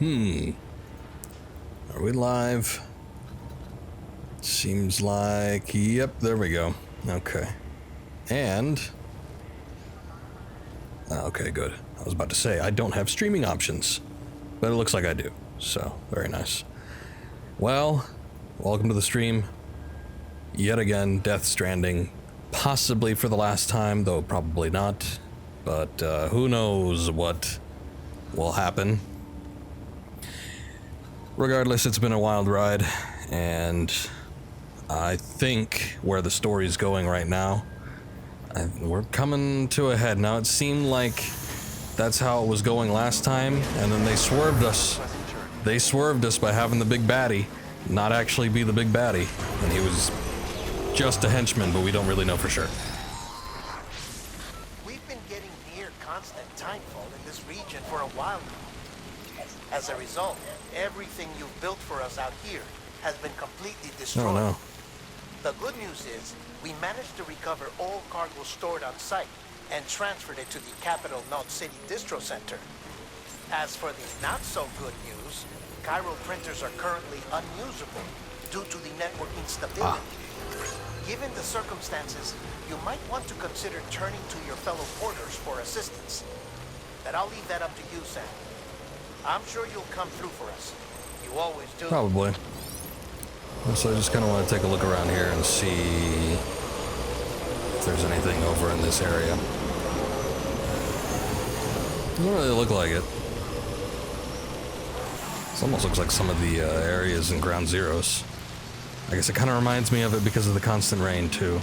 Are we live? Seems like, yep, there we go. Okay. And, okay, good. I was about to say, I don't have streaming options, but it looks like I do. So, very nice. Well, welcome to the stream. Yet again, Death Stranding. Possibly for the last time, though probably not. But who knows what will happen. Regardless, it's been a wild ride, and I think where the story's going right now, we're coming to a head. Now, it seemed like that's how it was going last time, and then they swerved us. They swerved us by having the big baddie not actually be the big baddie, and he was just a henchman, but we don't really know for sure. We've been getting near constant timefall in this region for a while now. As a result, everything you've built for us out here has been completely destroyed. Oh no. The good news is, we managed to recover all cargo stored on site and transferred it to the Capital Knot City Distro Center. As for the not so good news, Chiral printers are currently unusable due to the network instability. Given the circumstances, you might want to consider turning to your fellow porters for assistance. But I'll leave that up to you, Sam. I'm sure you'll come through for us. You always do. Probably. So I just kind of want to take a look around here and see if there's anything over in this area. Doesn't really look like it. This almost looks like some of the areas in Ground Zeroes. I guess it kind of reminds me of it because of the constant rain, too.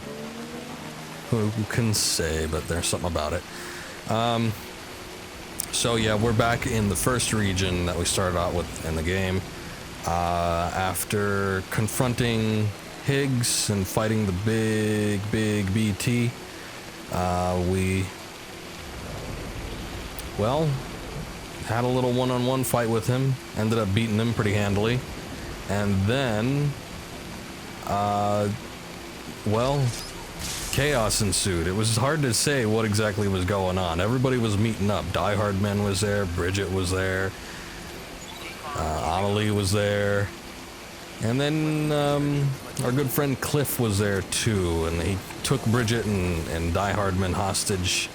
Who can say, but there's something about it. So yeah, we're back in the first region that we started out with in the game. After confronting Higgs and fighting the big BT, we, well, had a little one-on-one fight with him, ended up beating him pretty handily, and then, well, chaos ensued. It was hard to say what exactly was going on. Everybody was meeting up. Die Hard Men was there, Bridget was there, Amelie was there, and then our good friend Cliff was there too, and he took Bridget and Die Hard Men hostage,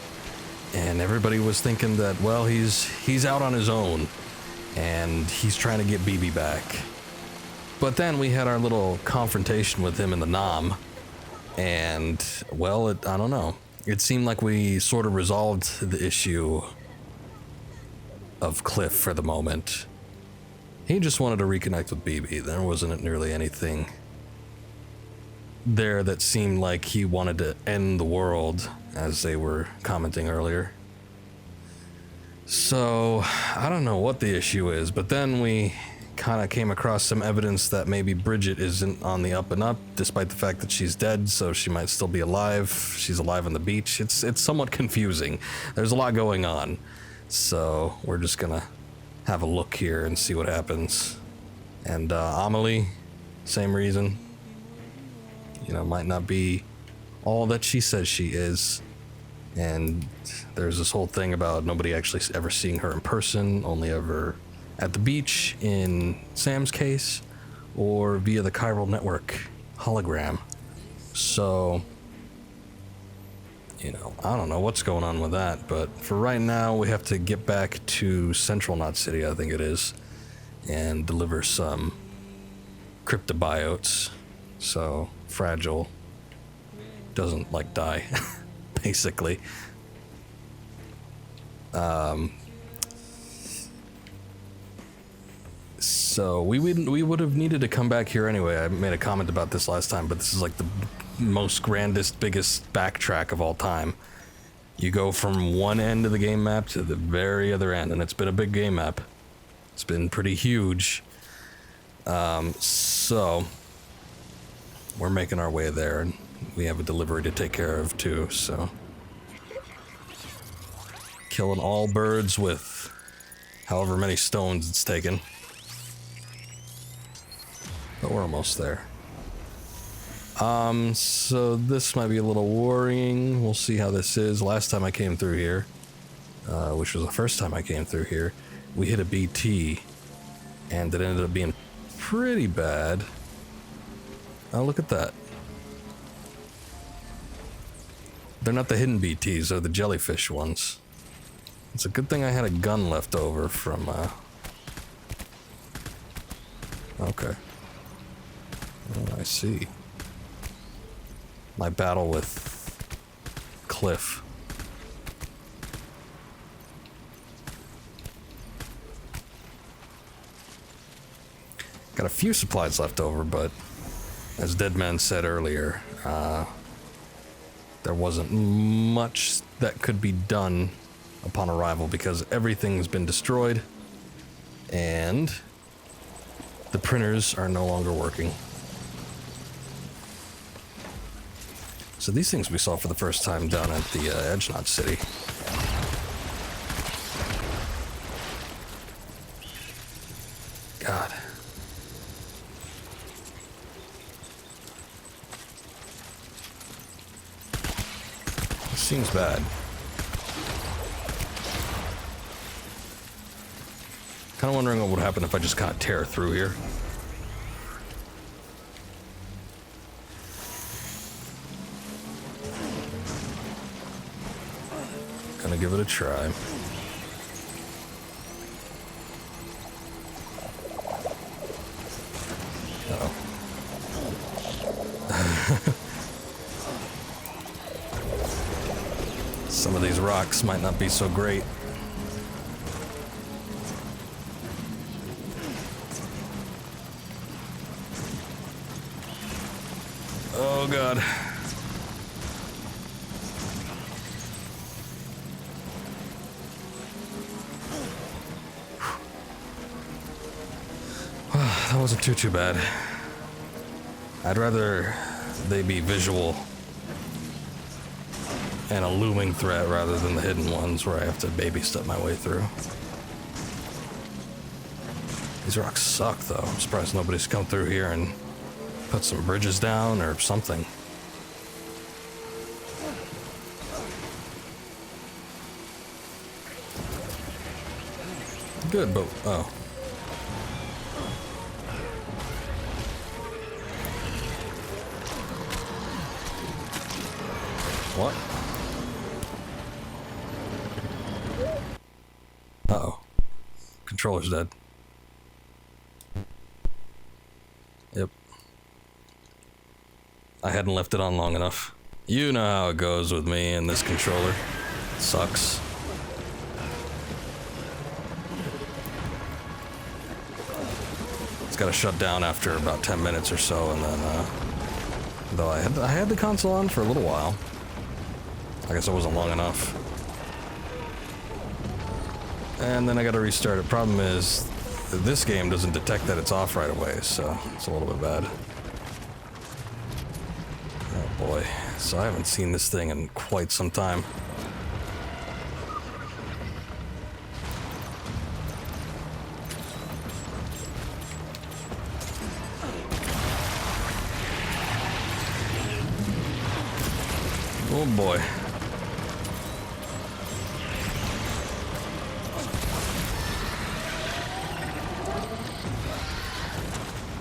and everybody was thinking that, well, he's out on his own, and he's trying to get BB back. But then we had our little confrontation with him in the Nam, and, well, I don't know. It seemed like we sort of resolved the issue of Cliff for the moment. He just wanted to reconnect with BB. There wasn't nearly anything there that seemed like he wanted to end the world, as they were commenting earlier. So, I don't know what the issue is, but then we kind of came across some evidence that maybe Bridget isn't on the up and up, despite the fact that she's dead, so she might still be alive. She's alive on the beach. It's somewhat confusing. There's a lot going on. So we're just gonna have a look here and see what happens. And Amelie, same reason. You know, might not be all that she says she is. And there's this whole thing about nobody actually ever seeing her in person, only ever at the beach in Sam's case, or via the chiral network hologram. So, you know, I don't know what's going on with that, but for right now, we have to get back to Central Knot City, I think it is, and deliver some cryptobiotes, so Fragile doesn't, like, die, basically. So we would have needed to come back here anyway. I made a comment about this last time, but this is like the most grandest, biggest backtrack of all time. You go from one end of the game map to the very other end, and it's been a big game map. It's been pretty huge. So we're making our way there, and we have a delivery to take care of too, so. Killing all birds with however many stones it's taken. But we're almost there. So this might be a little worrying. We'll see how this is. Last time I came through here, which was the first time I came through here, we hit a BT And it ended up being pretty bad. Oh, look at that. They're not the hidden BTs, they're the jellyfish ones. It's a good thing I had a gun left over from, Okay. Oh, I see. My battle with Cliff. Got a few supplies left over, but as Deadman said earlier, there wasn't much that could be done upon arrival because everything's been destroyed and the printers are no longer working. So these things we saw for the first time down at the Edgenot City. God. This seems bad. Kind of wondering what would happen if I just kind of tear through here. Gonna give it a try. Uh-oh. Some of these rocks might not be so great. Oh God. That wasn't too bad. I'd rather they be visual and a looming threat rather than the hidden ones where I have to baby step my way through. These rocks suck though. I'm surprised nobody's come through here and put some bridges down or something. Good, but oh. What? Uh-oh. Controller's dead. Yep. I hadn't left it on long enough. You know how it goes with me and this controller. It sucks. It's gotta shut down after about 10 minutes or so, and then, though I had the console on for a little while. I guess it wasn't long enough. And then I gotta restart it. Problem is, this game doesn't detect that it's off right away, so it's a little bit bad. Oh boy. So I haven't seen this thing in quite some time. Oh boy.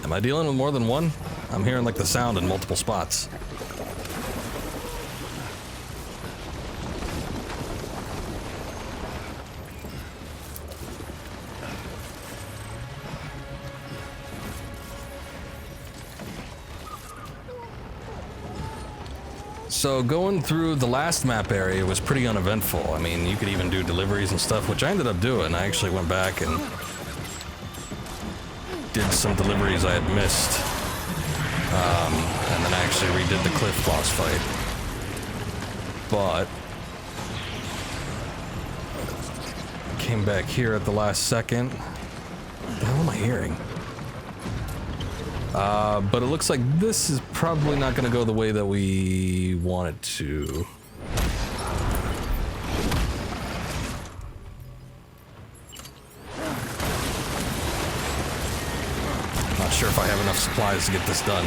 Am I dealing with more than one? I'm hearing like the sound in multiple spots. So going through the last map area was pretty uneventful. I mean, you could even do deliveries and stuff, which I ended up doing. I actually went back and did some deliveries I had missed. And then I actually redid the cliff boss fight. But came back here at the last second. What the hell am I hearing? But it looks like this is probably not going to go the way that we want it to. Not sure if I have enough supplies to get this done.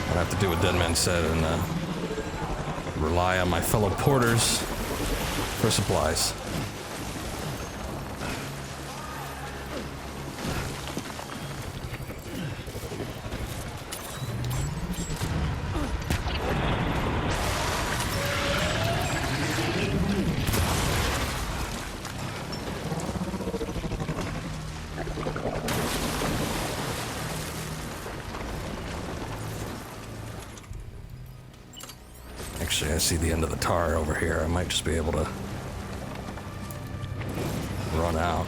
I'll have to do what Deadman said and rely on my fellow porters for supplies. Actually, I see the end of the tar over here. I might just be able to run out.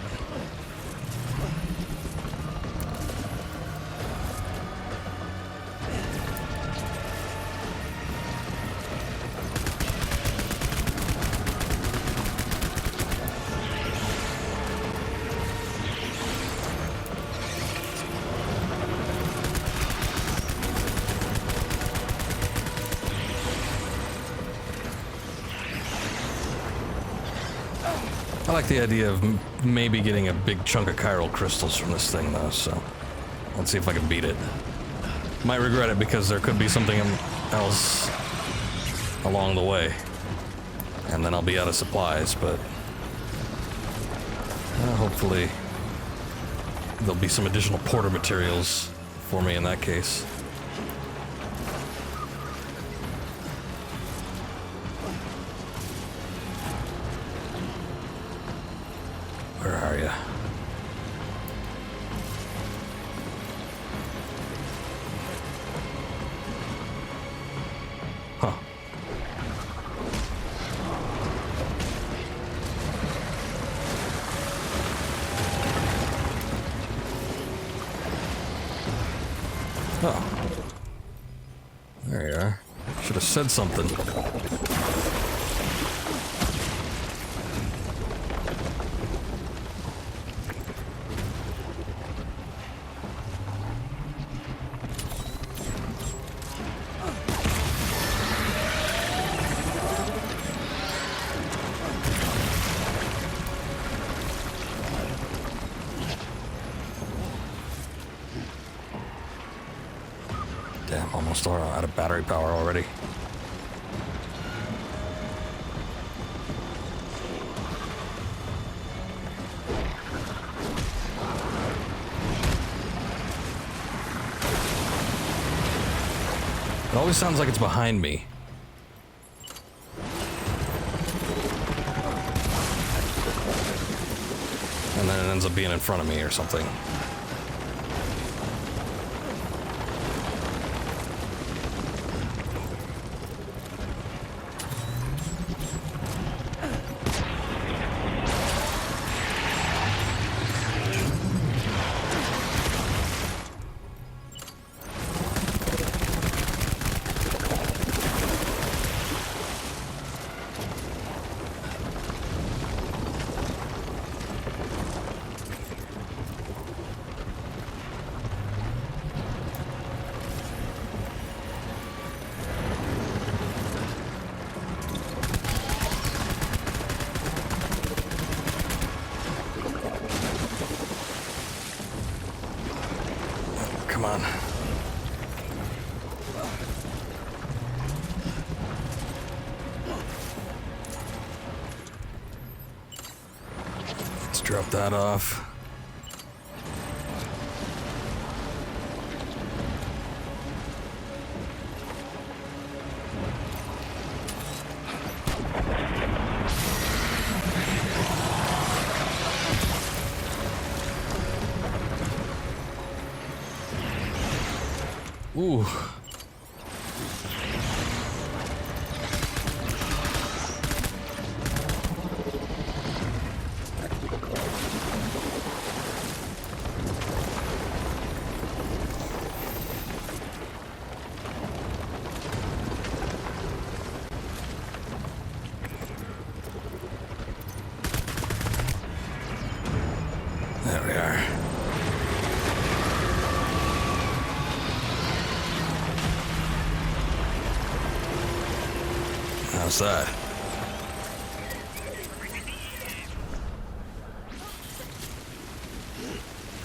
I like the idea of maybe getting a big chunk of chiral crystals from this thing, though, so let's see if I can beat it. Might regret it because there could be something else along the way, and then I'll be out of supplies, but hopefully there'll be some additional porter materials for me in that case. Where are you? Huh. Oh. There you are. Should have said something. Damn, almost out of battery power already. It always sounds like it's behind me. And then it ends up being in front of me or something. Come on. Let's drop that off. Ooh. There we are. How's that?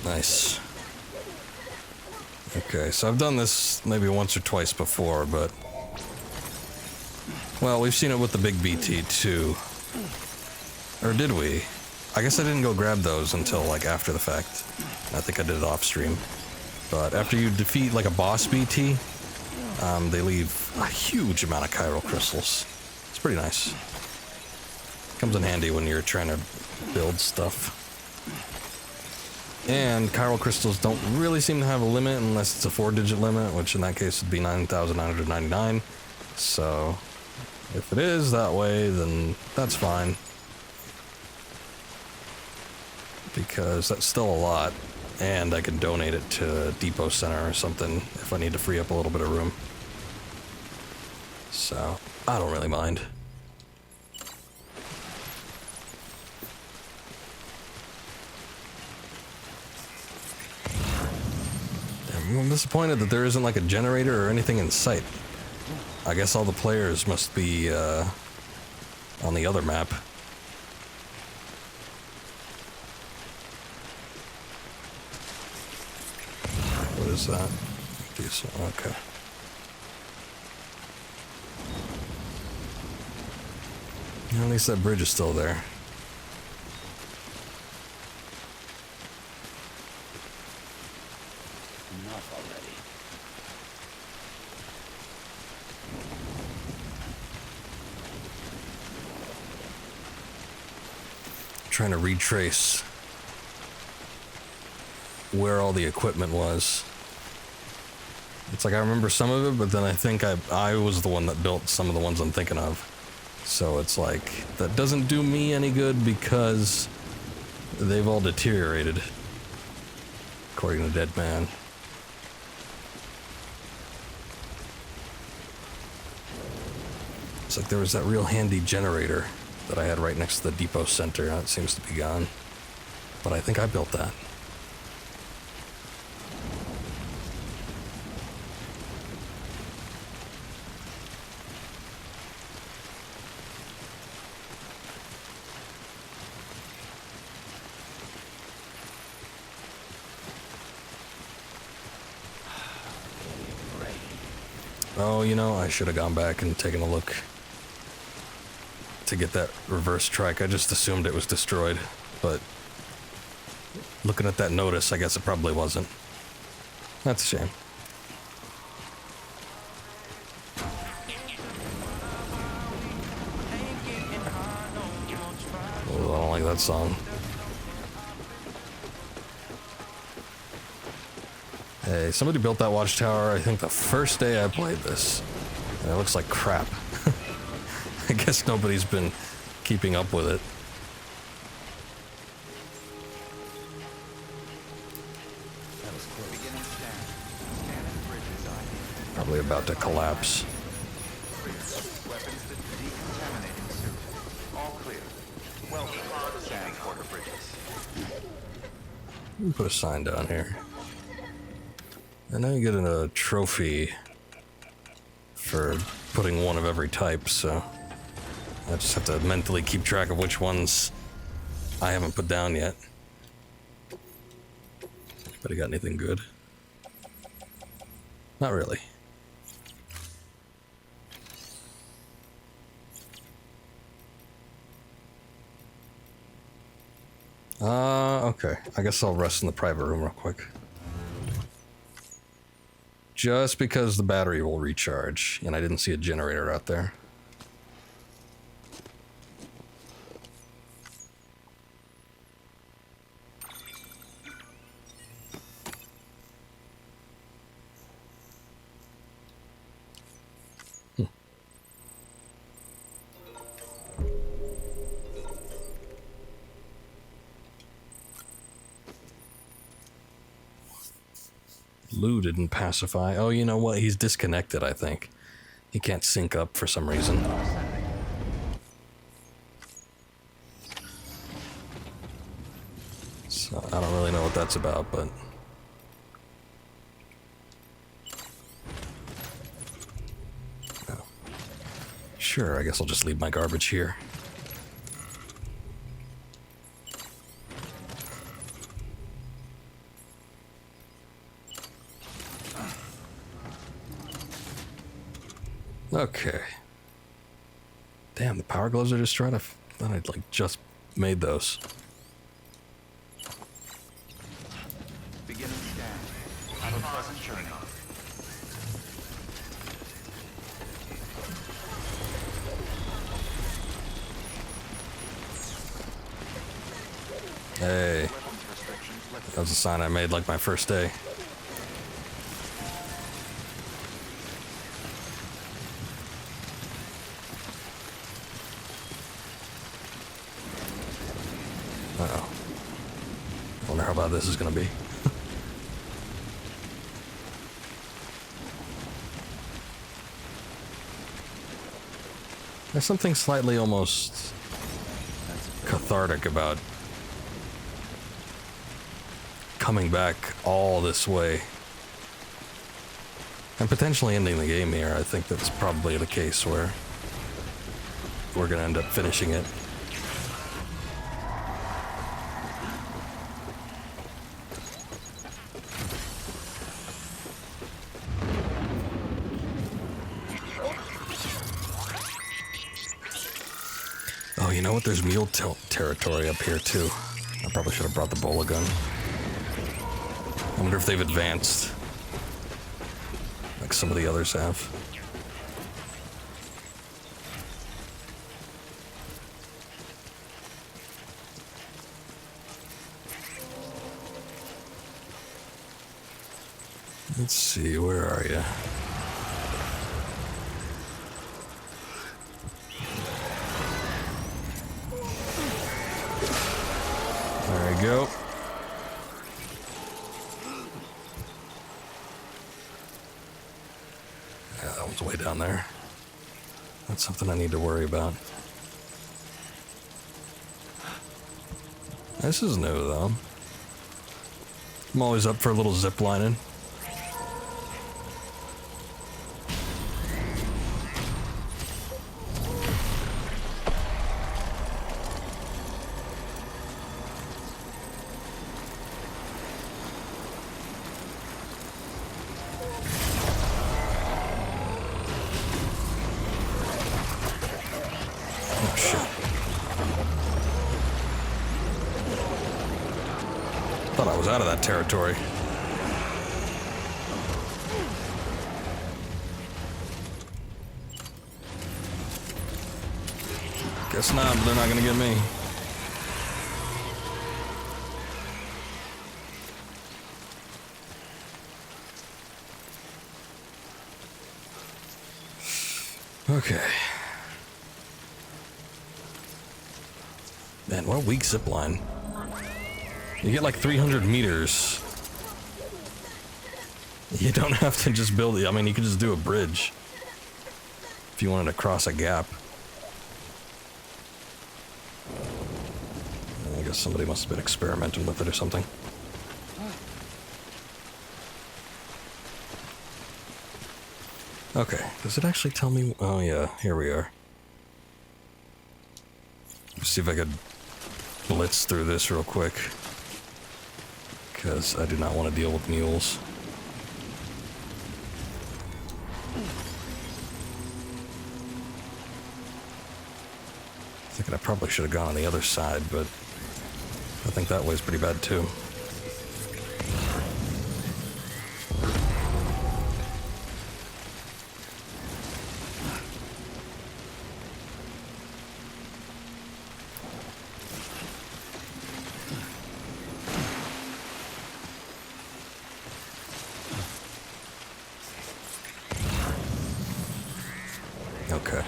Nice. Okay, so I've done this maybe once or twice before, but... Well, we've seen it with the big BT too. Or did we? I guess I didn't go grab those until, like, after the fact. I think I did it off stream. But after you defeat, like, a boss BT, they leave a huge amount of chiral crystals. It's pretty nice. Comes in handy when you're trying to build stuff. And chiral crystals don't really seem to have a limit unless it's a 4-digit limit, which in that case would be 9,999. So, If it is that way, then that's fine. Because that's still a lot, and I can donate it to Depot Center or something if I need to free up a little bit of room. So, I don't really mind. I'm disappointed that there isn't like a generator or anything in sight. I guess all the players must be on the other map. What is that? Diesel, okay. At least that bridge is still there. Enough already. Trying to retrace where all the equipment was. It's like I remember some of it, but then I think I was the one that built some of the ones I'm thinking of. So it's like, that doesn't do me any good because they've all deteriorated, according to Dead Man. It's like there was that real handy generator that I had right next to the depot center. Now it seems to be gone. But I think I built that. Oh, you know, I should have gone back and taken a look to get that reverse trike. I just assumed it was destroyed, but looking at that notice, I guess it probably wasn't. That's a shame. Oh, I don't like that song. Hey, somebody built that watchtower, I think the first day I played this. And it looks like crap. I guess nobody's been keeping up with it. Probably about to collapse. Let me put a sign down here. And now you get a trophy for putting one of every type, so I just have to mentally keep track of which ones I haven't put down yet. Anybody got anything good? Not really. Okay. I guess I'll rest in the private room real quick. Just because the battery will recharge, and I didn't see a generator out there. Lou didn't pacify. Oh, you know what? He's disconnected, I think. He can't sync up for some reason. So, I don't really know what that's about, but... Oh. Sure, I guess I'll just leave my garbage here. Okay. Damn, the power gloves are just trying to... Thought I'd like just made those. Beginning scan. Have a pleasant journey. Hey. That was a sign I made like my first day. bad this is gonna be. There's something slightly almost cathartic about coming back all this way and potentially ending the game here. I think that's probably the case where we're gonna end up finishing it. Oh, you know what? There's mule territory up here too. I probably should have brought the bola gun. I wonder if they've advanced like some of the others have. Let's see, where are you? There we go. Yeah, that one's way down there. That's something I need to worry about. This is new, though. I'm always up for a little zip lining. Oh, shit. Thought I was out of that territory. Guess not, but they're not gonna get me. Okay. Man, what a weak zip line. You get like 300 meters. You don't have to just build it. I mean, you could just do a bridge if you wanted to cross a gap. I guess somebody must have been experimenting with it or something. Okay, does it actually tell me? Oh yeah, here we are. Let's see if I could blitz through this real quick, because I do not want to deal with mules. Thinking I probably should have gone on the other side, but I think that way's pretty bad too. Okay.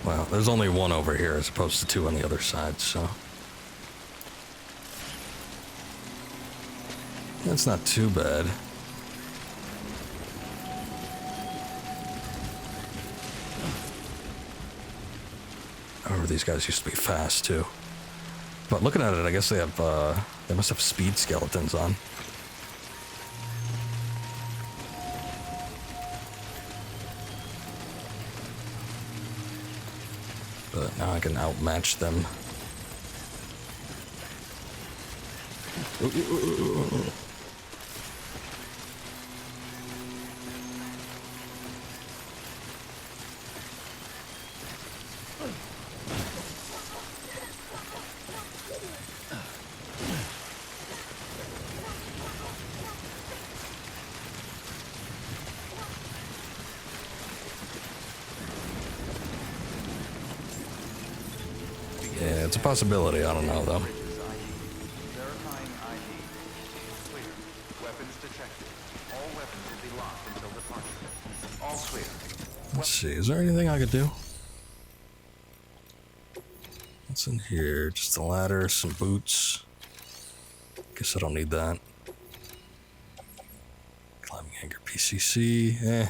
Well, there's only one over here as opposed to two on the other side, so that's not too bad. However, these guys used to be fast too. But looking at it, I guess they have they must have speed skeletons on. But now I can outmatch them. Yeah, it's a possibility. I don't know, though. Verifying ID. Clear. Weapons detected. All weapons will be locked until departure. All clear. Let's see. Is there anything I could do? What's in here? Just a ladder, some boots. Guess I don't need that. Climbing anchor PCC, eh.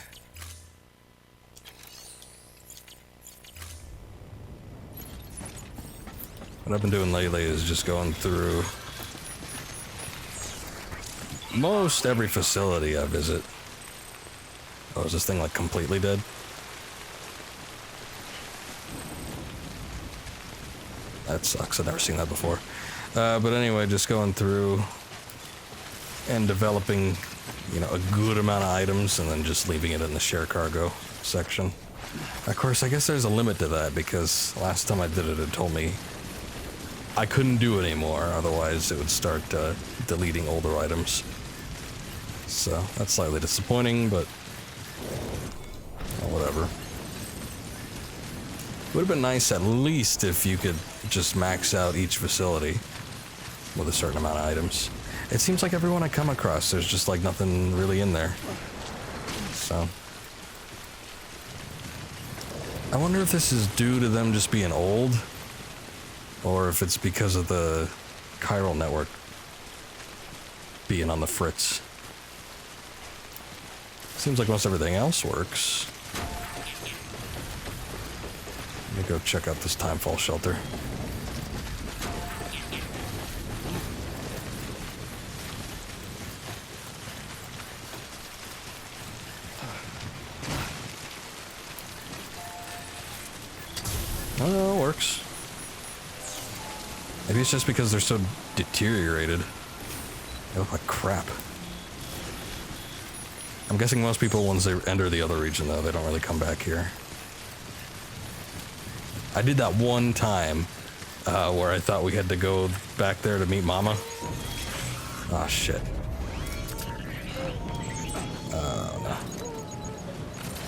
What I've been doing lately is just going through most every facility I visit. Oh, is this thing like completely dead? That sucks, I've never seen that before. But anyway, just going through and developing, you know, a good amount of items and then just leaving it in the share cargo section. Of course, I guess there's a limit to that because last time I did it, it told me I couldn't do it anymore, otherwise it would start deleting older items. So that's slightly disappointing, but well, whatever. Would have been nice at least if you could just max out each facility with a certain amount of items. It seems like everyone I come across, there's just like nothing really in there. So I wonder if this is due to them just being old, or if it's because of the chiral network being on the fritz. Seems like most everything else works. Let me go check out this timefall shelter. Oh, no, it works. Maybe it's just because they're so deteriorated. They look like crap. I'm guessing most people, once they enter the other region, though, they don't really come back here. I did that one time where I thought we had to go back there to meet Mama. Ah, shit. Oh, no.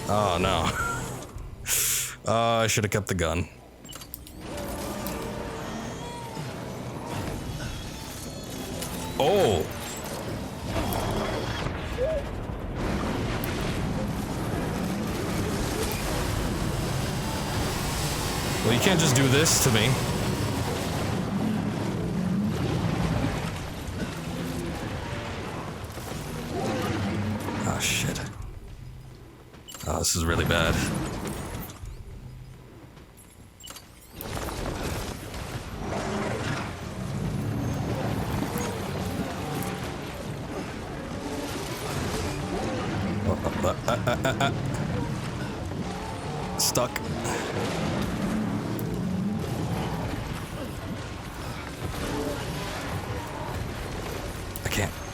Oh, no. I should have kept the gun. Oh! Well, you can't just do this to me. Oh, shit. Oh, this is really bad. Stuck.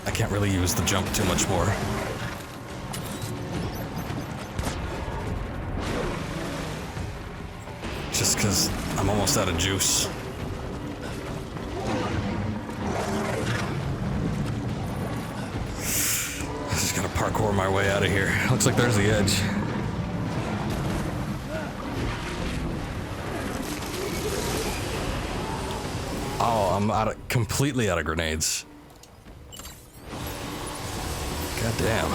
I can't really use the jump too much more. Just because I'm almost out of juice. I'm just gonna parkour my way out of here. Looks like there's the edge. Oh, I'm completely out of grenades. God damn.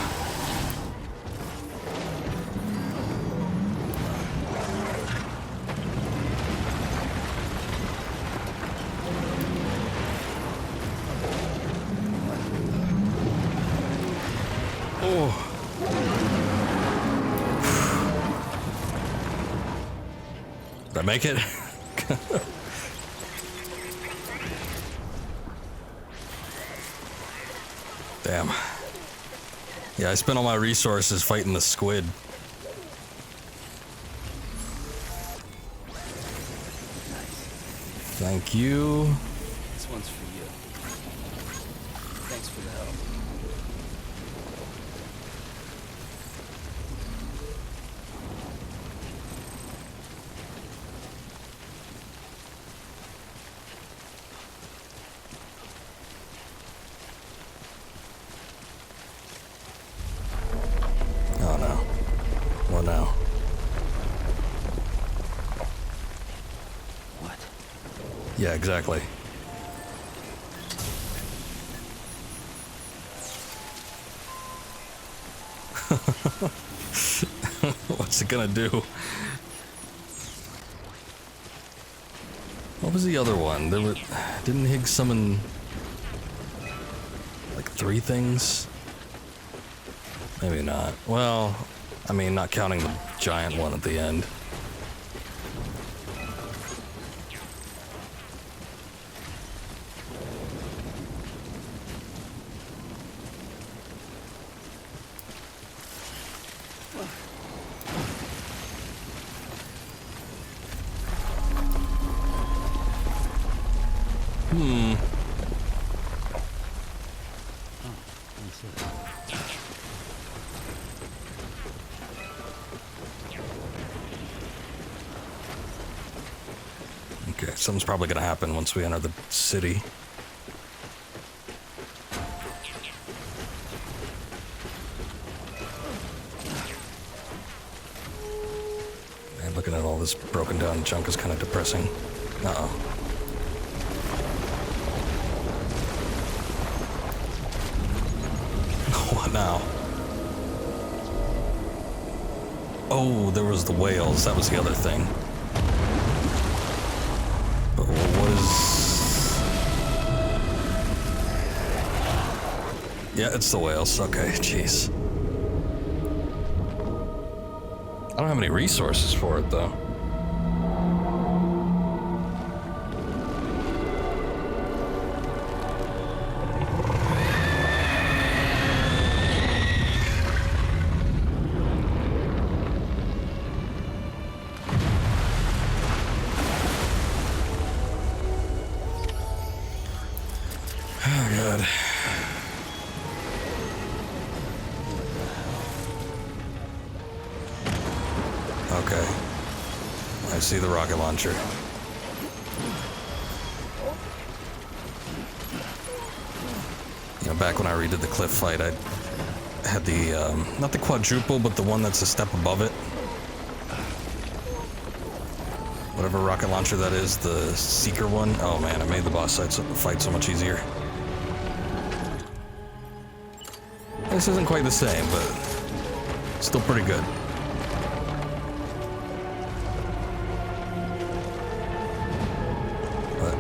Oh. Did I make it? Damn. Yeah, I spent all my resources fighting the squid. Thank you. This one's for you. Thanks for the help. Oh no. What now? What? Yeah, exactly. What's it gonna do? What was the other one? There were, didn't Higgs summon 3 things? Maybe not. Well, I mean, not counting the giant one at the end. Okay, something's probably gonna happen once we enter the city. Man, looking at all this broken down junk is kind of depressing. Uh-oh. What now? Oh, there was the whales. That was the other thing. But what is... Yeah, it's the whales. Okay, jeez. I don't have any resources for it, though. Oh, God. Okay. I see the rocket launcher. You know, back when I redid the cliff fight, I had the, not the quadruple, but the one that's a step above it. Whatever rocket launcher that is, the Seeker one. Oh man, it made the boss fight so much easier. This isn't quite the same, but still pretty good. But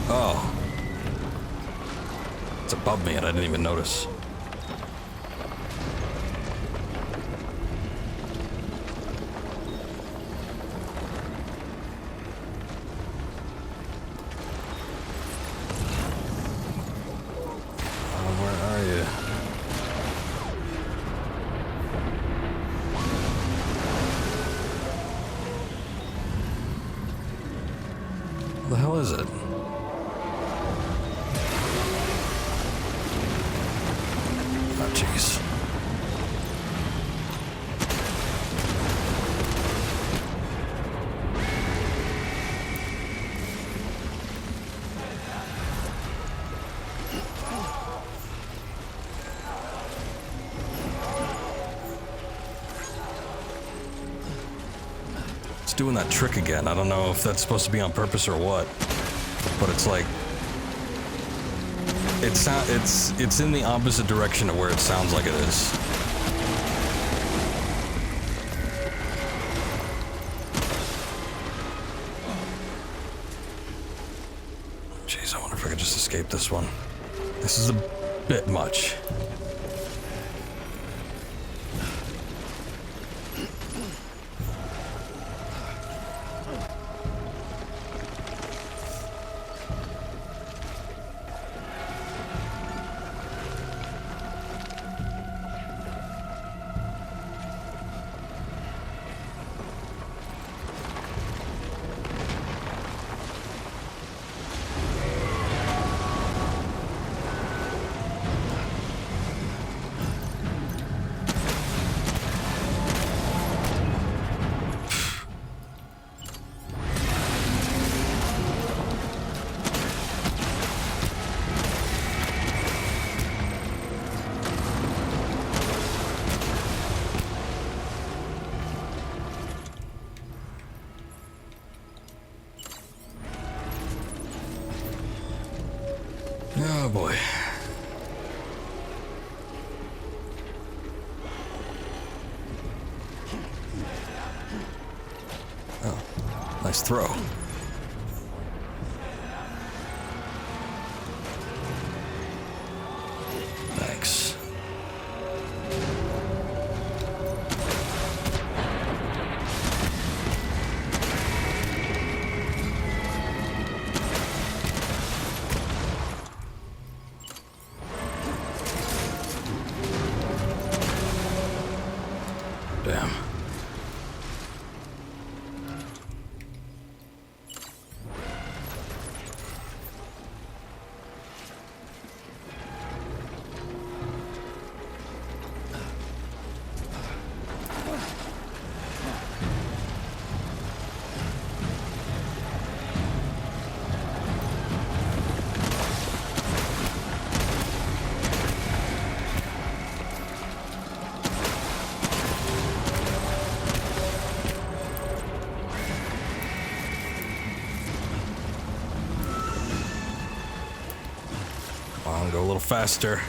oh, it's above me and I didn't even notice. The hell is it? Oh, jeez. It's doing that trick again. I don't know if that's supposed to be on purpose or what, but it's like it's in the opposite direction of where it sounds like it is. Jeez, I wonder if I could just escape this one. This is a bit much. Oh boy. Nice throw. Thanks. Damn. Come on, go a little faster.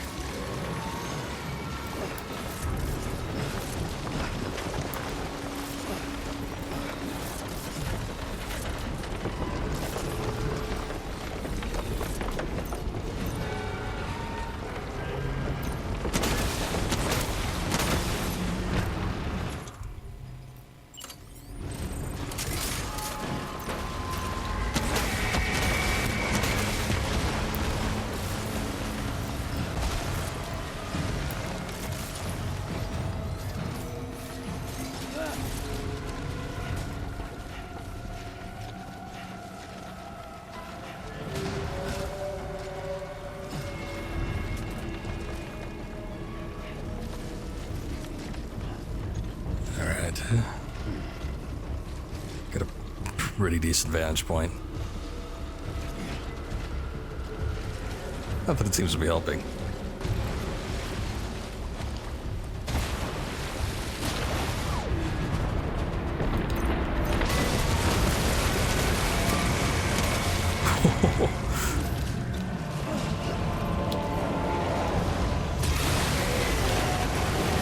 Alright. Got a pretty decent vantage point. Not that it seems to be helping.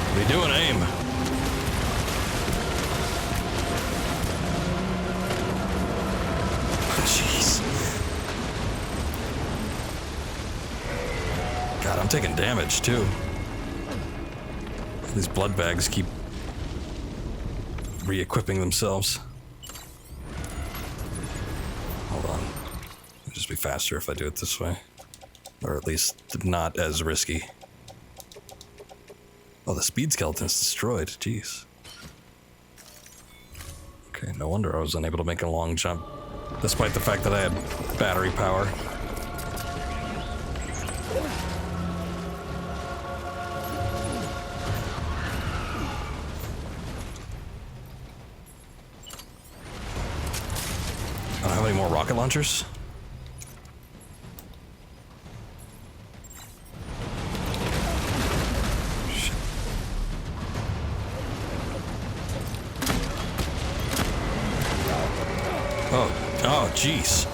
What are you doing, aim? Jeez. God, I'm taking damage too. These blood bags keep re-equipping themselves. Hold on. It'll just be faster if I do it this way. Or at least not as risky. Oh, the speed skeleton's destroyed. Jeez. Okay, no wonder I was unable to make a long jump. Despite the fact that I had battery power. I don't have any more rocket launchers. Shit. Oh, jeez.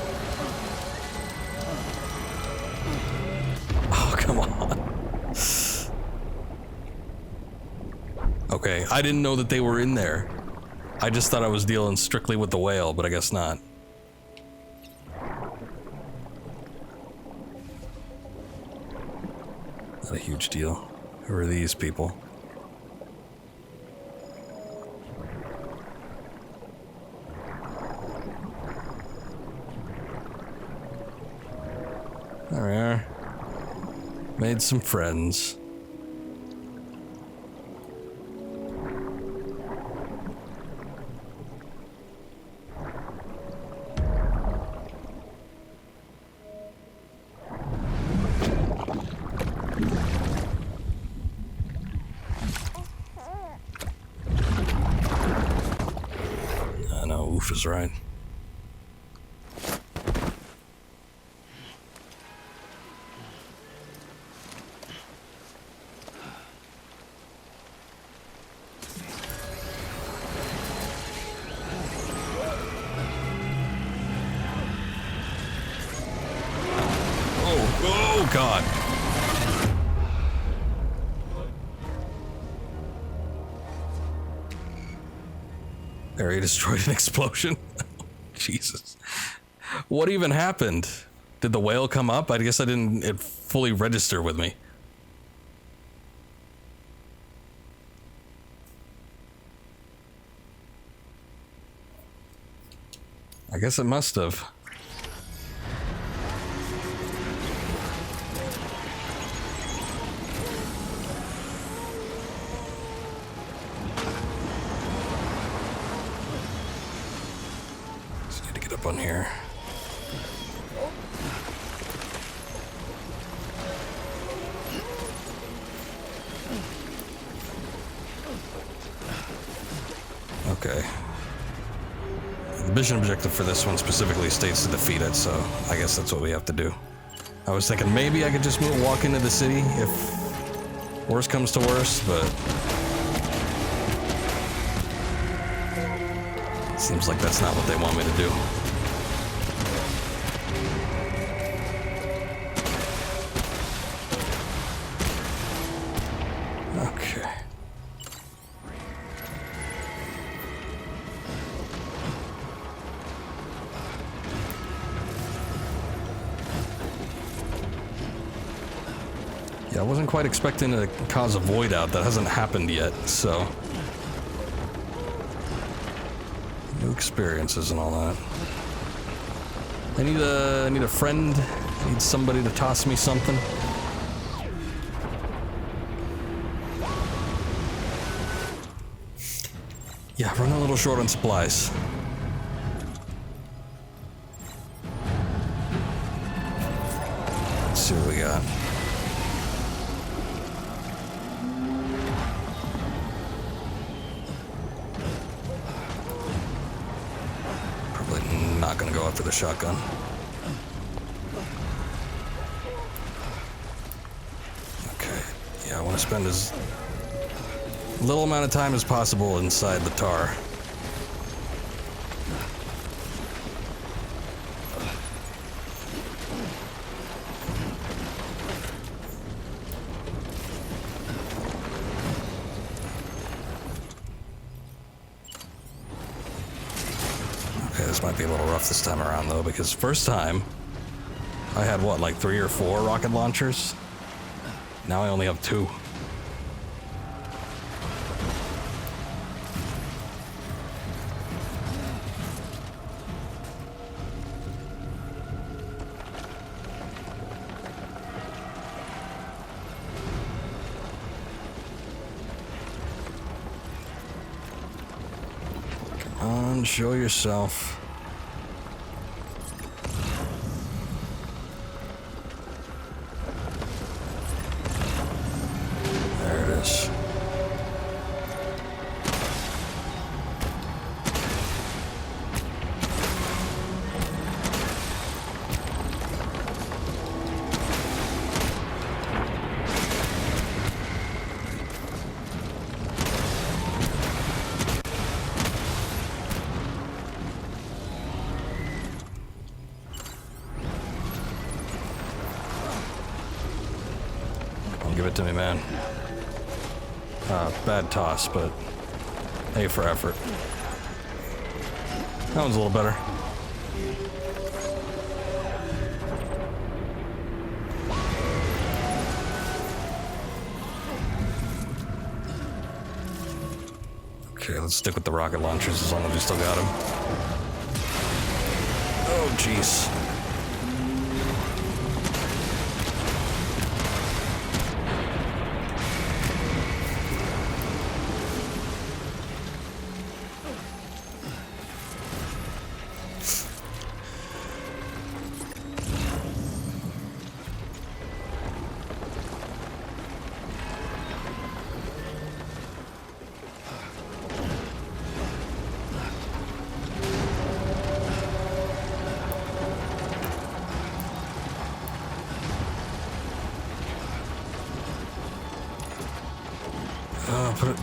Oh, come on. Okay, I didn't know that they were in there. I just thought I was dealing strictly with the whale, but I guess not. Not a huge deal. Who are these people? There we are. Made some friends. I know, Oof is right. Oh, God. There, he destroyed an explosion. Jesus. What even happened? Did the whale come up? I guess it fully register with me. I guess it must have. Just need to get up on here. Okay. The mission objective for this one specifically states to defeat it, so I guess that's what we have to do. I was thinking maybe I could just walk into the city if worse comes to worse, but seems like that's not what they want me to do. Okay. Yeah, I wasn't quite expecting to cause a void out. That hasn't happened yet, so... New experiences and all that. I need a friend. I need somebody to toss me something. Yeah, running a little short on supplies. Let's see what we got. Not gonna go after the shotgun. Okay, yeah, I want to spend as little amount of time as possible inside the tar. This might be a little rough this time around, though, because first time I had, what, like 3 or 4 rocket launchers? Now I only have 2. Come on, show yourself. Give it to me, man. Bad toss, but A for effort. That one's a little better. Okay, let's stick with the rocket launchers as long as we still got them. Oh, jeez.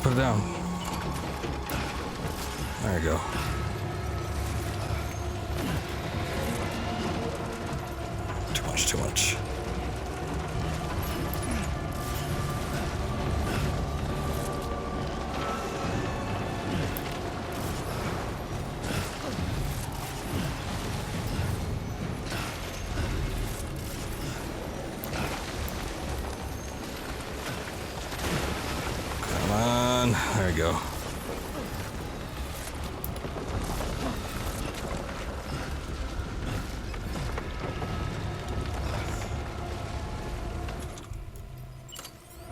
Put it down. There you go. Too much. we go.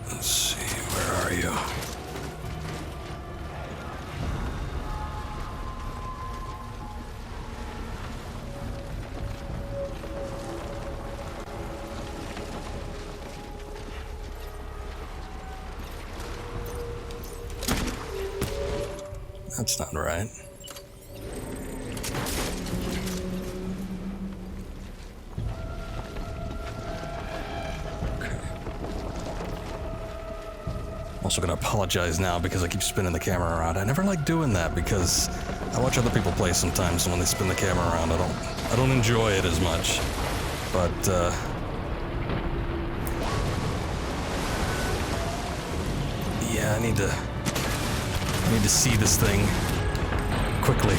Let's see, where are you? That's not right. Okay. I'm also gonna apologize now because I keep spinning the camera around. I never like doing that because I watch other people play sometimes, and when they spin the camera around, I don't enjoy it as much. But yeah, I need to see this thing quickly.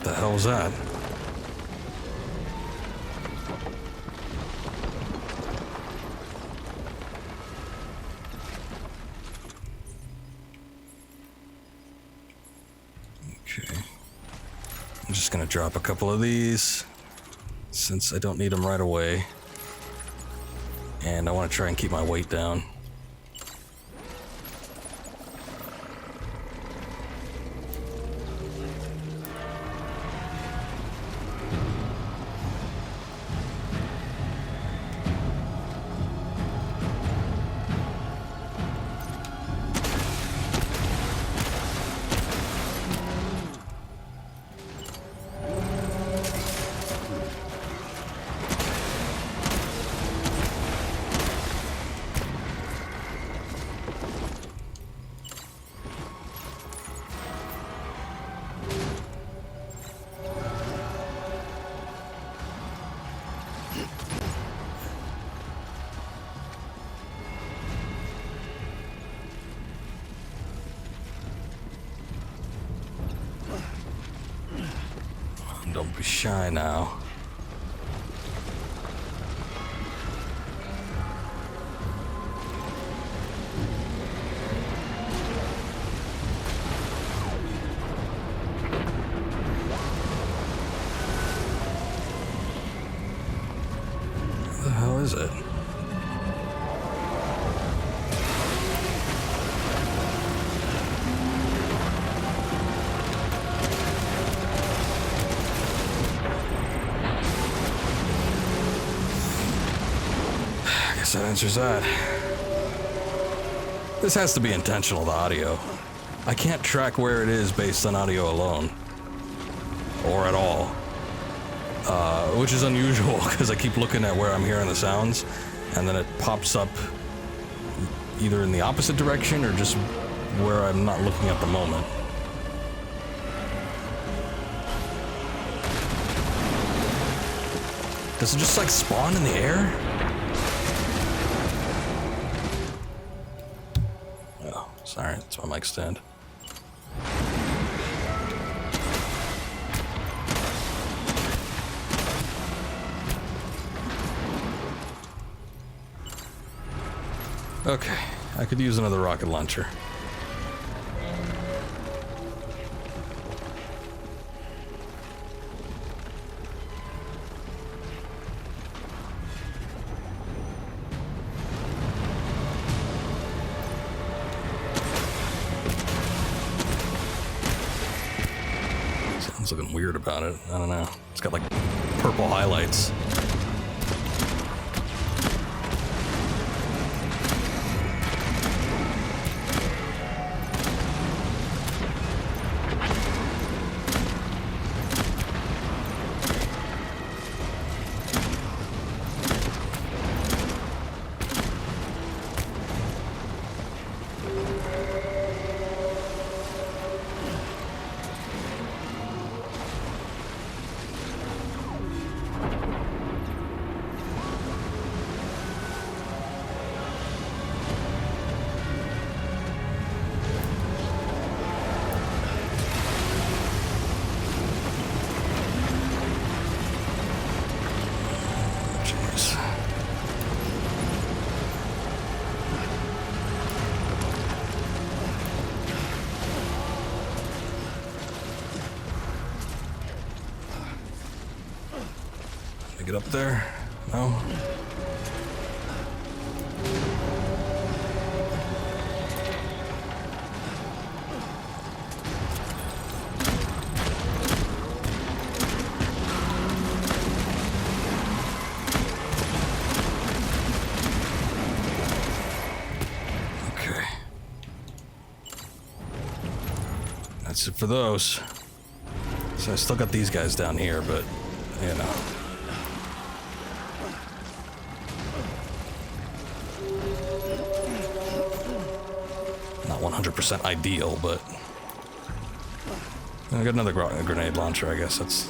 The hell was that? Okay. I'm just gonna drop a couple of these since I don't need them right away. And I want to try and keep my weight down. Don't be shy now. What the hell is it? That answers that. This has to be intentional, the audio. I can't track where it is based on audio alone. Or at all. Which is unusual, because I keep looking at where I'm hearing the sounds, and then it pops up either in the opposite direction or just where I'm not looking at the moment. Does it just like spawn in the air? Sorry, that's my mic stand. Okay, I could use another rocket launcher. Looking weird about it. I don't know. It's got like purple highlights. I get up there? No? Okay. That's it for those. So I still got these guys down here, but, you know. Not 100% ideal, but... I got another grenade launcher, I guess that's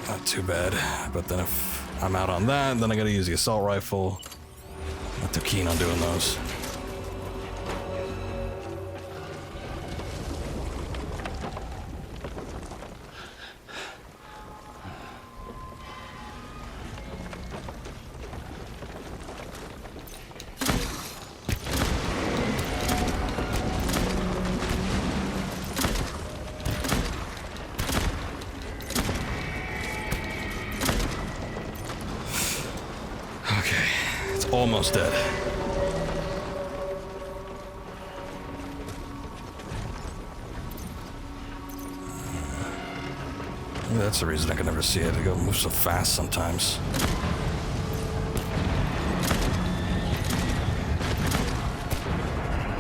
not too bad. But then if I'm out on that, then I gotta use the assault rifle. Not too keen on doing those. Okay, it's almost dead. Maybe that's the reason I can never see it. It moves so fast sometimes.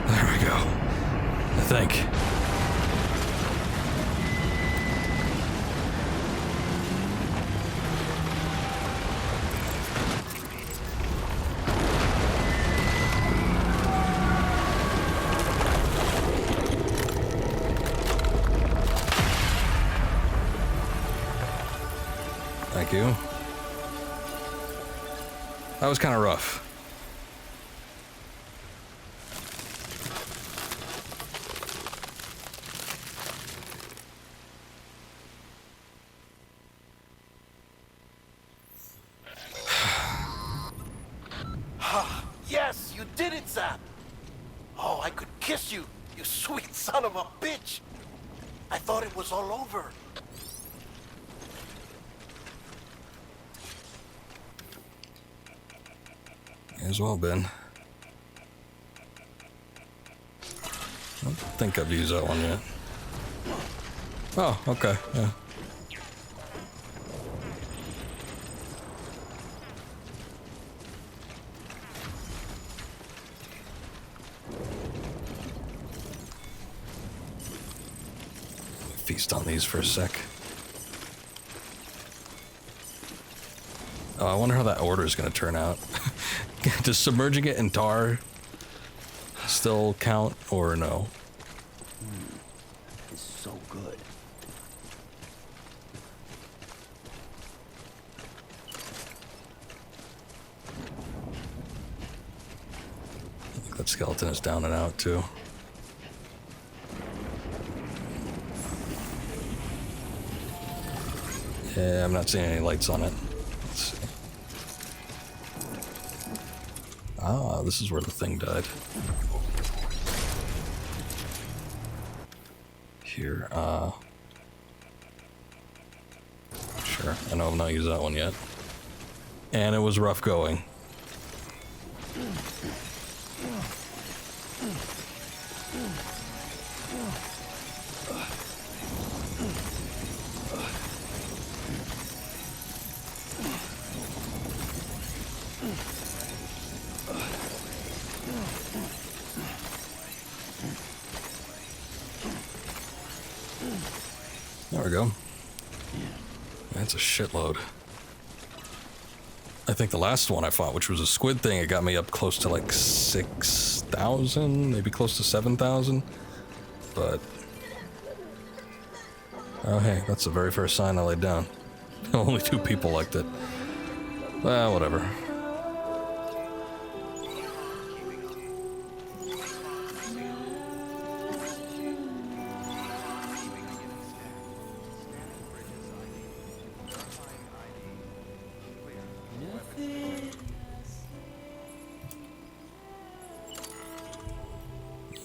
There we go. I think. Thank you. That was kind of rough. Yes, you did it, Zap! Oh, I could kiss you, you sweet son of a bitch! I thought it was all over. May as well been. I don't think I've used that one yet. Oh, okay, yeah. Feast on these for a sec. Oh, I wonder how that order is going to turn out. Does submerging it in tar still count or no? It's so good. I think that skeleton is down and out too. Yeah, I'm not seeing any lights on it. Let's see. Ah, this is where the thing died. Here, sure, I know I've not used that one yet. And it was rough going. There we go. That's a shitload. I think the last one I fought, which was a squid thing, it got me up close to like 6,000, maybe close to 7,000. But... oh hey, that's the very first sign I laid down. Only 2 people liked it. Well, whatever.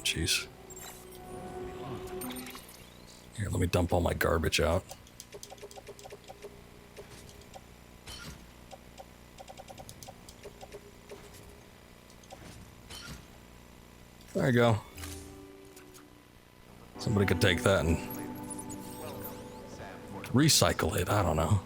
Jeez. Here, let me dump all my garbage out. There you go. Somebody could take that and recycle it. I don't know.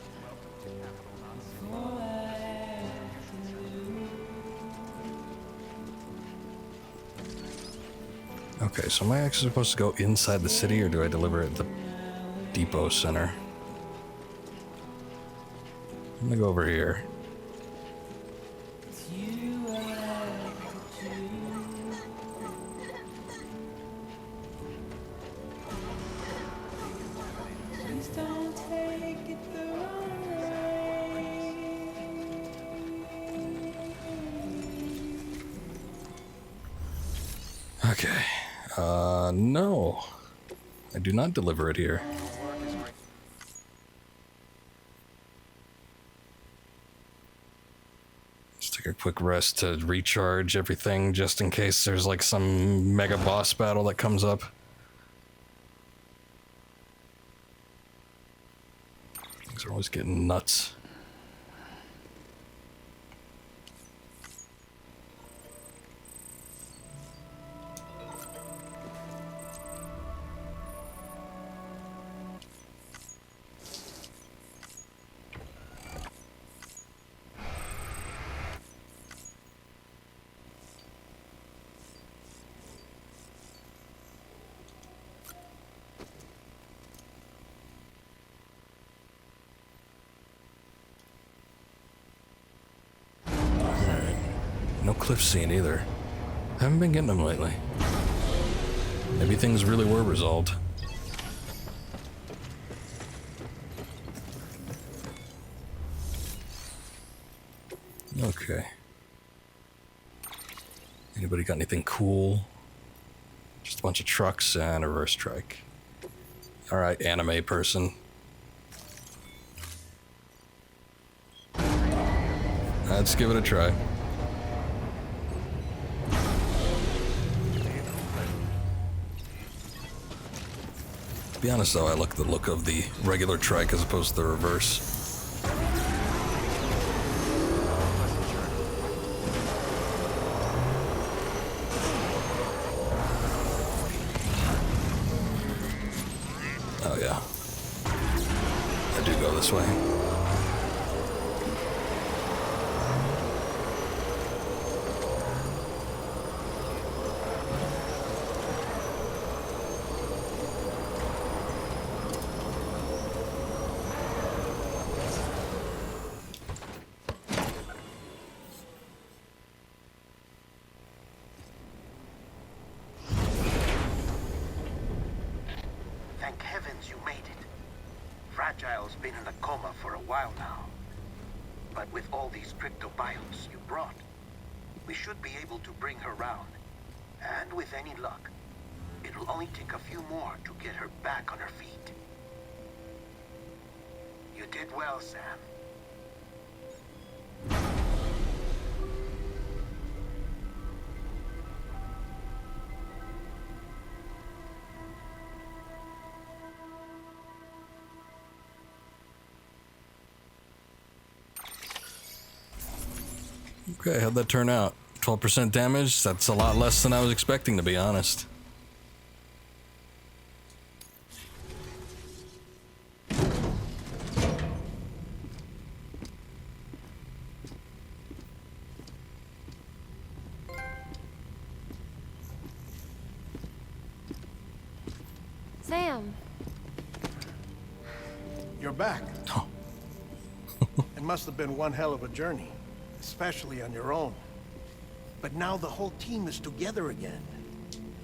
Okay, so am I actually supposed to go inside the city, or do I deliver it at the depot center? I'm gonna go over here. Okay. No. I do not deliver it here. Let's take a quick rest to recharge everything, just in case there's like some mega boss battle that comes up. Things are always getting nuts. No cliff scene either. Haven't been getting them lately. Maybe things really were resolved. Okay. Anybody got anything cool? Just a bunch of trucks and a reverse trike. Alright, anime person. Let's give it a try. To be honest though, I like the look of the regular trike as opposed to the reverse. Oh yeah. I do go this way. Thank heavens you made it. Fragile's been in a coma for a while now. But with all these cryptobiotes you brought, we should be able to bring her round. And with any luck, it'll only take a few more to get her back on her feet. You did well, Sam. Okay, how'd that turn out? 12% damage? That's a lot less than I was expecting, to be honest. Sam. You're back. Oh. It must have been one hell of a journey, especially on your own. But now the whole team is together again.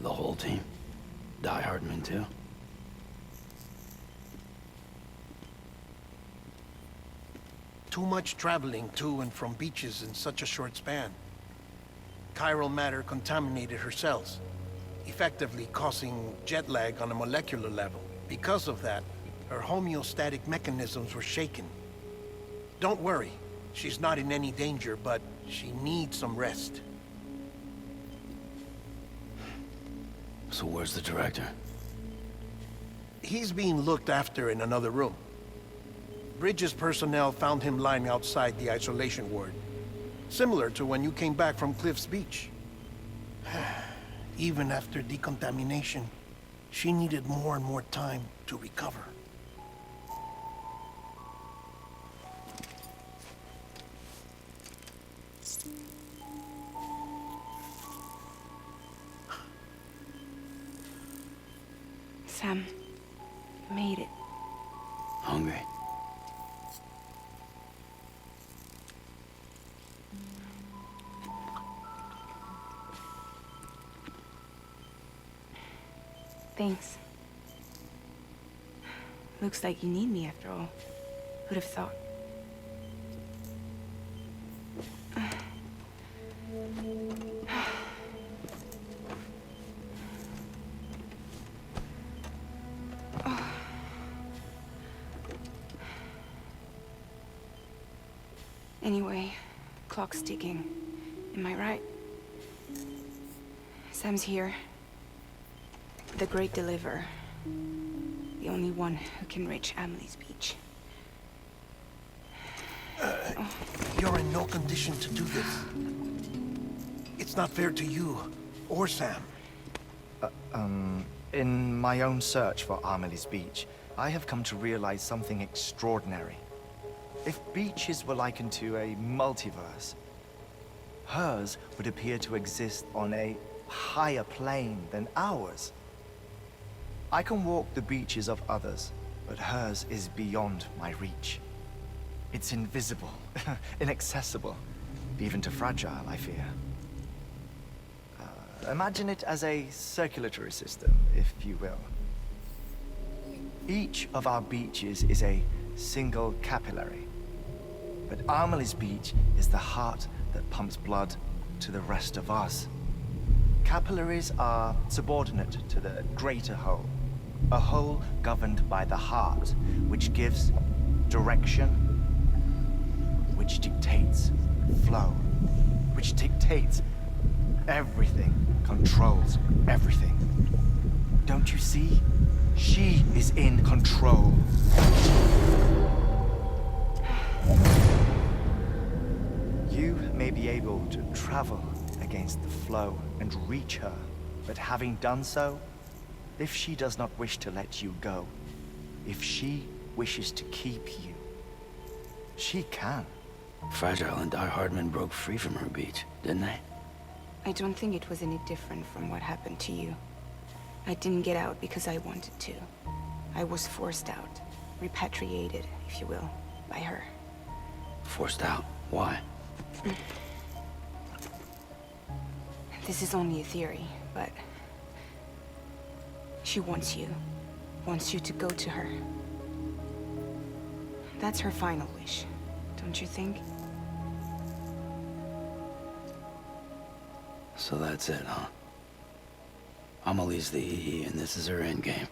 The whole team? Die Hardman too? Too much traveling to and from beaches in such a short span. Chiral matter contaminated her cells, effectively causing jet lag on a molecular level. Because of that, her homeostatic mechanisms were shaken. Don't worry, she's not in any danger, but she needs some rest. So where's the director? He's being looked after in another room. Bridges personnel found him lying outside the isolation ward. Similar to when you came back from Cliff's Beach. Even after decontamination, she needed more and more time to recover. Sam, you made it. Hungry? Thanks. Looks like you need me after all. Who'd have thought? Anyway, clock's ticking. Am I right? Sam's here. The Great Deliverer. The only one who can reach Amelie's beach. You're in no condition to do this. It's not fair to you or Sam. In my own search for Amelie's beach, I have come to realize something extraordinary. If beaches were likened to a multiverse, hers would appear to exist on a higher plane than ours. I can walk the beaches of others, but hers is beyond my reach. It's invisible, inaccessible, even to fragile, I fear. Imagine it as a circulatory system, if you will. Each of our beaches is a single capillary. But Amelie's beach is the heart that pumps blood to the rest of us. Capillaries are subordinate to the greater whole. A whole governed by the heart, which gives direction, which dictates flow, which dictates everything, controls everything. Don't you see? She is in control. You may be able to travel against the flow and reach her, but having done so, if she does not wish to let you go, if she wishes to keep you, she can. Fragile and Die Hardman broke free from her beach, didn't they? I don't think it was any different from what happened to you. I didn't get out because I wanted to. I was forced out. Repatriated, if you will, by her. Forced out? Why? This is only a theory, but... she wants you. Wants you to go to her. That's her final wish, don't you think? So that's it, huh? Amelie's the EE, and this is her endgame.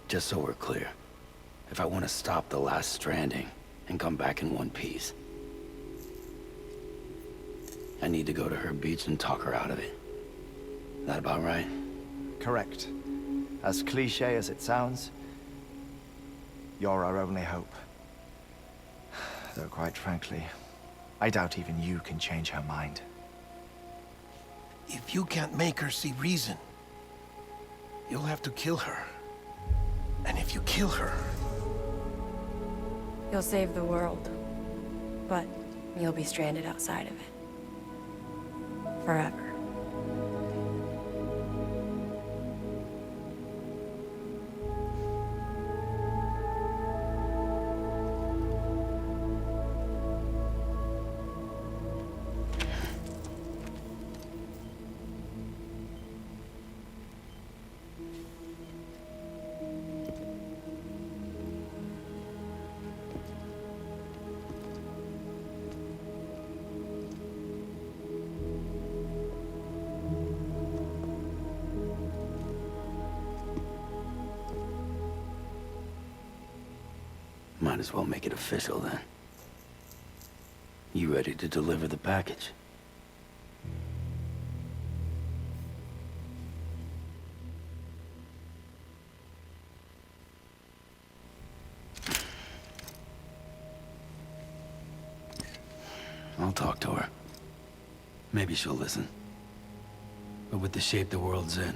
Just so we're clear, if I want to stop the last stranding and come back in one piece, I need to go to her beach and talk her out of it. That about right? Correct. As cliche as it sounds, you're our only hope. Though quite frankly, I doubt even you can change her mind. If you can't make her see reason, you'll have to kill her. And if you kill her... You'll save the world, but you'll be stranded outside of it. Forever. Might as well make it official then. You ready to deliver the package? I'll talk to her. Maybe she'll listen. But with the shape the world's in,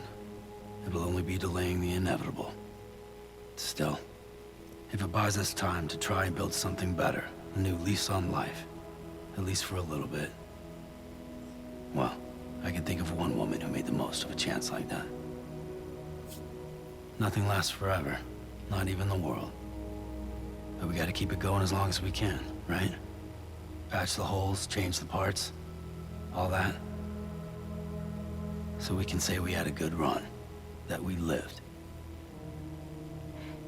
it'll only be delaying the inevitable. Still, if it buys us time to try and build something better, a new lease on life, at least for a little bit, well, I can think of one woman who made the most of a chance like that. Nothing lasts forever, not even the world. But we gotta keep it going as long as we can, right? Patch the holes, change the parts, all that. So we can say we had a good run, that we lived.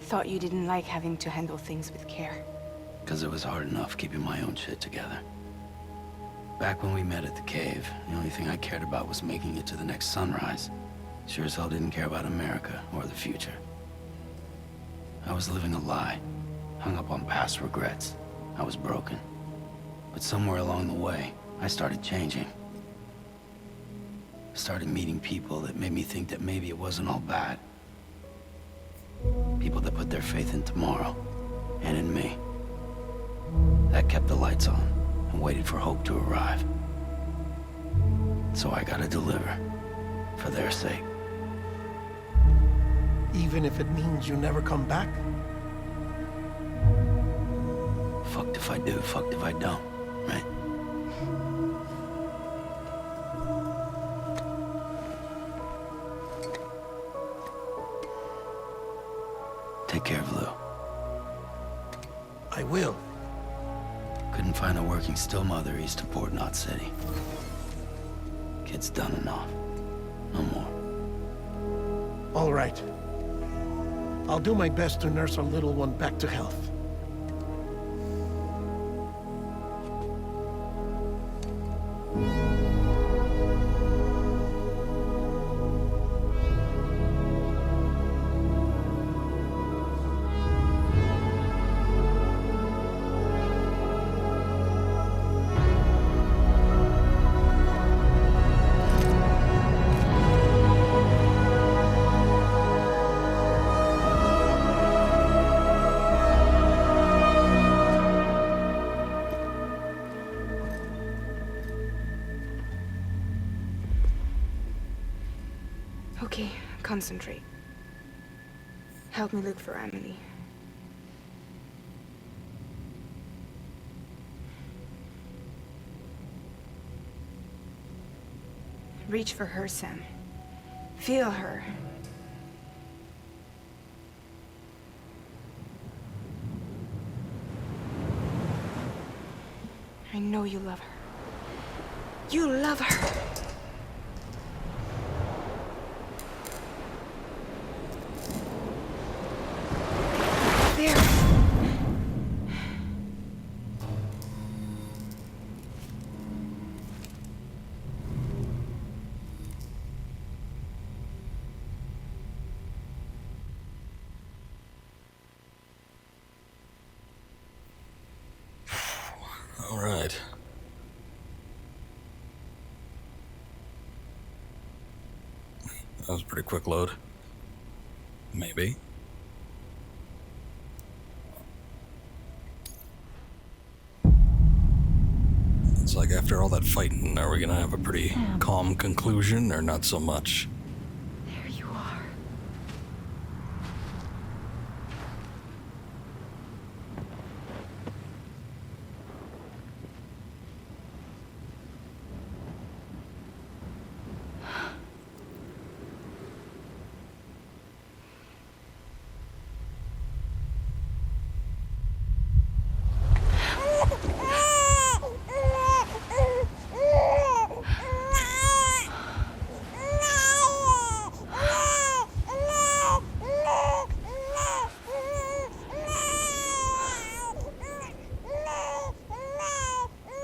Thought you didn't like having to handle things with care. Because it was hard enough keeping my own shit together. Back when we met at the cave, the only thing I cared about was making it to the next sunrise. Sure as hell didn't care about America or the future. I was living a lie, hung up on past regrets. I was broken. But somewhere along the way, I started changing. Started meeting people that made me think that maybe it wasn't all bad. People that put their faith in tomorrow, and in me. That kept the lights on, and waited for hope to arrive. So I gotta deliver, for their sake. Even if it means you never come back? Fucked if I do, fucked if I don't, right? Take care of Lou. I will. Couldn't find a working still mother east of Port Knot City. Kid's done enough. No more. All right. I'll do my best to nurse our little one back to health. Okay, concentrate. Help me look for Emily. Reach for her, Sam. Feel her. I know you love her. You love her! There. All right. That was a pretty quick load. Maybe. It's like after all that fighting, are we gonna have a pretty calm conclusion or not so much? There you are.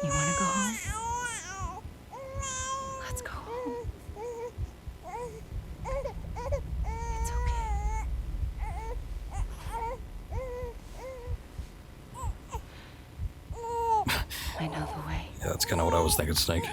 You want to go home? Let's go home. It's okay. I know the way. Yeah, that's kind of what I was thinking, Snake.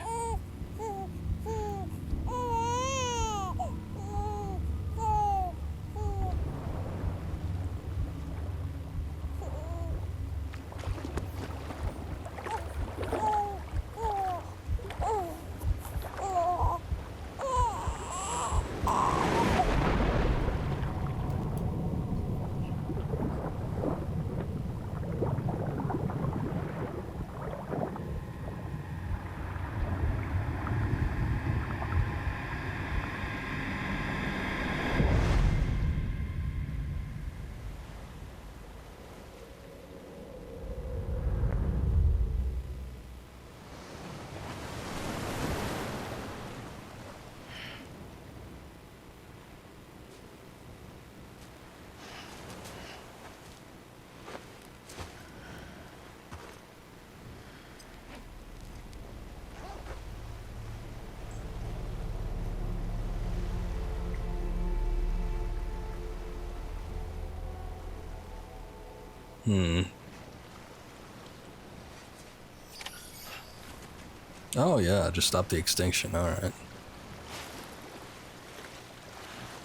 Oh yeah, just stop the extinction, alright.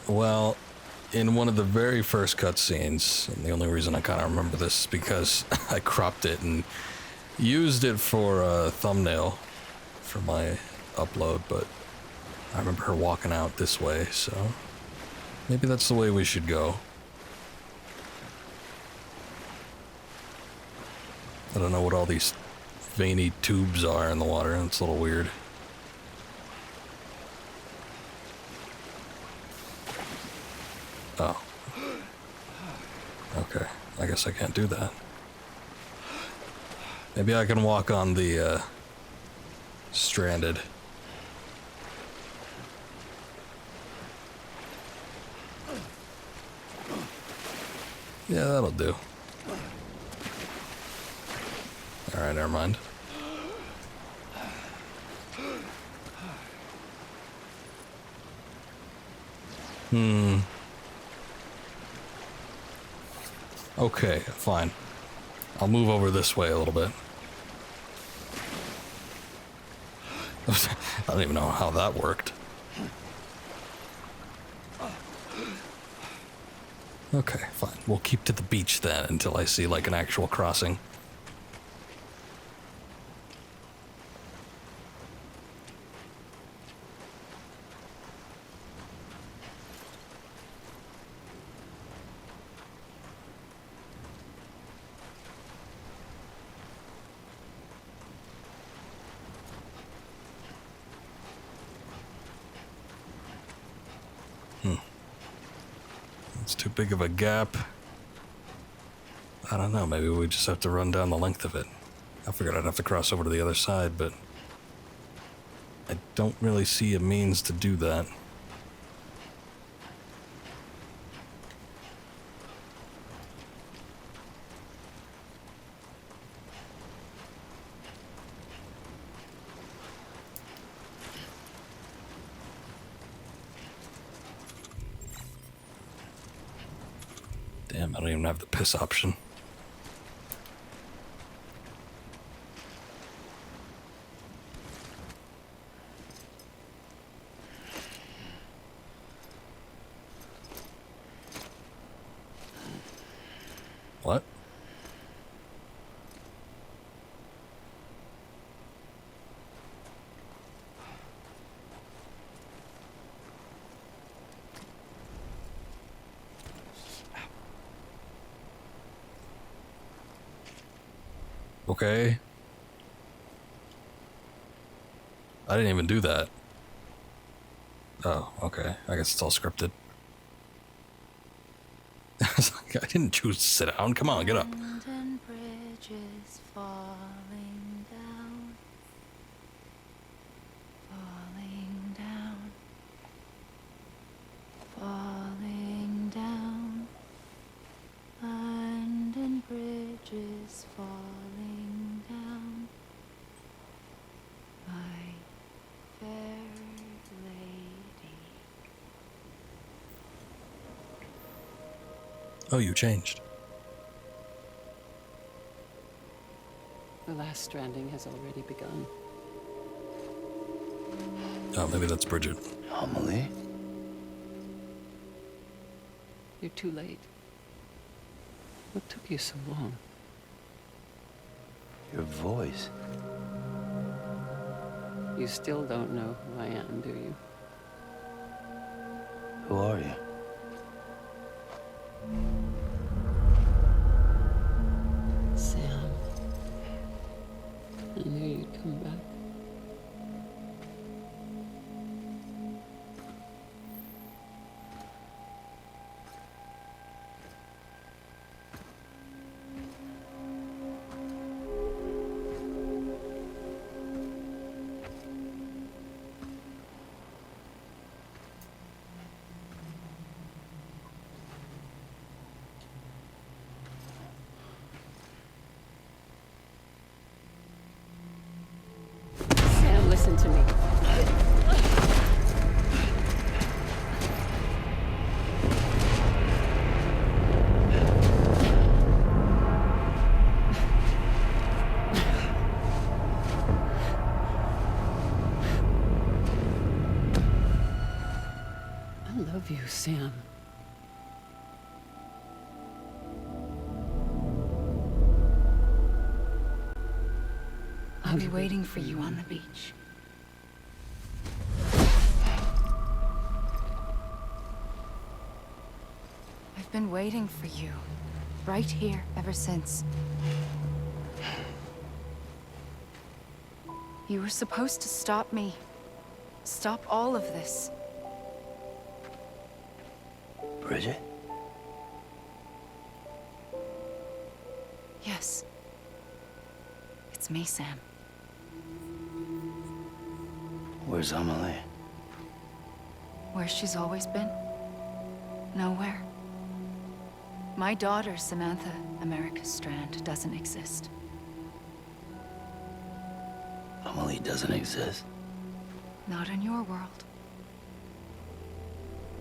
Well, in one of the very first cutscenes, and the only reason I kind of remember this is because I cropped it and used it for a thumbnail for my upload, but I remember her walking out this way, so maybe that's the way we should go. I don't know what all these veiny tubes are in the water, and it's a little weird. Oh. Okay, I guess I can't do that. Maybe I can walk on the, stranded. Yeah, that'll do. Alright, never mind. Okay, fine. I'll move over this way a little bit. I don't even know how that worked. Okay, fine. We'll keep to the beach then until I see like an actual crossing. It's too big of a gap. I don't know, maybe we just have to run down the length of it. I figured I'd have to cross over to the other side, but I don't really see a means to do that. Damn, I don't even have the piss option. What? Okay. I didn't even do that. Oh, okay. I guess it's all scripted. I didn't choose to sit down. Come on, get up. And bridges falling down, falling down, falling down, London bridges falling down, my fair lady. Oh, you changed. The last stranding has already begun. Oh, maybe that's Bridget. Amelie? You're too late. What took you so long? Your voice. You still don't know who I am, do you? Who are you? Sam. I knew you'd come back. Sam. I'll be waiting for you on the beach. I've been waiting for you, right here, ever since. You were supposed to stop me. Stop all of this. Bridget? Yes. It's me, Sam. Where's Amelie? Where she's always been. Nowhere. My daughter, Samantha America Strand, doesn't exist. Amelie doesn't exist. Not in your world.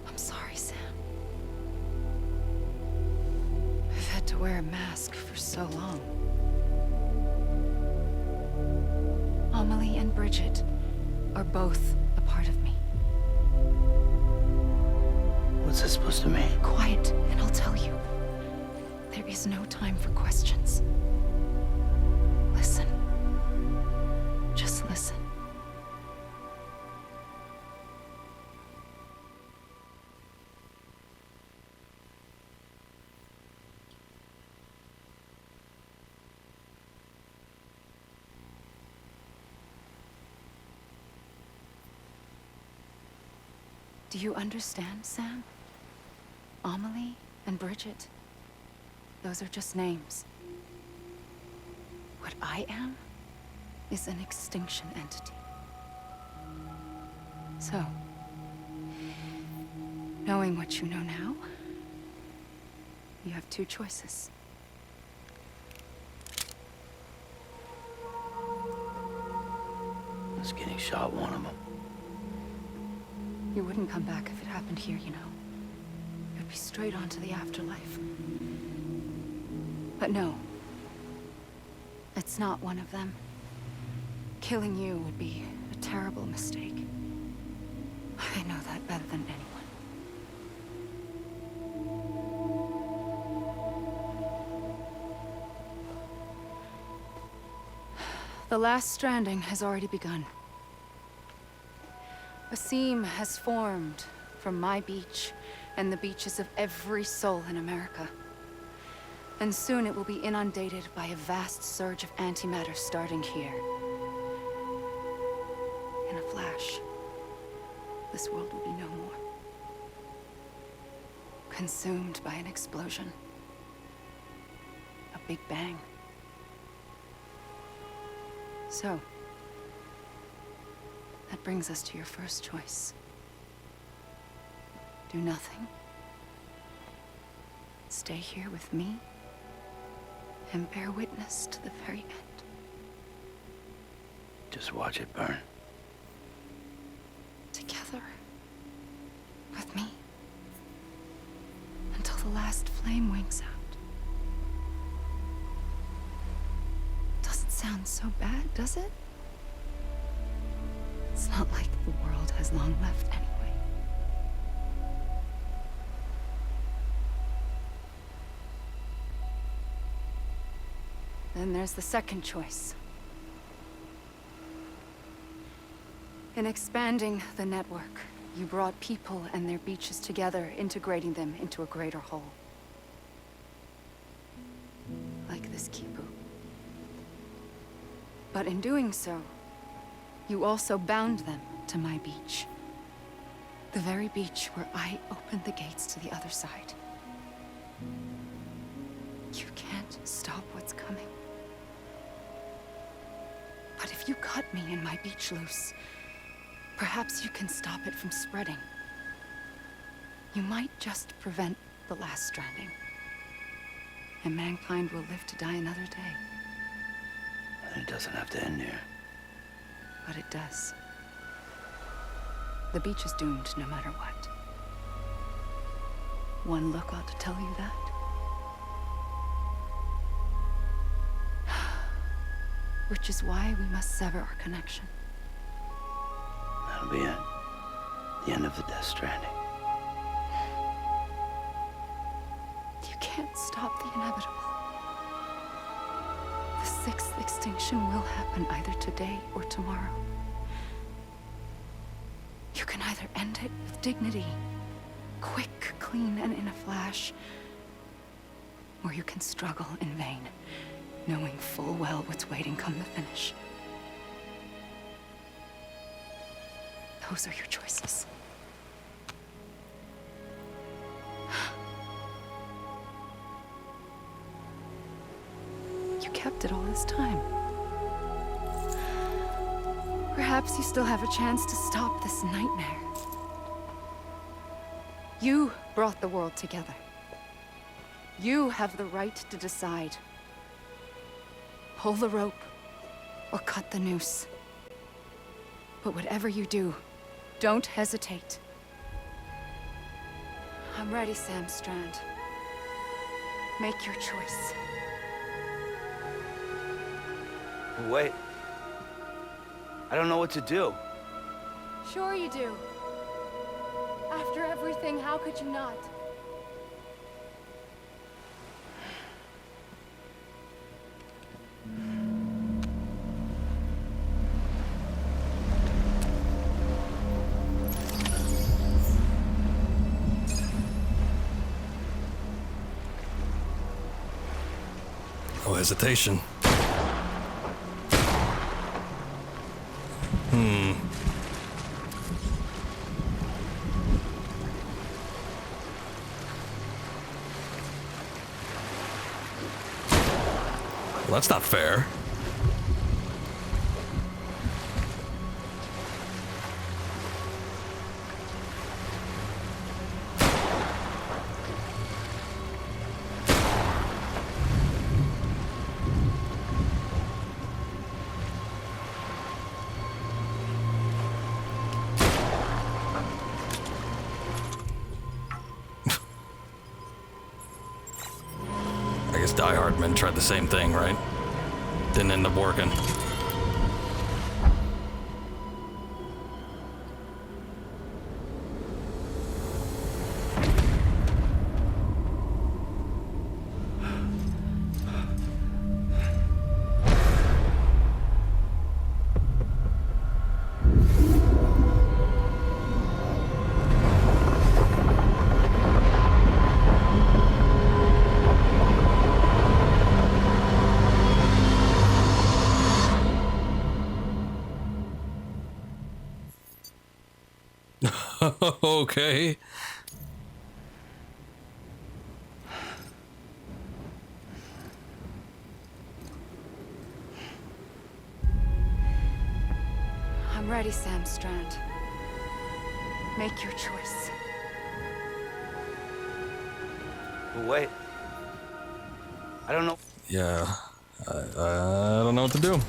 I'm sorry, Sam. I've had to wear a mask for so long. Amelie and Bridget are both a part of me. What's that supposed to mean? Quiet, and I'll tell you. There is no time for questions. Listen. Just listen. Do you understand, Sam? Amelie and Bridget, those are just names. What I am is an extinction entity. So, knowing what you know now, you have two choices. Was getting shot one of them. You wouldn't come back if it happened here, you know. You'd be straight on to the afterlife. But no. It's not one of them. Killing you would be a terrible mistake. I know that better than anyone. The last stranding has already begun. A seam has formed from my beach and the beaches of every soul in America. And soon it will be inundated by a vast surge of antimatter starting here. In a flash, this world will be no more. Consumed by an explosion. A big bang. So, that brings us to your first choice. Do nothing. Stay here with me and bear witness to the very end. Just watch it burn. Together. With me. Until the last flame winks out. Doesn't sound so bad, does it? It's not like the world has long left anyway. Then there's the second choice. In expanding the network, you brought people and their beaches together, integrating them into a greater whole. Like this Kipu. But in doing so, you also bound them to my beach. The very beach where I opened the gates to the other side. You can't stop what's coming. But if you cut me and my beach loose, perhaps you can stop it from spreading. You might just prevent the last stranding. And mankind will live to die another day. And it doesn't have to end here. But it does. The beach is doomed no matter what. One look ought to tell you that. Which is why we must sever our connection. That'll be it. The end of the Death Stranding. can't stop the inevitable. The sixth extinction will happen either today or tomorrow. You can either end it with dignity, quick, clean, and in a flash, or you can struggle in vain, knowing full well what's waiting come the finish. Those are your choices. You kept it all this time. Perhaps you still have a chance to stop this nightmare. You brought the world together. You have the right to decide. Pull the rope or cut the noose. But whatever you do, don't hesitate. I'm ready, Sam Strand. Make your choice. Wait. I don't know what to do. Sure you do. After everything, how could you not? No hesitation. Well, that's not fair. I guess Die Hard Men tried the same thing, right? Didn't end up working. Okay. I'm ready, Sam Strand. Make your choice. Wait. I don't know. Yeah. I don't know what to do.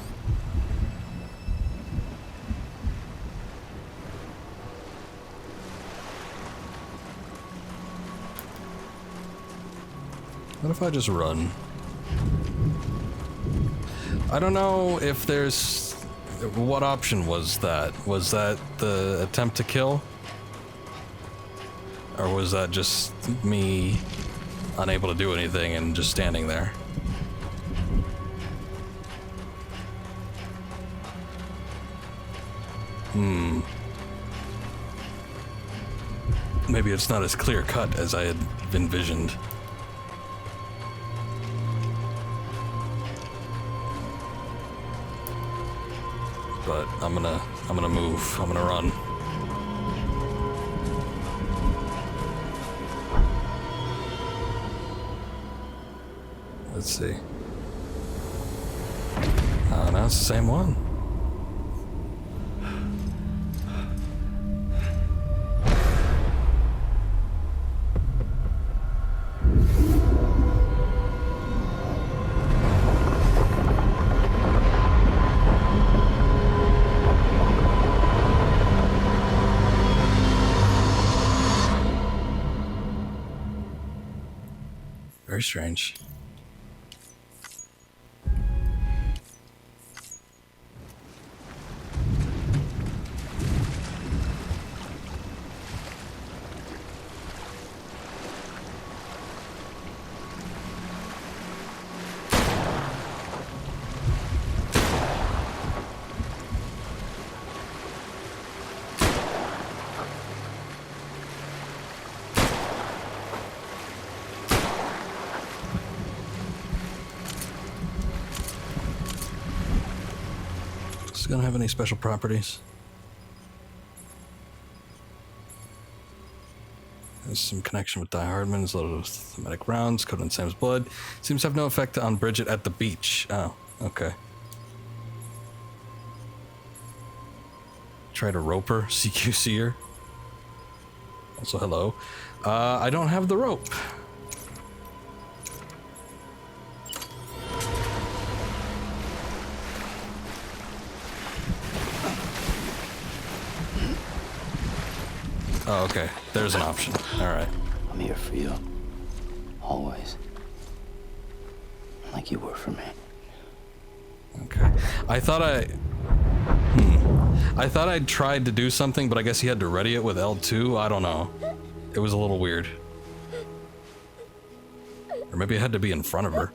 What if I just run? I don't know if there's... What option was that? Was that the attempt to kill? Or was that just me unable to do anything and just standing there? Maybe it's not as clear cut as I had envisioned. But I'm gonna move. I'm gonna run. Let's see. Oh, now it's the same one. Very strange. Is it gonna have any special properties? There's some connection with Die Hardman. It's loaded with thematic rounds, coated in Sam's blood. Seems to have no effect on Bridget at the beach. Oh, okay. Try to rope her, CQC her. Also, hello. I don't have the rope. Oh, okay. There's an option. All right. I'm here for you. Always. Like you were for me. Okay. I thought I'd tried to do something, but I guess he had to ready it with L2. I don't know. It was a little weird. Or maybe I had to be in front of her.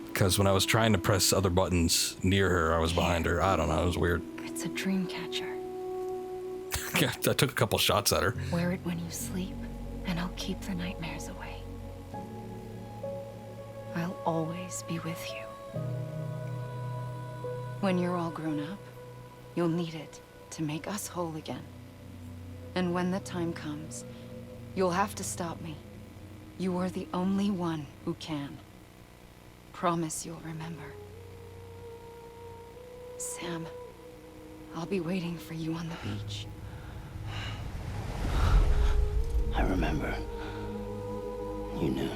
Because when I was trying to press other buttons near her, I was behind her. I don't know. It was weird. It's a dream catcher. Yeah, I took a couple shots at her. Wear it when you sleep, and I'll keep the nightmares away. I'll always be with you. When you're all grown up, you'll need it to make us whole again. And when the time comes, you'll have to stop me. You are the only one who can. Promise you'll remember. Sam, I'll be waiting for you on the beach. I remember. You knew.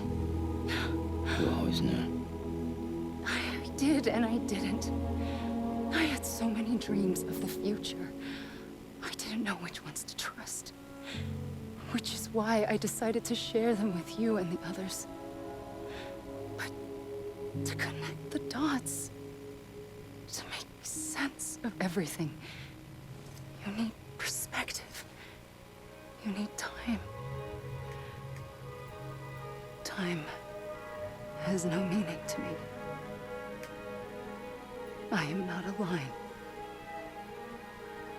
You always knew. I did and I didn't. I had so many dreams of the future. I didn't know which ones to trust. Which is why I decided to share them with you and the others. But to connect the dots, to make sense of everything, you need perspective. You need time. Time has no meaning to me. I am not a line.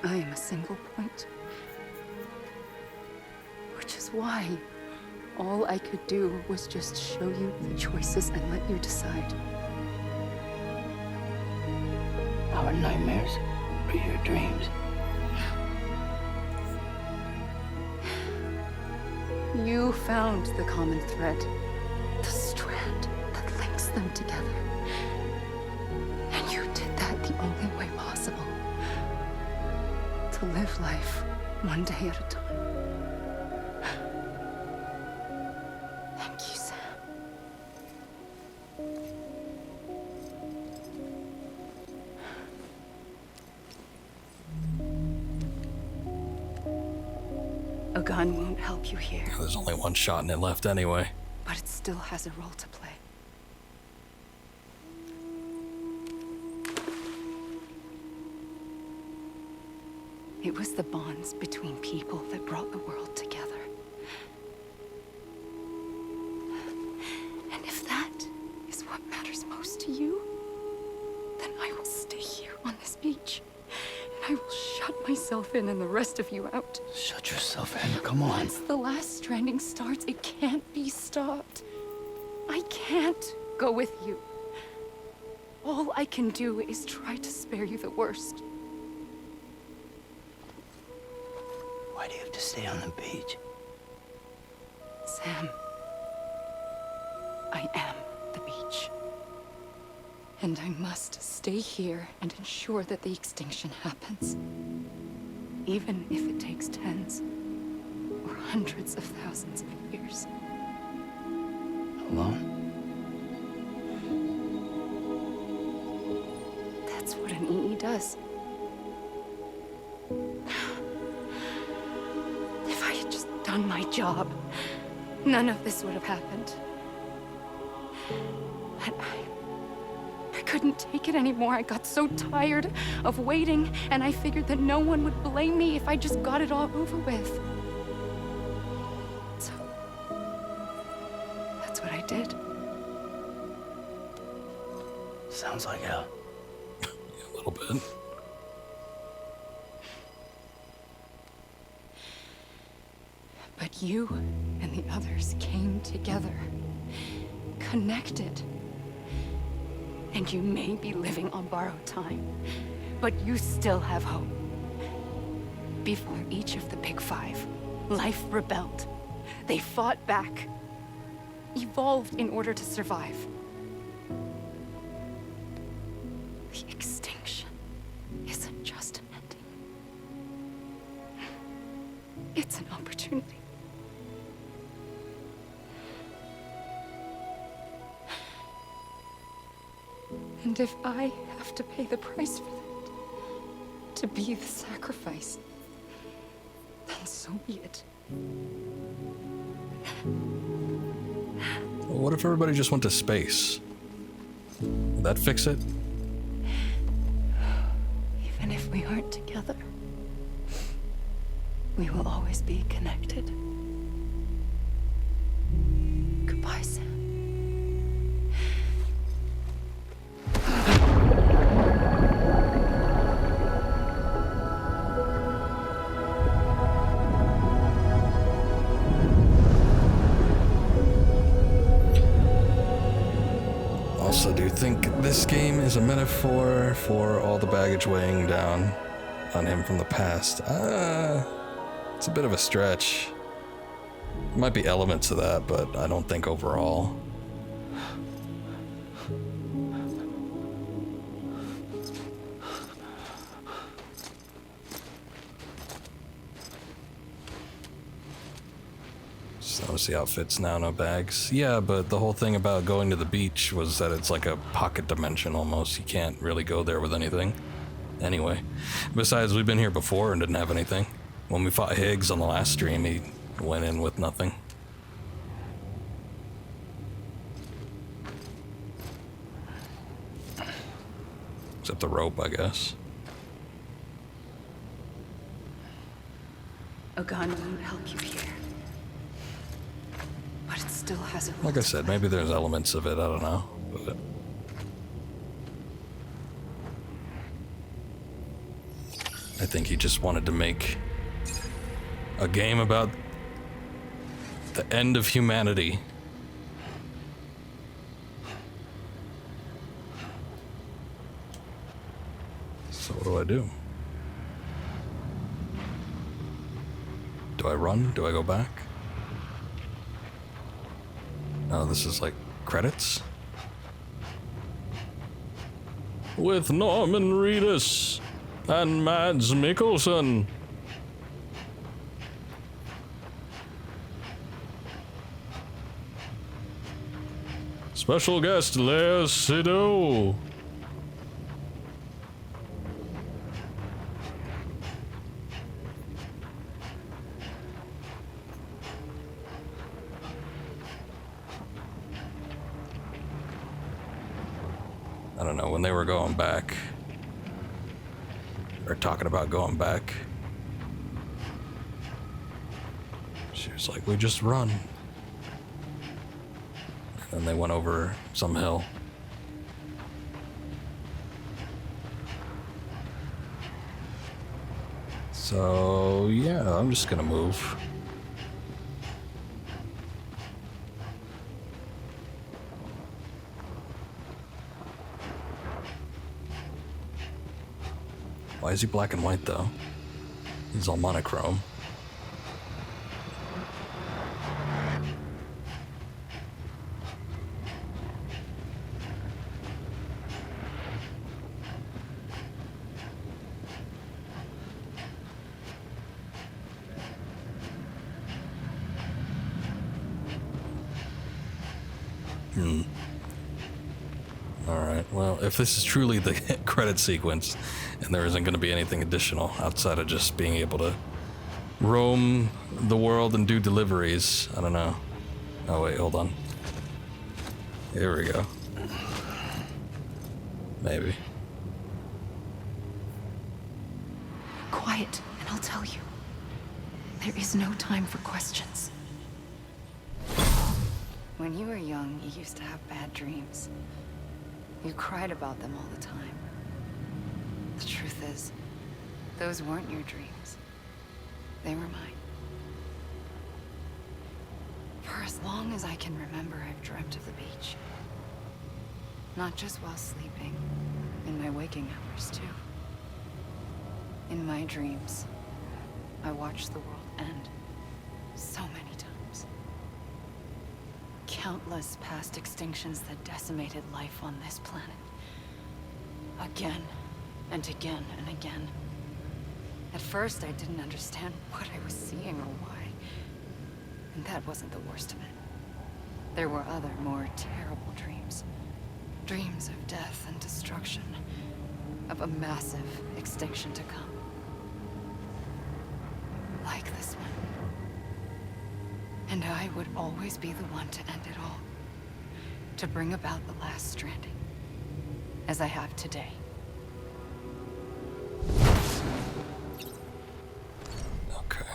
I am a single point. Which is why all I could do was just show you the choices and let you decide. Our nightmares are your dreams. You found the common thread, the strand that links them together. And you did that the only way possible. To live life one day at a time. Thank you, Sam. A gun won't help you here. There's only one shot in it left anyway. But it still has a role to play. It was the bonds between people that brought the world together. And if that is what matters most to you, then I will stay here on this beach. And I will shut myself in and the rest of you out. Shut yourself in. Come on. Once the last stranding starts, it can't be stopped. I can't go with you. All I can do is try to spare you the worst. Why do you have to stay on the beach? Sam, I am the beach. And I must stay here and ensure that the extinction happens. Even if it takes tens or hundreds of thousands of years. Alone? That's what an EE does. If I had just done my job, none of this would have happened. And I couldn't take it anymore. I got so tired of waiting, and I figured that no one would blame me if I just got it all over with. So, that's what I did. Sounds like hell. A little bit. But you and the others came together, connected. And you may be living on borrowed time, but you still have hope. Before each of the Big Five, life rebelled. They fought back, evolved in order to survive. The extinction isn't just an ending. It's an opportunity. And if I have to pay the price for that, to be the sacrifice, then so be it. Well, what if everybody just went to space? Would that fix it? Even if we aren't together, we will always be connected. Goodbye, Sam. Also, do you think this game is a metaphor for all the baggage weighing down on him from the past? It's a bit of a stretch. There might be elements of that, but I don't think overall. So notice the outfits now, no bags. Yeah, but the whole thing about going to the beach was that it's like a pocket dimension almost. You can't really go there with anything. Anyway, besides, we've been here before and didn't have anything. When we fought Higgs on the last stream, he went in with nothing. Except the rope, I guess. A gun won't help you here. But it still has a... Like I said, maybe there's elements of it, I don't know. But I think he just wanted to make a game about the end of humanity. So what do I do? Do I run? Do I go back? Oh, this is like credits? With Norman Reedus and Mads Mikkelsen. Special guest Lea Seydoux. I don't know, when they were going back, or talking about going back, she was like, we just run. And they went over some hill. So, yeah, I'm just gonna move. Why is he black and white, though? He's all monochrome. Alright, well, if this is truly the credit sequence, and there isn't going to be anything additional outside of just being able to roam the world and do deliveries, I don't know. Oh wait, hold on. Here we go. Maybe. Quiet, and I'll tell you. There is no time for questions. When you were young, you used to have bad dreams. You cried about them all the time. The truth is, those weren't your dreams. They were mine. For as long as I can remember, I've dreamt of the beach. Not just while sleeping, in my waking hours too. In my dreams, I watched the world end so many times. Countless past extinctions that decimated life on this planet. Again and again and again. At first, I didn't understand what I was seeing or why. And that wasn't the worst of it. There were other, more terrible dreams. Dreams of death and destruction. Of a massive extinction to come. Like this one. And I would always be the one to end it all. To bring about the last stranding. As I have today. Okay.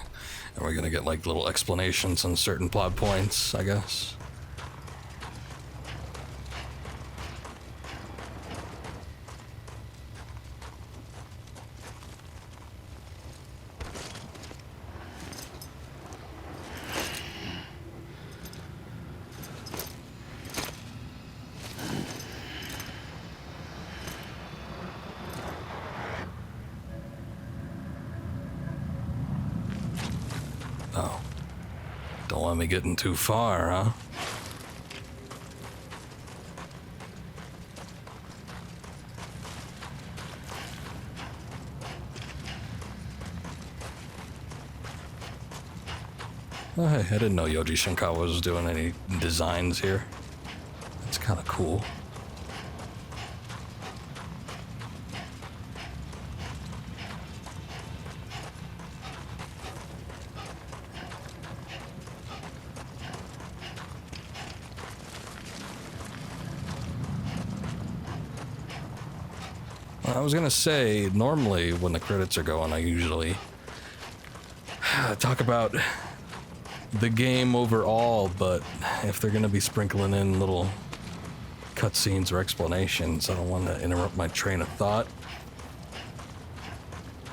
And we're gonna get like little explanations on certain plot points, I guess. Oh. Don't let me getting too far, huh? Oh, hey, I didn't know Yoji Shinkawa was doing any designs here. That's kind of cool. I was gonna say, normally when the credits are going, I usually talk about the game overall, but if they're gonna be sprinkling in little cutscenes or explanations, I don't want to interrupt my train of thought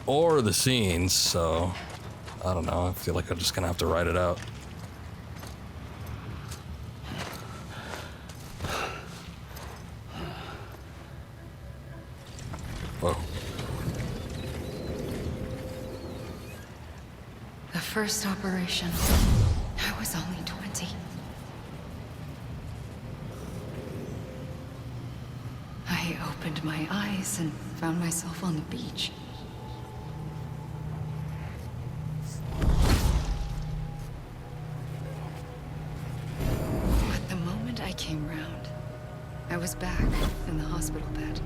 or the scenes, so I don't know. I feel like I'm just gonna have to write it out. Whoa. The first operation, I was only 20. I opened my eyes and found myself on the beach. But the moment I came round, I was back in the hospital bed.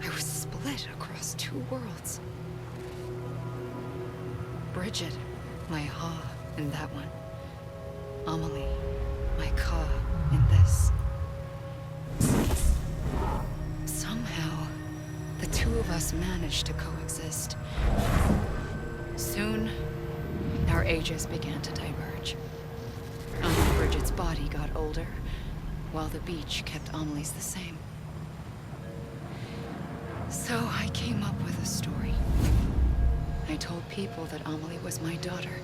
I was split across two worlds. Bridget, my Ha in that one. Amelie, my Ka in this. Somehow, the two of us managed to coexist. Soon, our ages began to diverge. Bridget's body got older, while the beach kept Amelie's the same. So I came up with a story. I told people that Amelie was my daughter.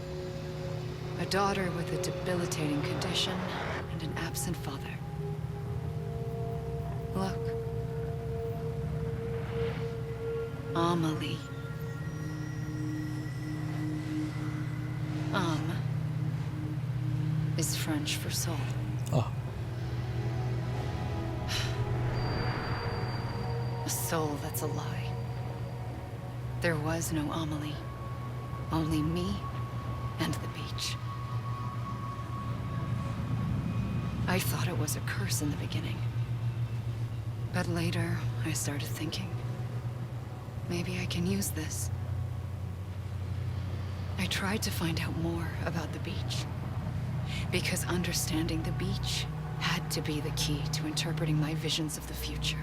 A daughter with a debilitating condition and an absent father. Look. Amelie. Is French for soul. Oh. A soul that's a lie. There was no Amelie. Only me and the beach. I thought it was a curse in the beginning. But later, I started thinking, maybe I can use this. I tried to find out more about the beach. Because understanding the beach had to be the key to interpreting my visions of the future.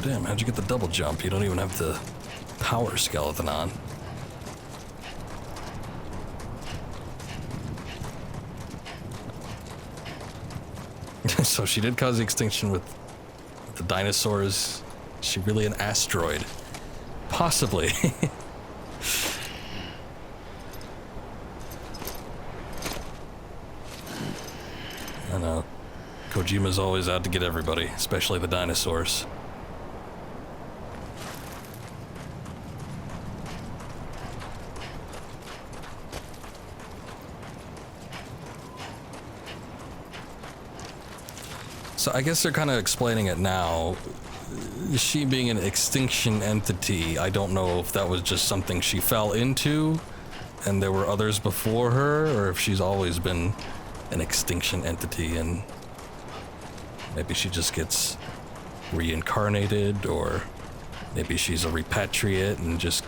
Damn, how'd you get the double jump? You don't even have the power skeleton on. So she did cause the extinction with the dinosaurs. Is she really an asteroid? Possibly. I know. Kojima's always out to get everybody, especially the dinosaurs. So I guess they're kind of explaining it now. She being an extinction entity, I don't know if that was just something she fell into and there were others before her, or if she's always been an extinction entity and maybe she just gets reincarnated, or maybe she's a repatriate and just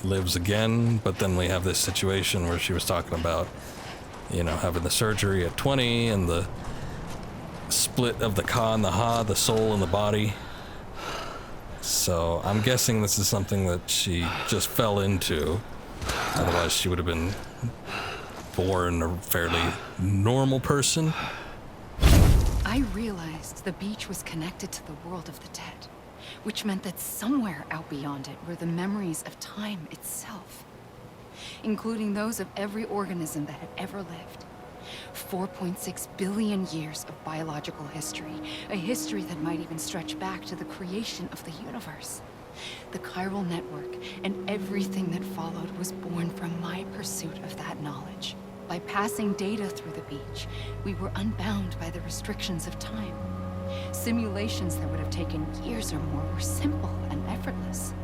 lives again. But then we have this situation where she was talking about, you know, having the surgery at 20 and the split of the Ka and the Ha, the soul and the body. So I'm guessing this is something that she just fell into. Otherwise she would have been born a fairly normal person. I realized the beach was connected to the world of the dead, which meant that somewhere out beyond it were the memories of time itself, including those of every organism that had ever lived. 4.6 billion years of biological history, a history that might even stretch back to the creation of the universe. The chiral network and everything that followed was born from my pursuit of that knowledge. By passing data through the beach, we were unbound by the restrictions of time. Simulations that would have taken years or more were simple and effortless.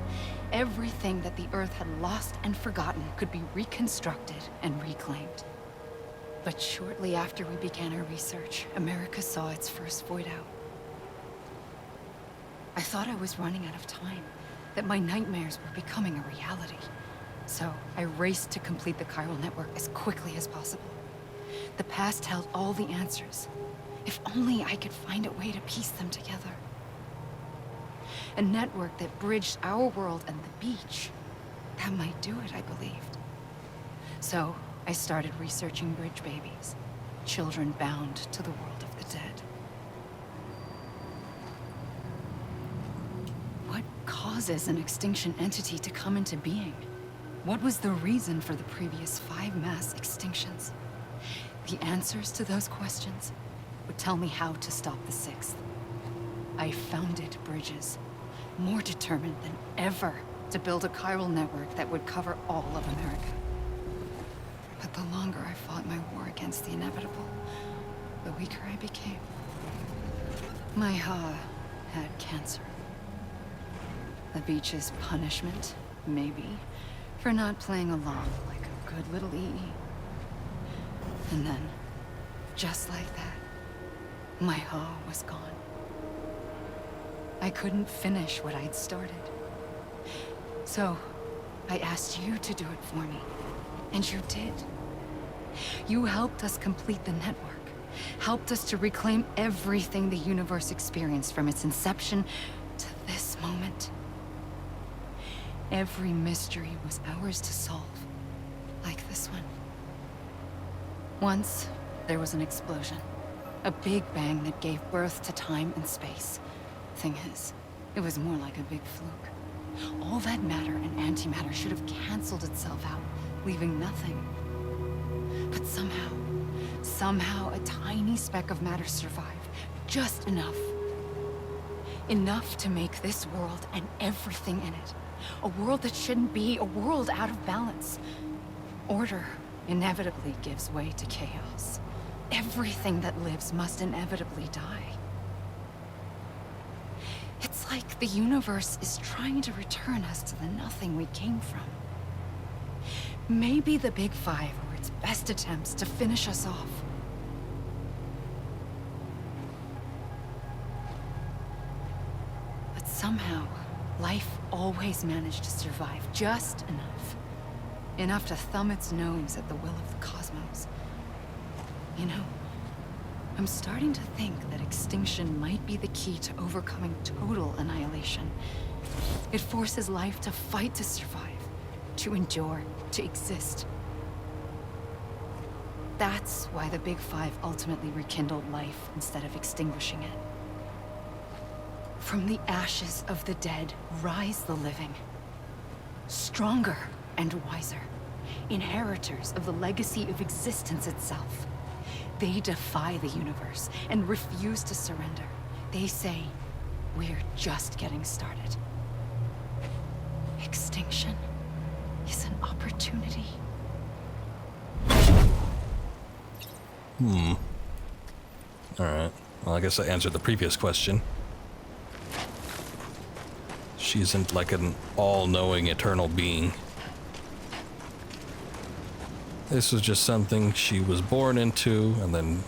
Everything that the Earth had lost and forgotten could be reconstructed and reclaimed. But shortly after we began our research, America saw its first void out. I thought I was running out of time, that my nightmares were becoming a reality. So I raced to complete the chiral network as quickly as possible. The past held all the answers. If only I could find a way to piece them together. A network that bridged our world and the beach. That might do it, I believed. So I started researching bridge babies, children bound to the world of the dead. What causes an extinction entity to come into being? What was the reason for the previous 5 mass extinctions? The answers to those questions would tell me how to stop the 6th. I founded bridges, more determined than ever to build a chiral network that would cover all of America. But the longer I fought my war against the inevitable, the weaker I became. My Ha had cancer. The beach's punishment, maybe, for not playing along like a good little EE. And then, just like that, my Ha was gone. I couldn't finish what I'd started. So, I asked you to do it for me. And you did. You helped us complete the network. Helped us to reclaim everything the universe experienced from its inception to this moment. Every mystery was ours to solve. Like this one. Once, there was an explosion. A big bang that gave birth to time and space. Thing is, it was more like a big fluke. All that matter and antimatter should have canceled itself out, leaving nothing. But somehow a tiny speck of matter survived. Just enough. Enough to make this world and everything in it. A world that shouldn't be, a world out of balance. Order inevitably gives way to chaos. Everything that lives must inevitably die. It's like the universe is trying to return us to the nothing we came from. Maybe the Big Five were its best attempts to finish us off. But somehow, life always managed to survive just enough. Enough to thumb its nose at the will of the cosmos. You know, I'm starting to think that extinction might be the key to overcoming total annihilation. It forces life to fight to survive, to endure, to exist. That's why the Big Five ultimately rekindled life instead of extinguishing it. From the ashes of the dead rise the living. Stronger and wiser. Inheritors of the legacy of existence itself. They defy the universe and refuse to surrender. They say, we're just getting started. Extinction is an opportunity. Alright. Well, I guess I answered the previous question. She isn't like an all-knowing eternal being. This was just something she was born into and then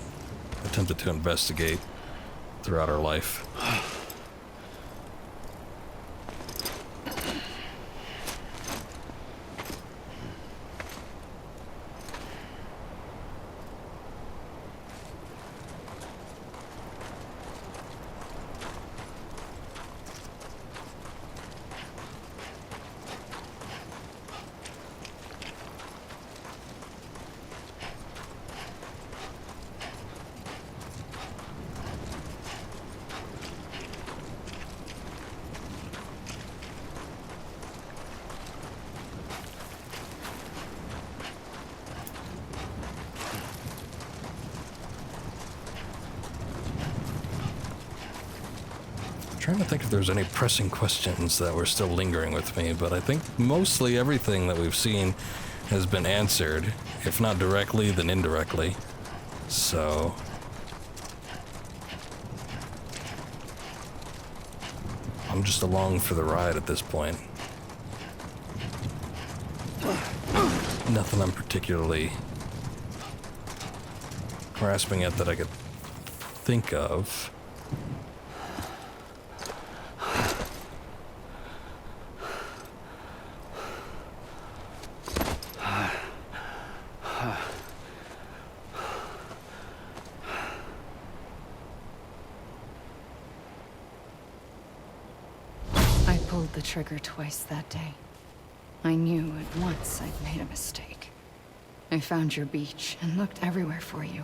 attempted to investigate throughout her life. Trying to think if there's any pressing questions that were still lingering with me, but I think mostly everything that we've seen has been answered, if not directly, then indirectly. So I'm just along for the ride at this point. Nothing I'm particularly grasping at that I could think of. The trigger twice that day. I knew at once I'd made a mistake. I found your beach and looked everywhere for you.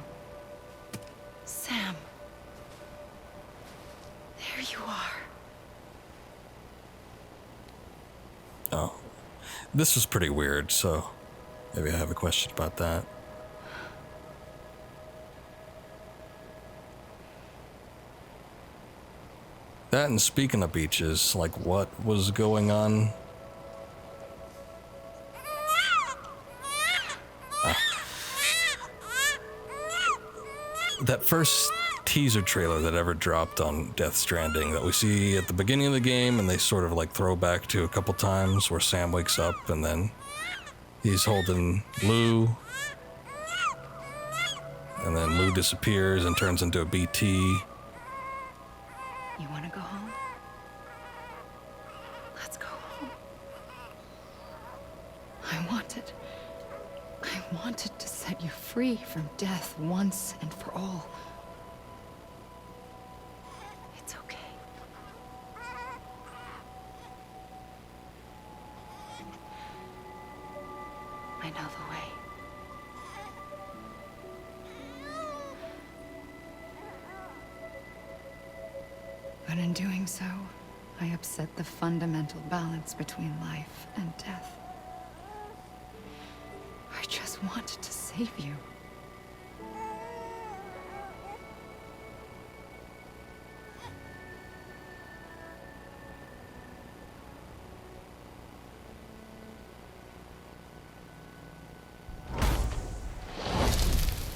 Sam. There you are. Oh. This was pretty weird, so maybe I have a question about that. That and speaking of beaches, like what was going on? That first teaser trailer that ever dropped on Death Stranding that we see at the beginning of the game and they sort of like throw back to a couple times where Sam wakes up and then he's holding Lou and then Lou disappears and turns into a BT. You want to go home? Let's go home. I wanted to set you free from death once and for all. It's okay. I know the way. But in doing so, I upset the fundamental balance between life and death. I just wanted to save you.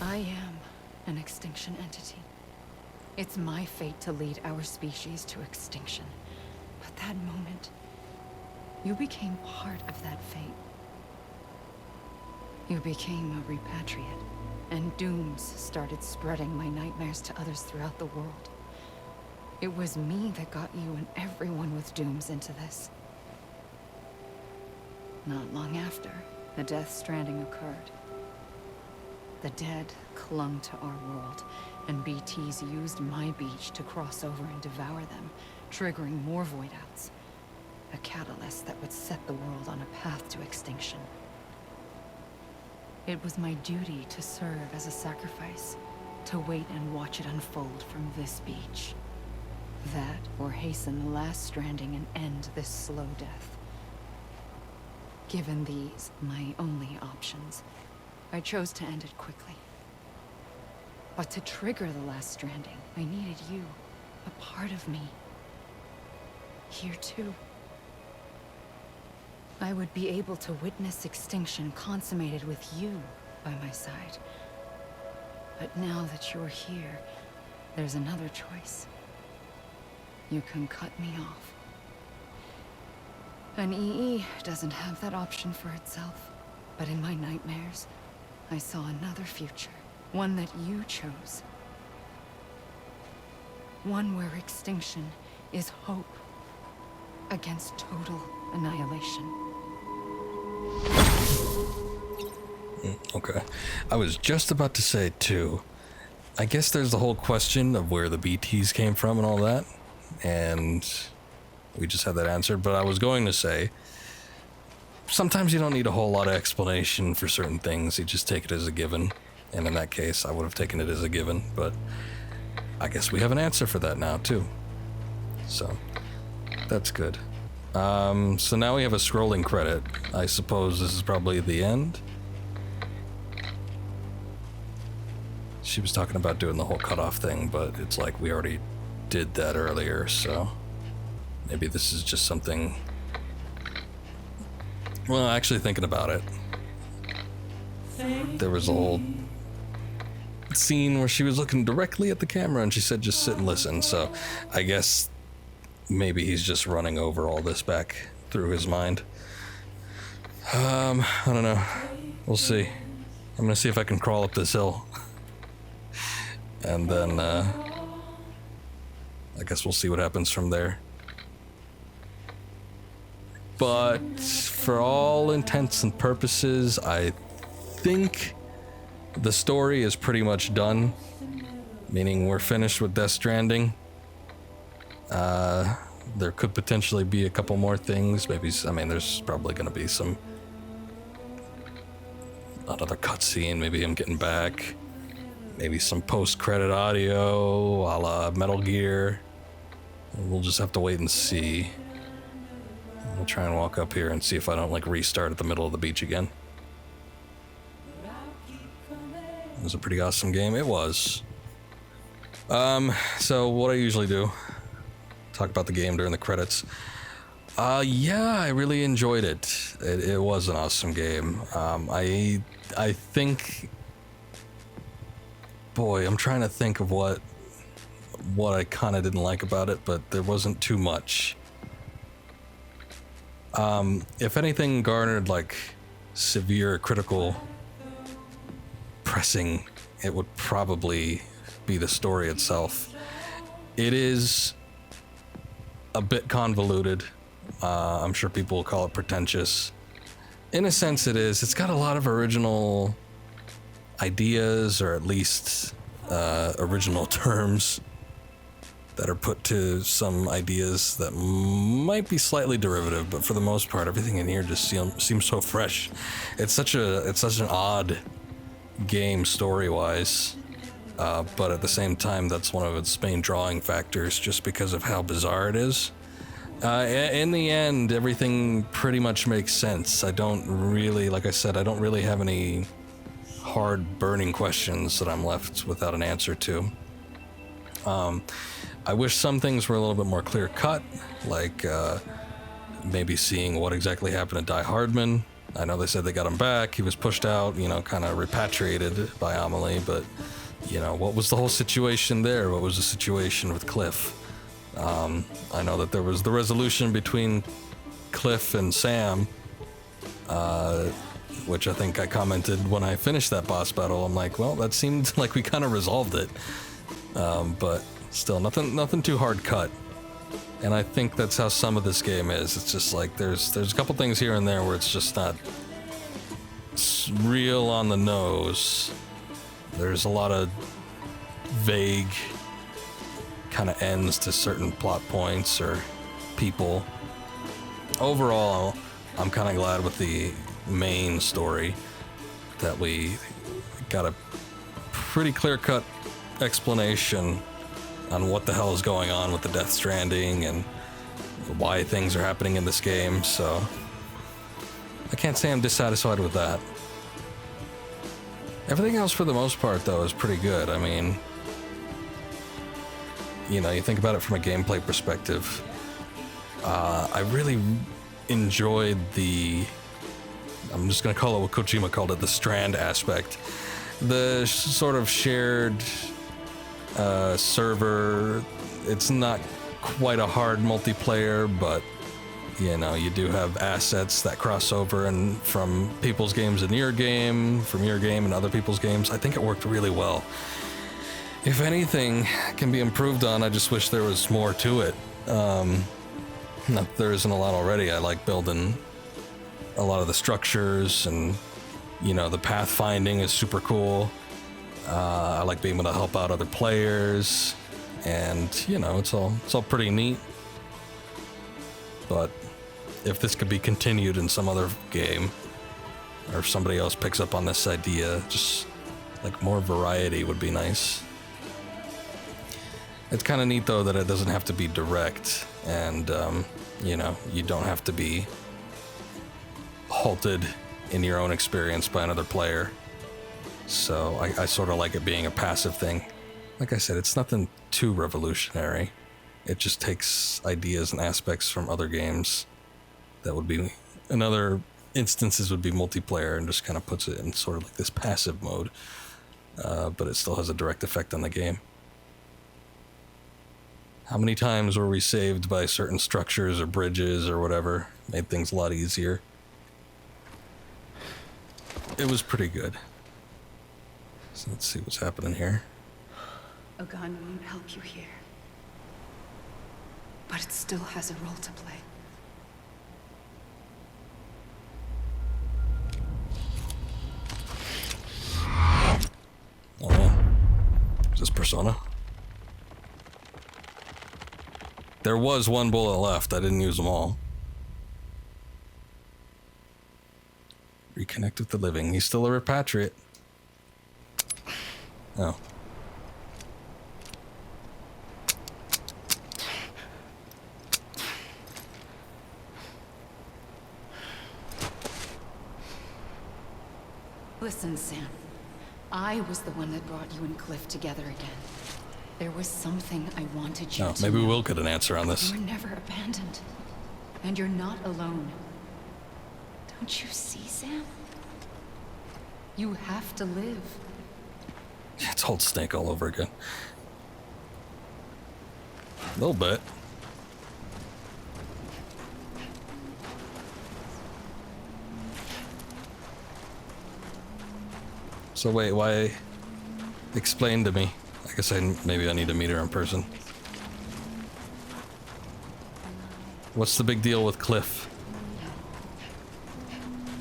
I am an extinction entity. It's my fate to lead our species to extinction. But that moment, you became part of that fate. You became a repatriate, and dooms started spreading my nightmares to others throughout the world. It was me that got you and everyone with dooms into this. Not long after, the Death Stranding occurred. The dead clung to our world, and BTs used my beach to cross over and devour them, triggering more void outs. A catalyst that would set the world on a path to extinction. It was my duty to serve as a sacrifice, to wait and watch it unfold from this beach. That, or hasten the last stranding and end this slow death. Given these, my only options, I chose to end it quickly. But to trigger the last stranding, I needed you, a part of me. Here too. I would be able to witness extinction consummated with you by my side. But now that you're here, there's another choice. You can cut me off. An EE doesn't have that option for itself. But in my nightmares, I saw another future. One that you chose. One where extinction is hope against total annihilation. Okay. I was just about to say, too, I guess there's the whole question of where the BTs came from and all that, and we just had that answered, but I was going to say, sometimes you don't need a whole lot of explanation for certain things, you just take it as a given, and in that case, I would have taken it as a given, but I guess we have an answer for that now, too. So, that's good. So now we have a scrolling credit. I suppose this is probably the end? She was talking about doing the whole cutoff thing, but it's like we already did that earlier, so maybe this is just something... Well, actually thinking about it, there was a whole scene where she was looking directly at the camera and she said just sit and listen, so I guess maybe he's just running over all this back through his mind. I don't know. We'll see. I'm gonna see if I can crawl up this hill. And then, I guess we'll see what happens from there. But for all intents and purposes, I think the story is pretty much done. Meaning we're finished with Death Stranding. There could potentially be a couple more things. Maybe, I mean, there's probably going to be another cutscene, maybe him getting back. Maybe some post-credit audio, a la Metal Gear. We'll just have to wait and see. We'll try and walk up here and see if I don't, like, restart at the middle of the beach again. It was a pretty awesome game. It was. So what I usually do, talk about the game during the credits. Yeah, I really enjoyed it. It was an awesome game. I think... Boy, I'm trying to think of what I kind of didn't like about it, but there wasn't too much. If anything garnered, like, severe critical pressing, it would probably be the story itself. It is a bit convoluted. I'm sure people will call it pretentious. In a sense, it is. It's got a lot of original ideas, or at least original terms that are put to some ideas that might be slightly derivative, but for the most part, everything in here just seems so fresh. It's such an odd game story-wise, but at the same time, that's one of its main drawing factors, just because of how bizarre it is. In the end, everything pretty much makes sense. I don't really, like I said, I don't really have any hard burning questions that I'm left without an answer to. I wish some things were a little bit more clear cut, like maybe seeing what exactly happened to Die Hardman. I know they said they got him back, he was pushed out, you know, kind of repatriated by Amelie, but you know, what was the whole situation there? What was the situation with Cliff? I know that there was the resolution between Cliff and Sam, which I think I commented when I finished that boss battle. I'm like, well, that seemed like we kind of resolved it. But still, nothing too hard cut. And I think that's how some of this game is. It's just like, there's a couple things here and there where it's just not real on the nose. There's a lot of vague kind of ends to certain plot points or people. Overall, I'm kind of glad with the main story that we got a pretty clear-cut explanation on what the hell is going on with the Death Stranding and why things are happening in this game, so I can't say I'm dissatisfied with that. Everything else for the most part, though, is pretty good. I mean, you know, you think about it from a gameplay perspective. I really enjoyed the, I'm just gonna call it what Kojima called it, the Strand aspect. The sort of shared server. It's not quite a hard multiplayer, but you know, you do have assets that cross over and from people's games in your game, from your game and other people's games. I think it worked really well. If anything can be improved on, I just wish there was more to it. Not that there isn't a lot already. I like building a lot of the structures, and you know, the pathfinding is super cool. I like being able to help out other players, and you know, it's all pretty neat. But if this could be continued in some other game, or if somebody else picks up on this idea, just like more variety would be nice. It's kind of neat though that it doesn't have to be direct, and you know, you don't have to be halted in your own experience by another player. So I sort of like it being a passive thing. Like I said, it's nothing too revolutionary. It just takes ideas and aspects from other games that would be, in other instances would be multiplayer, and just kind of puts it in sort of like this passive mode. But it still has a direct effect on the game. How many times were we saved by certain structures or bridges or whatever? Made things a lot easier. It was pretty good. So let's see what's happening here. A gun won't help you here. But it still has a role to play. Oh yeah. Is this Persona? There was one bullet left. I didn't use them all. Reconnect with the living. He's still a repatriate. Oh. Listen, Sam. I was the one that brought you and Cliff together again. There was something I wanted you to Maybe know. we'll get an answer on this. You were never abandoned. And you're not alone. Don't you see, Sam? You have to live. It's old Snake all over again. A little bit. So wait, why? Explain to me. I guess maybe I need to meet her in person. What's the big deal with Cliff?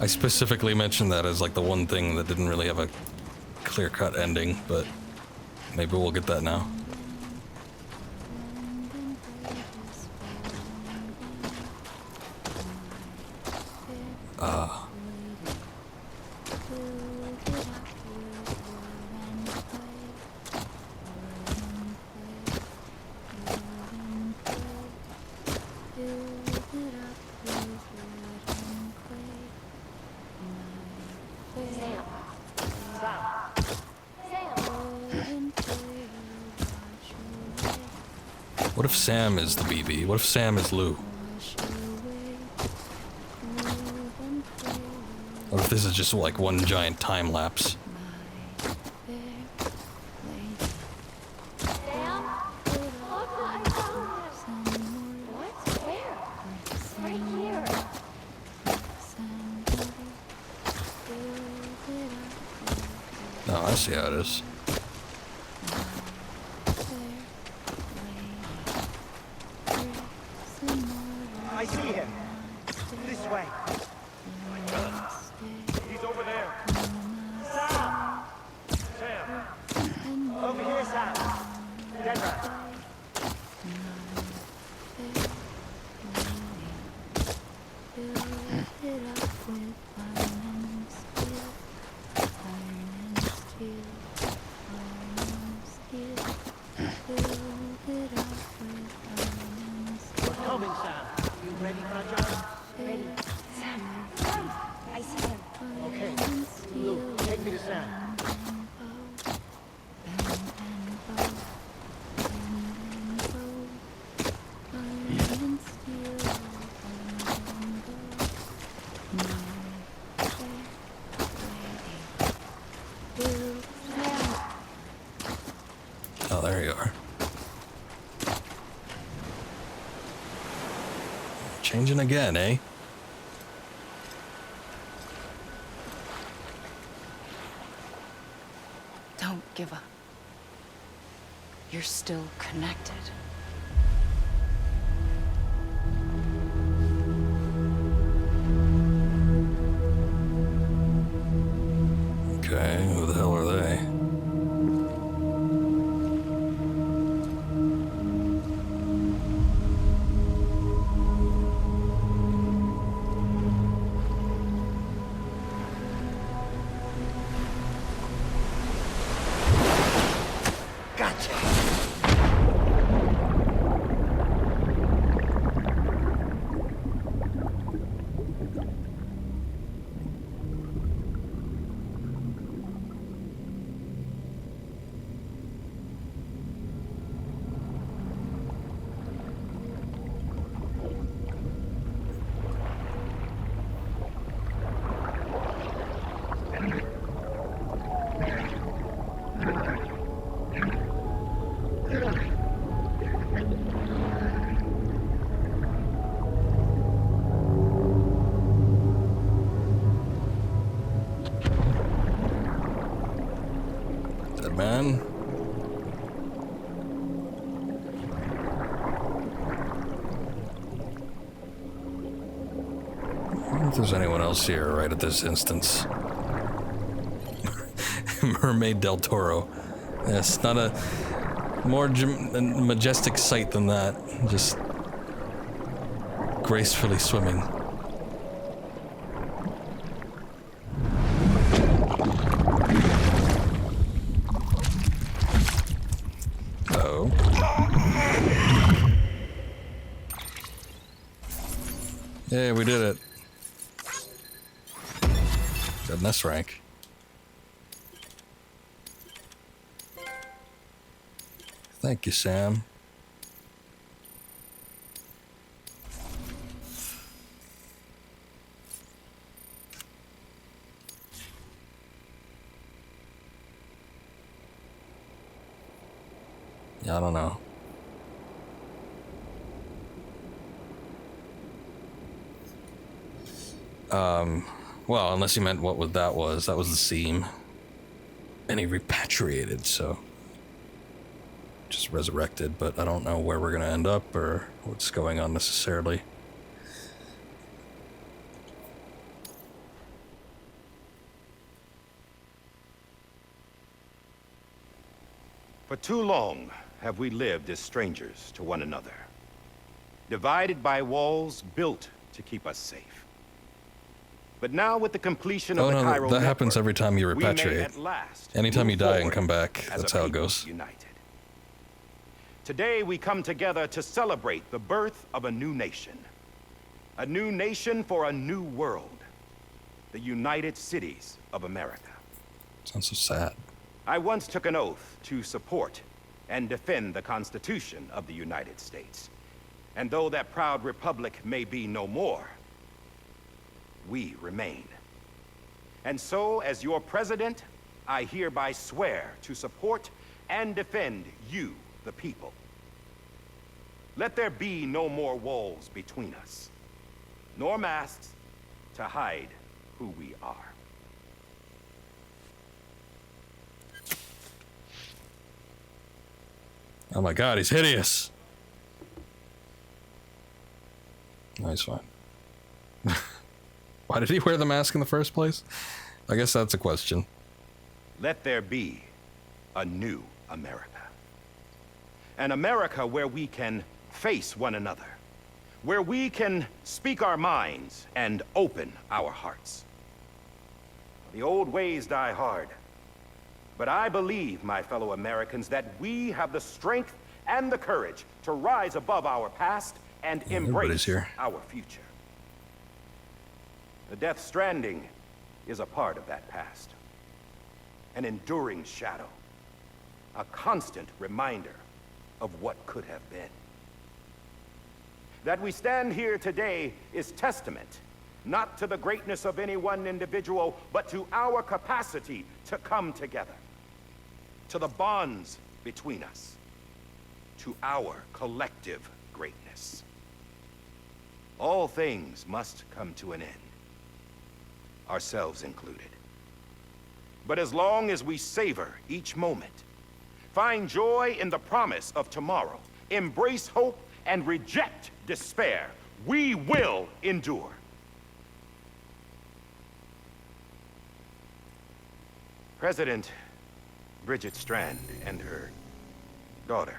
I specifically mentioned that as like the one thing that didn't really have a clear-cut ending, but maybe we'll get that now. What if Sam is the BB? What if Sam is Lou? What if this is just like one giant time lapse? No, I see how it is. I see him. This way. He's over there. Sam! Sam! Changing again, eh? Don't give up. You're still connected. Okay, who the hell are they? Gotcha. Dead man. I wonder if there's anyone else here right at this instance. Mermaid del Toro. Yes, not a more majestic sight than that. Just gracefully swimming. Oh. Yeah, we did it. Got an S rank. Thank you, Sam. Yeah, I don't know. Well, unless you meant what that was. That was the seam. And he repatriated, so... just resurrected, but I don't know where we're gonna end up or what's going on necessarily. For too long have we lived as strangers to one another, divided by walls built to keep us safe. But now with the completion of the Cairo that network, happens every time you we may repatriate. at last Anytime you move die and forward come back, as that's a how it people goes. United. Today we come together to celebrate the birth of a new nation for a new world, the United Cities of America. Sounds so sad. I once took an oath to support and defend the Constitution of the United States. And though that proud republic may be no more, we remain. And so, as your president, I hereby swear to support and defend you, the people. Let there be no more walls between us, nor masks to hide who we are. Oh my god, he's hideous. No, he's fine. Why did he wear the mask in the first place? I guess that's a question. Let there be a new America. An America where we can face one another, where we can speak our minds and open our hearts. The old ways die hard, but I believe, my fellow Americans, that we have the strength and the courage to rise above our past and embrace our future. The Death Stranding is a part of that past. An enduring shadow. A constant reminder of what could have been. That we stand here today is testament, not to the greatness of any one individual, but to our capacity to come together. To the bonds between us. To our collective greatness. all things must come to an end, ourselves included. But as long as we savor each moment, find joy in the promise of tomorrow, embrace hope, and reject despair, we will endure. President Bridget Strand and her daughter,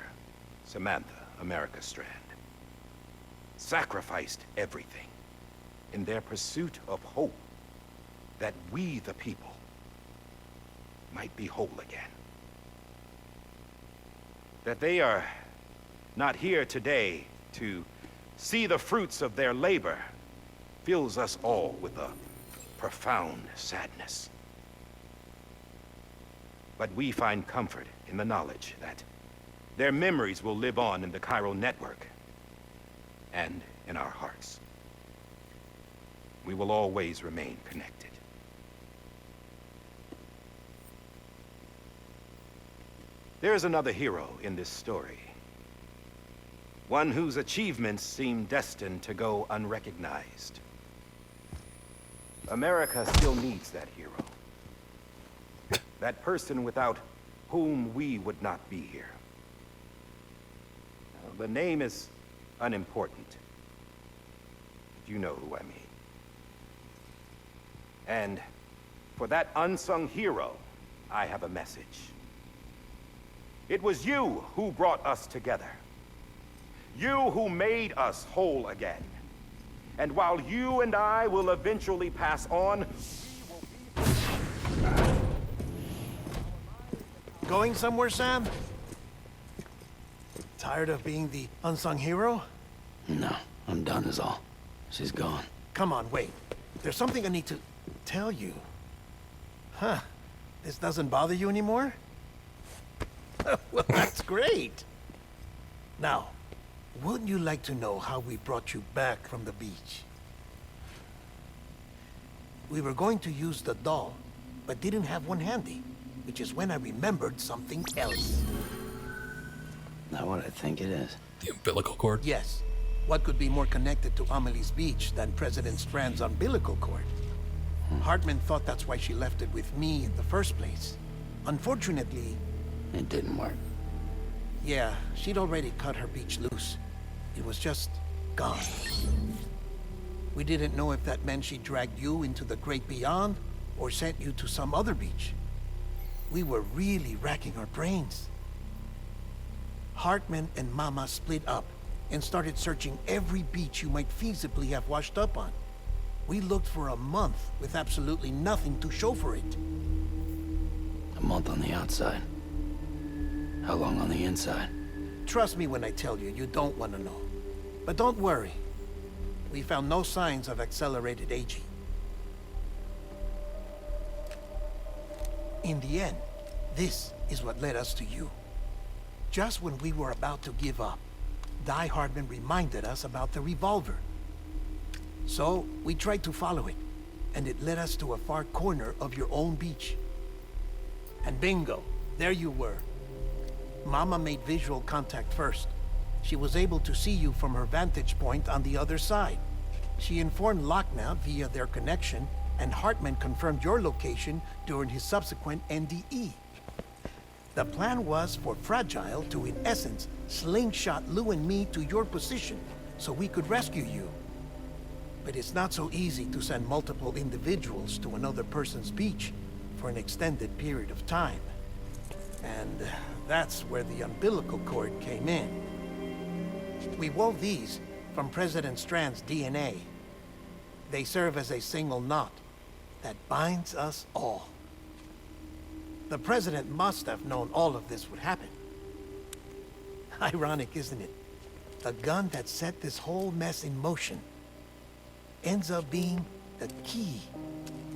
Samantha America Strand, sacrificed everything in their pursuit of hope that we, the people, might be whole again. That they are not here today to see the fruits of their labor fills us all with a profound sadness. But we find comfort in the knowledge that their memories will live on in the chiral network and in our hearts. We will always remain connected. There is another hero in this story. One whose achievements seem destined to go unrecognized. America still needs that hero. That person without whom we would not be here. The name is unimportant. You know who I mean. And for that unsung hero, I have a message. It was you who brought us together. You who made us whole again. And while you and I will eventually pass on, Going somewhere, Sam? Tired of being the unsung hero? No, I'm done is all. She's gone. Come on, wait. There's something I need to tell you. Huh. This doesn't bother you anymore? Well, that's great. Now, wouldn't you like to know how we brought you back from the beach? We were going to use the doll, but didn't have one handy, which is when I remembered something else. Not what I think it is. The umbilical cord? Yes. What could be more connected to Amelie's beach than President Strand's umbilical cord? Hartman thought that's why she left it with me in the first place. Unfortunately... It didn't work. Yeah, she'd already cut her beach loose. It was just gone. We didn't know if that meant she dragged you into the great beyond, or sent you to some other beach. We were really racking our brains. Hartman and Mama split up and started searching every beach you might feasibly have washed up on. We looked for a month with absolutely nothing to show for it. A month on the outside. How long on the inside? Trust me when I tell you, you don't want to know. But don't worry. We found no signs of accelerated aging. In the end, this is what led us to you. Just when we were about to give up, Die Hardman reminded us about the revolver. So, we tried to follow it, and it led us to a far corner of your own beach. And bingo, there you were. Mama made visual contact first. She was able to see you from her vantage point on the other side. She informed Lochna via their connection, and Hartman confirmed your location during his subsequent NDE. The plan was for Fragile to, in essence, slingshot Lou and me to your position so we could rescue you. But it's not so easy to send multiple individuals to another person's beach for an extended period of time. And that's where the umbilical cord came in. We wove these from President Strand's DNA. They serve as a single knot that binds us all. The President must have known all of this would happen. Ironic, isn't it? The gun that set this whole mess in motion ends up being the key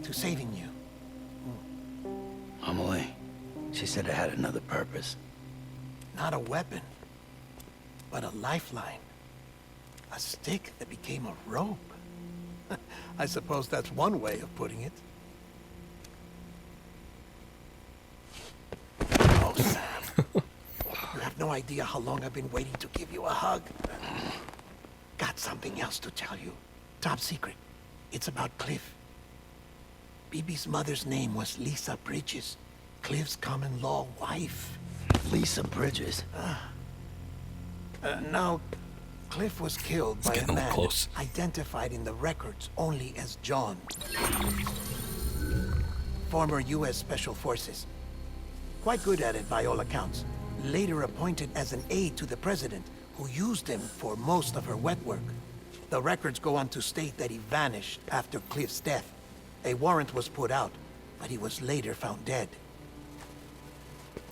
to saving you. Amelie, she said it had another purpose. Not a weapon, but a lifeline. A stick that became a rope. I suppose that's one way of putting it. Oh, Sam. You have no idea how long I've been waiting to give you a hug. God got something else to tell you. Top secret. It's about Cliff. Bibi's mother's name was Lisa Bridges, Cliff's common-law wife. Lisa Bridges. Now, Cliff was killed by a getting a little man close. identified in the records only as John. Former U.S. Special Forces. Quite good at it by all accounts. Later appointed as an aide to the president, who used him for most of her wet work. The records go on to state that he vanished after Cliff's death. A warrant was put out, but he was later found dead.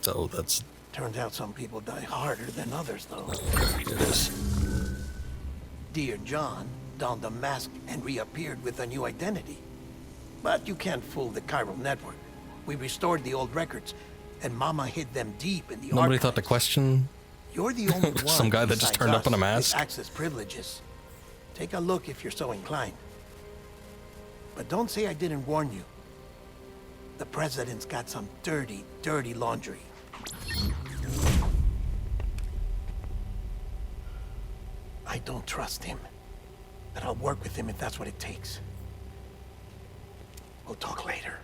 So that's... Turns out some people die harder than others, though. It is. Dear John donned a mask and reappeared with a new identity. But you can't fool the chiral network. We restored the old records, and Mama hid them deep in the Nobody archives. thought to question You're the only one some guy that just besides turned up in a us mask? with access privileges. Take a look if you're so inclined. But don't say I didn't warn you. The president's got some dirty, dirty laundry. I don't trust him. But I'll work with him if that's what it takes. We'll talk later.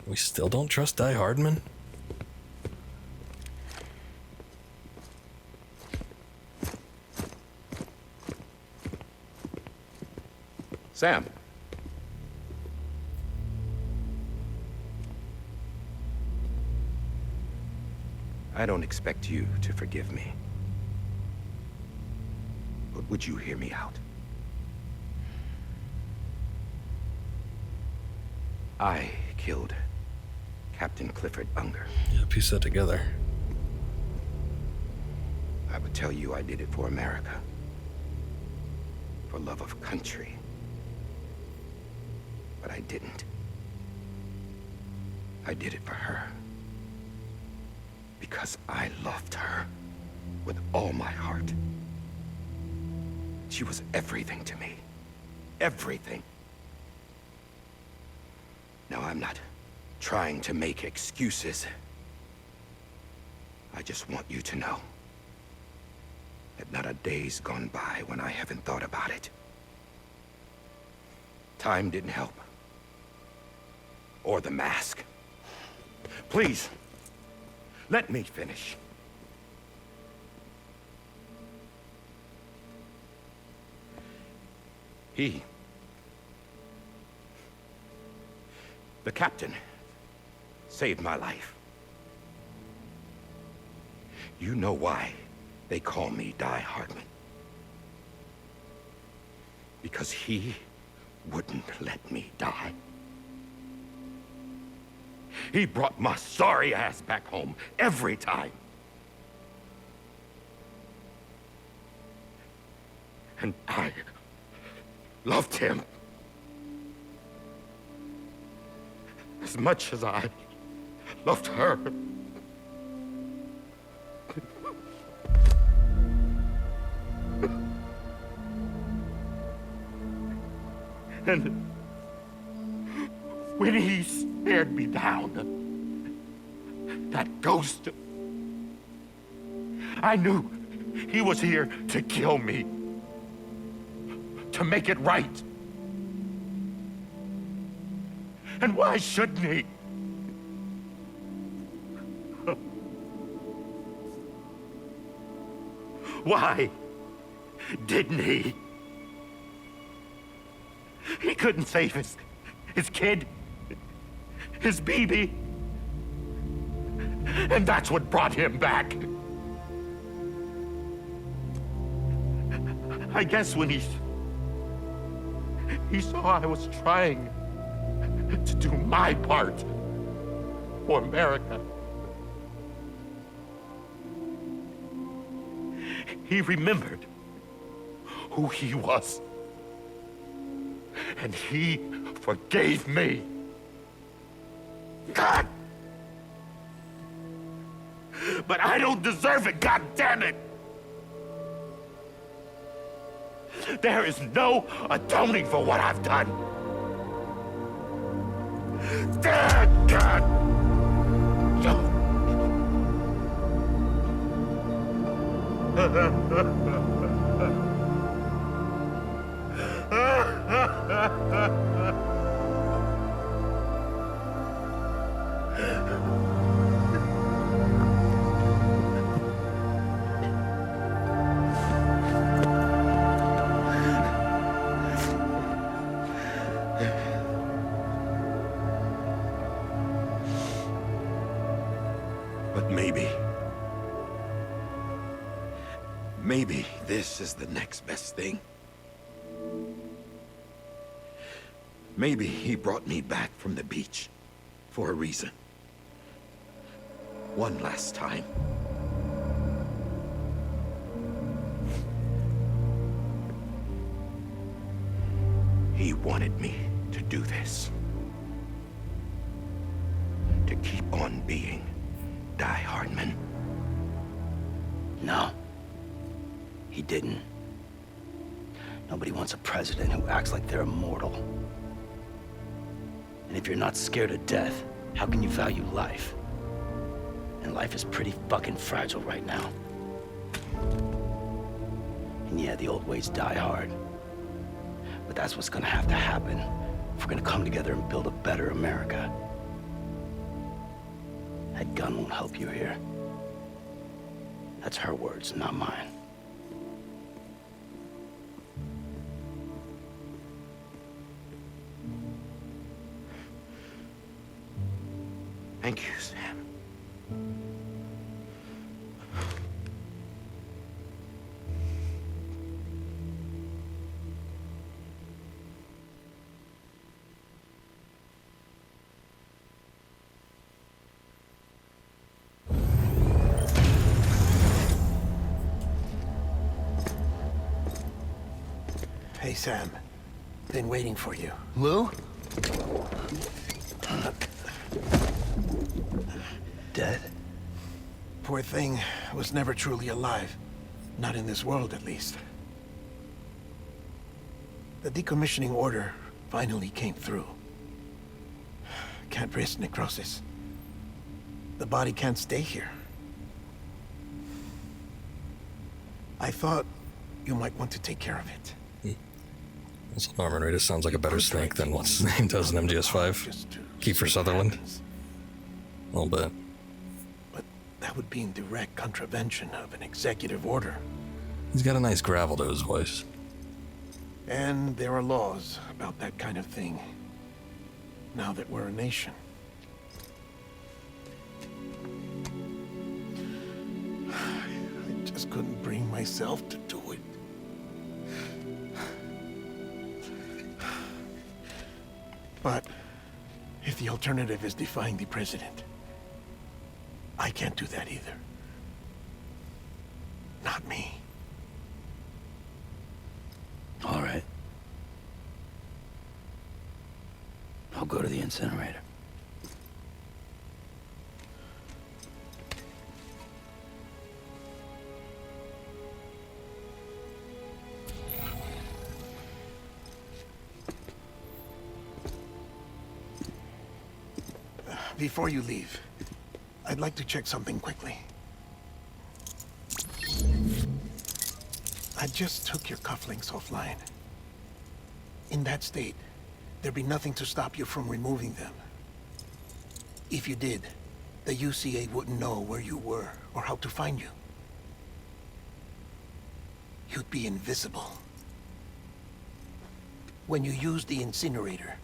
We still don't trust Die Hardman? Sam. I don't expect you to forgive me. But would you hear me out? I killed Captain Clifford Unger. Yeah, piece that together. I would tell you I did it for America. For love of country. But I didn't. I did it for her. Because I loved her with all my heart. She was everything to me. Everything. Now, I'm not trying to make excuses. I just want you to know that not a day's gone by when I haven't thought about it. Time didn't help. Or the mask. Please, let me finish. The captain, saved my life. You know why they call me Die Hardman. Because he wouldn't let me die. He brought my sorry ass back home every time. And I loved him as much as I loved her. And when he stared me down, that ghost, I knew he was here to kill me, to make it right. And why shouldn't he? Why didn't he? He couldn't save his kid, his baby. And that's what brought him back. I guess when he saw I was trying to do my part for America, he remembered who he was. And he forgave me. God! But I don't deserve it, God damn it! There is no atoning for what I've done. God! But maybe this is the next best thing. Maybe he brought me back from the beach for a reason. One last time. He wanted me to do this. To keep on being Die Hardman. No. He didn't. Nobody wants a president who acts like they're immortal. And if you're not scared of death, how can you value life? And life is pretty fucking fragile right now. And yeah, the old ways die hard. But that's what's gonna have to happen if we're gonna come together and build a better America. That gun won't help you here. That's her words, not mine. Thank you, Sam. Hey, Sam. Been waiting for you. Lou? Dead? Poor thing was never truly alive. Not in this world, at least. The decommissioning order finally came through. Can't risk necrosis. The body can't stay here. I thought you might want to take care of it. Also, Norman Reedus sounds like a better snake than what's his name does in MGS5. Kiefer Sutherland. A little bit. But that would be in direct contravention of an executive order. He's got a nice gravel to his voice. And there are laws about that kind of thing. Now that we're a nation. I just couldn't bring myself to do it. But if the alternative is defying the president, I can't do that either. Not me. All right. I'll go to the incinerator. Before you leave, I'd like to check something quickly. I just took your cufflinks offline. In that state, there'd be nothing to stop you from removing them. If you did, the UCA wouldn't know where you were or how to find you. You'd be invisible. When you use the incinerator,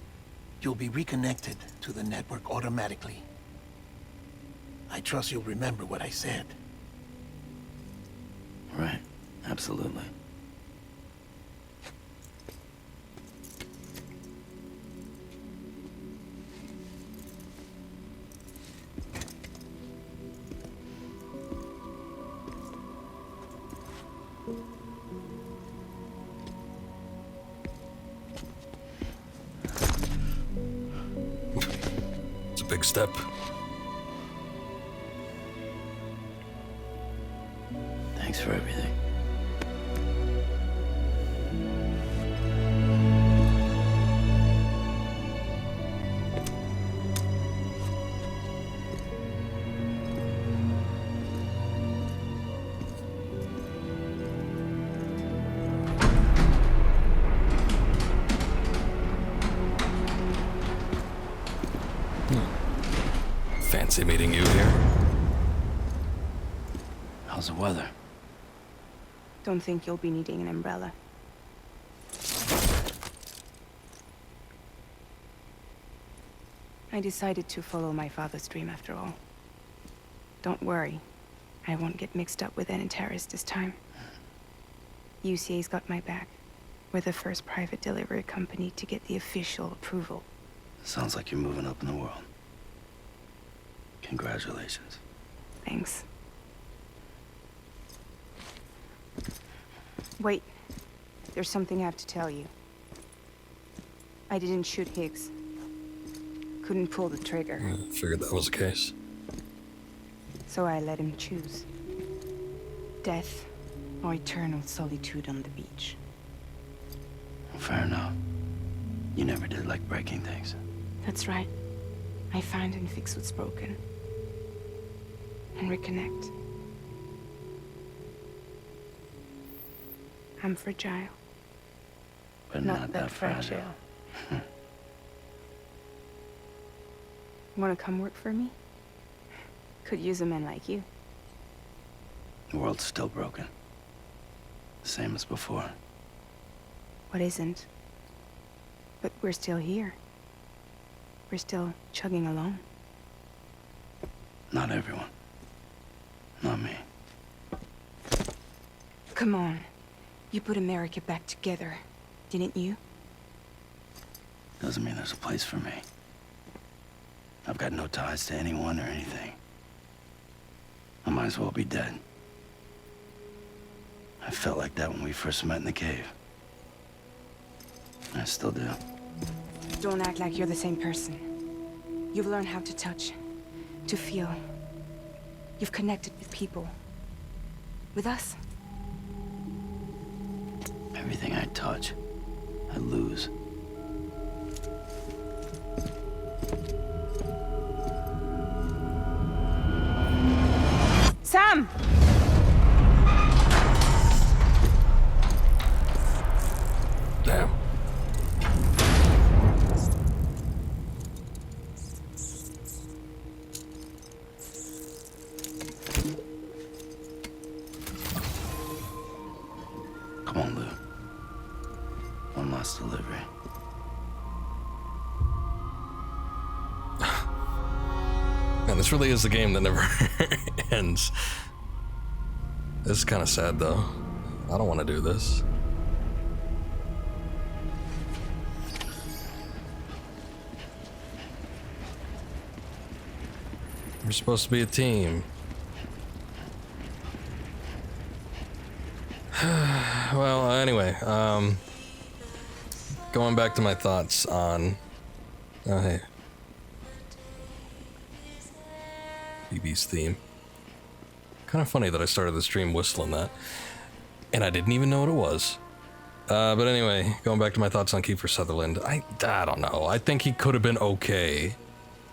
you'll be reconnected to the network automatically. I trust you'll remember what I said. Right. Absolutely. It's a big step. Thanks for everything. Fancy meeting you here. How's the weather? Don't think you'll be needing an umbrella. I decided to follow my father's dream after all. Don't worry. I won't get mixed up with any terrorists this time. UCA's got my back. We're the first private delivery company to get the official approval. Sounds like you're moving up in the world. Congratulations. Thanks. Wait. There's something I have to tell you. I didn't shoot Higgs. Couldn't pull the trigger. I figured that was the case. So I let him choose. Death or eternal solitude on the beach. Fair enough. You never did like breaking things. That's right. I find and fix what's broken. And reconnect. I'm fragile. But not that fragile. Wanna come work for me? Could use a man like you. The world's still broken. Same as before. What isn't? But we're still here. We're still chugging along. Not everyone. Not me. Come on. You put America back together, didn't you? Doesn't mean there's a place for me. I've got no ties to anyone or anything. I might as well be dead. I felt like that when we first met in the cave. I still do. Don't act like you're the same person. You've learned how to touch, to feel. You've connected with people. With us. Everything I touch, I lose. Sam! Damn. Come on, Lou. One last delivery. Man, this really is the game that never ends. This is kind of sad, though. I don't want to do this. We're supposed to be a team. Well, anyway, going back to my thoughts on... Oh, hey. BB's theme. Kind of funny that I started the stream whistling that. And I didn't even know what it was. But anyway, going back to my thoughts on Kiefer Sutherland. I don't know. I think he could have been okay.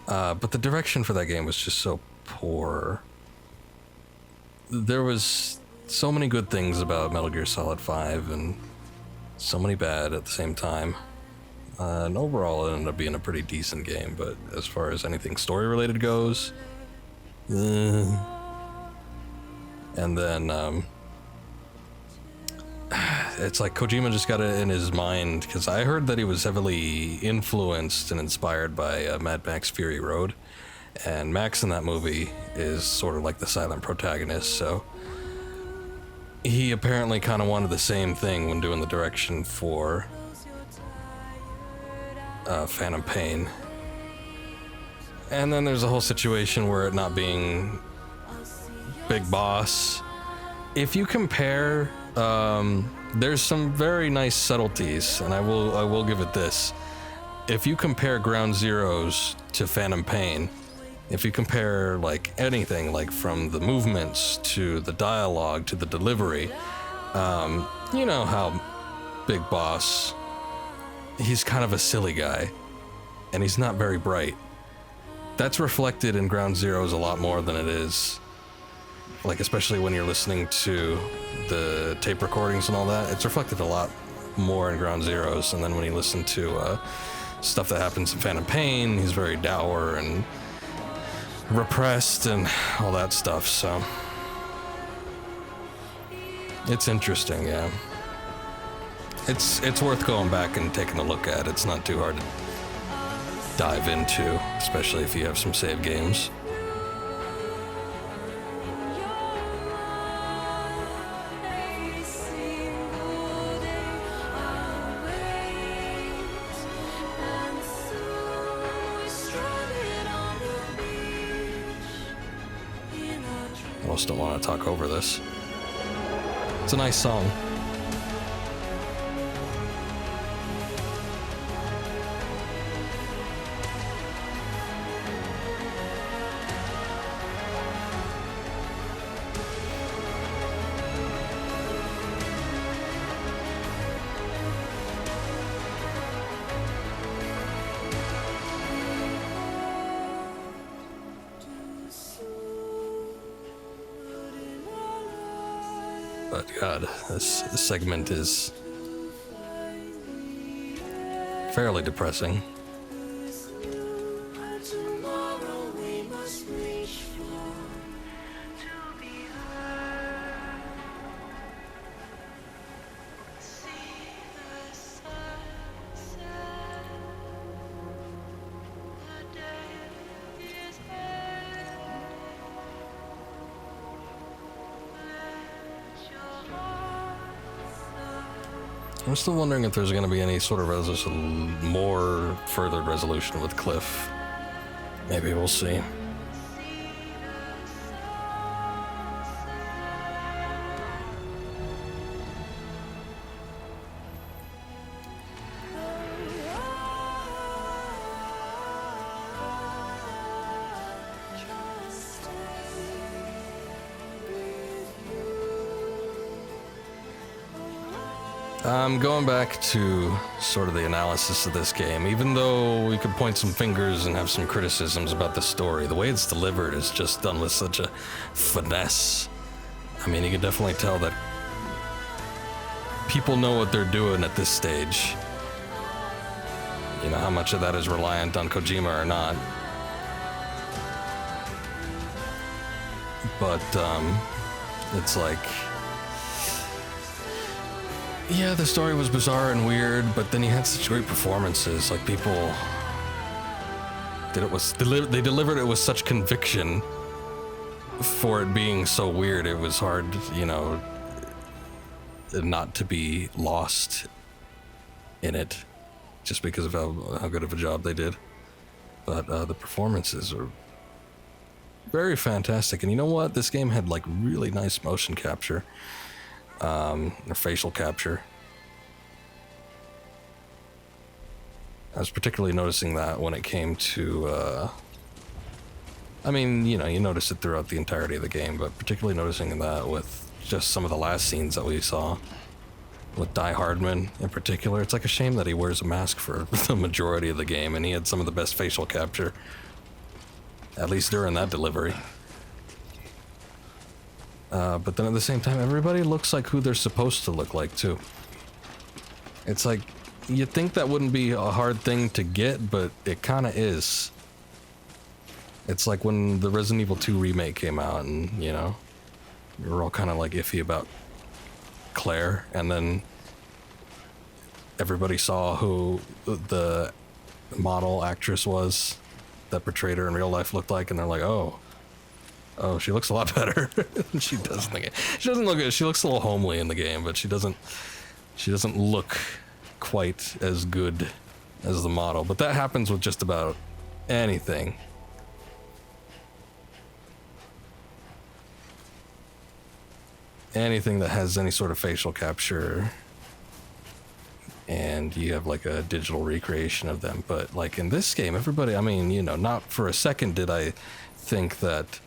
But the direction for that game was just so poor. There was so many good things about Metal Gear Solid 5 and so many bad at the same time. And overall it ended up being a pretty decent game, but as far as anything story related goes, and then it's like Kojima just got it in his mind, because I heard that he was heavily influenced and inspired by Mad Max Fury Road, and Max in that movie is sort of like the silent protagonist, so he apparently kind of wanted the same thing when doing the direction for Phantom Pain. And then there's a whole situation where it not being Big Boss. If you compare, there's some very nice subtleties, and I will give it this. If you compare Ground Zeroes to Phantom Pain, if you compare like anything, like from the movements to the dialogue to the delivery, you know how Big Boss, he's kind of a silly guy, and he's not very bright. That's reflected in Ground Zeroes a lot more than it is, like, especially when you're listening to the tape recordings and all that. It's reflected a lot more in Ground Zeroes, and then when you listen to stuff that happens in Phantom Pain, he's very dour and repressed and all that stuff, so it's interesting, yeah. It's worth going back and taking a look at. It's not too hard to dive into, especially if you have some save games. I almost don't want to talk over this. It's a nice song. But God, this segment is fairly depressing. I'm still wondering if there's going to be any sort of more further resolution with Cliff. Maybe we'll see. Going back to sort of the analysis of this game, even though we could point some fingers and have some criticisms about the story, the way it's delivered is just done with such a finesse. I mean, you can definitely tell that people know what they're doing at this stage. You know, how much of that is reliant on Kojima or not. But, it's like... yeah, the story was bizarre and weird, but then he had such great performances. Like, people they delivered it with such conviction for it being so weird. It was hard, you know, not to be lost in it just because of how good of a job they did. But the performances are very fantastic. And you know what? This game had like really nice motion capture. Or facial capture. I was particularly noticing that when it came to, I mean, you know, you notice it throughout the entirety of the game, but particularly noticing that with just some of the last scenes that we saw with Die Hardman in particular. It's like a shame that he wears a mask for the majority of the game, and he had some of the best facial capture, at least during that delivery. But then at the same time, everybody looks like who they're supposed to look like, too. It's like, you'd think that wouldn't be a hard thing to get, but it kind of is. It's like when the Resident Evil 2 remake came out, and, you know, we were all kind of like iffy about Claire, and then everybody saw who the model actress was that portrayed her in real life looked like, and they're like, oh, she looks a lot better than she does in the game. She doesn't look good. She looks a little homely in the game, but she doesn't look quite as good as the model. But that happens with just about anything. Anything that has any sort of facial capture, and you have like a digital recreation of them. But like in this game, everybody, I mean, you know, not for a second did I think that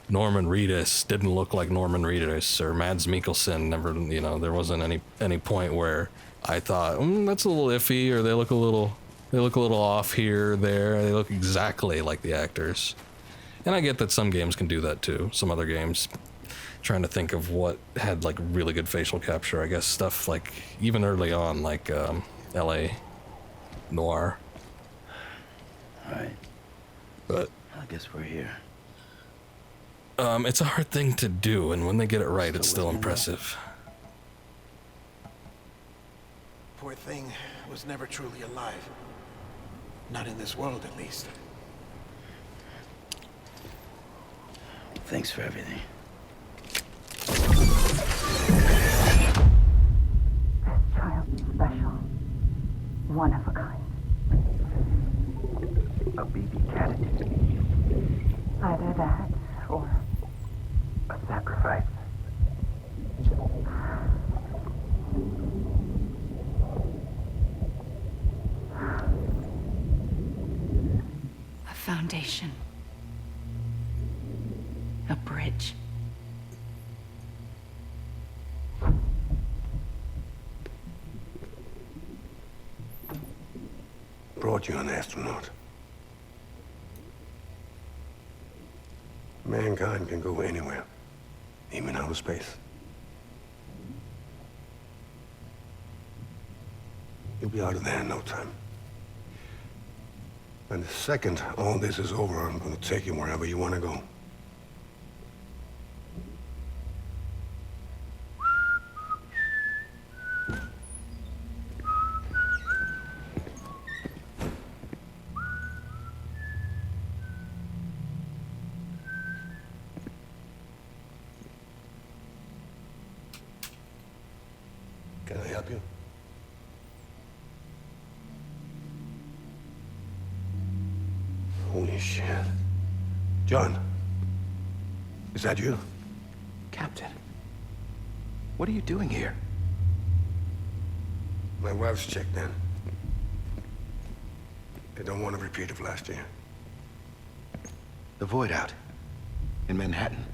Norman Reedus didn't look like Norman Reedus, or Mads Mikkelsen. Never, you know, there wasn't any point where I thought, that's a little iffy, or they look a little off here or there. They look exactly like the actors. And I get that some games can do that too. Some other games. Trying to think of what had like really good facial capture. I guess stuff like even early on, like L.A. Noir. Right. But I guess we're here. It's a hard thing to do, and when they get it right, it's still impressive. Poor thing was never truly alive. Not in this world, at least. Thanks for everything. Child is special. One of a kind. A baby cat. Either that, or A sacrifice. A foundation. A bridge. Brought you an astronaut. Mankind can go anywhere, even outer space. You'll be out of there in no time. And the second all this is over, I'm gonna take you wherever you want to go. Can I help you? Holy shit. John, is that you? Captain, what are you doing here? My wife's checked in. They don't want a repeat of last year. The Void Out in Manhattan.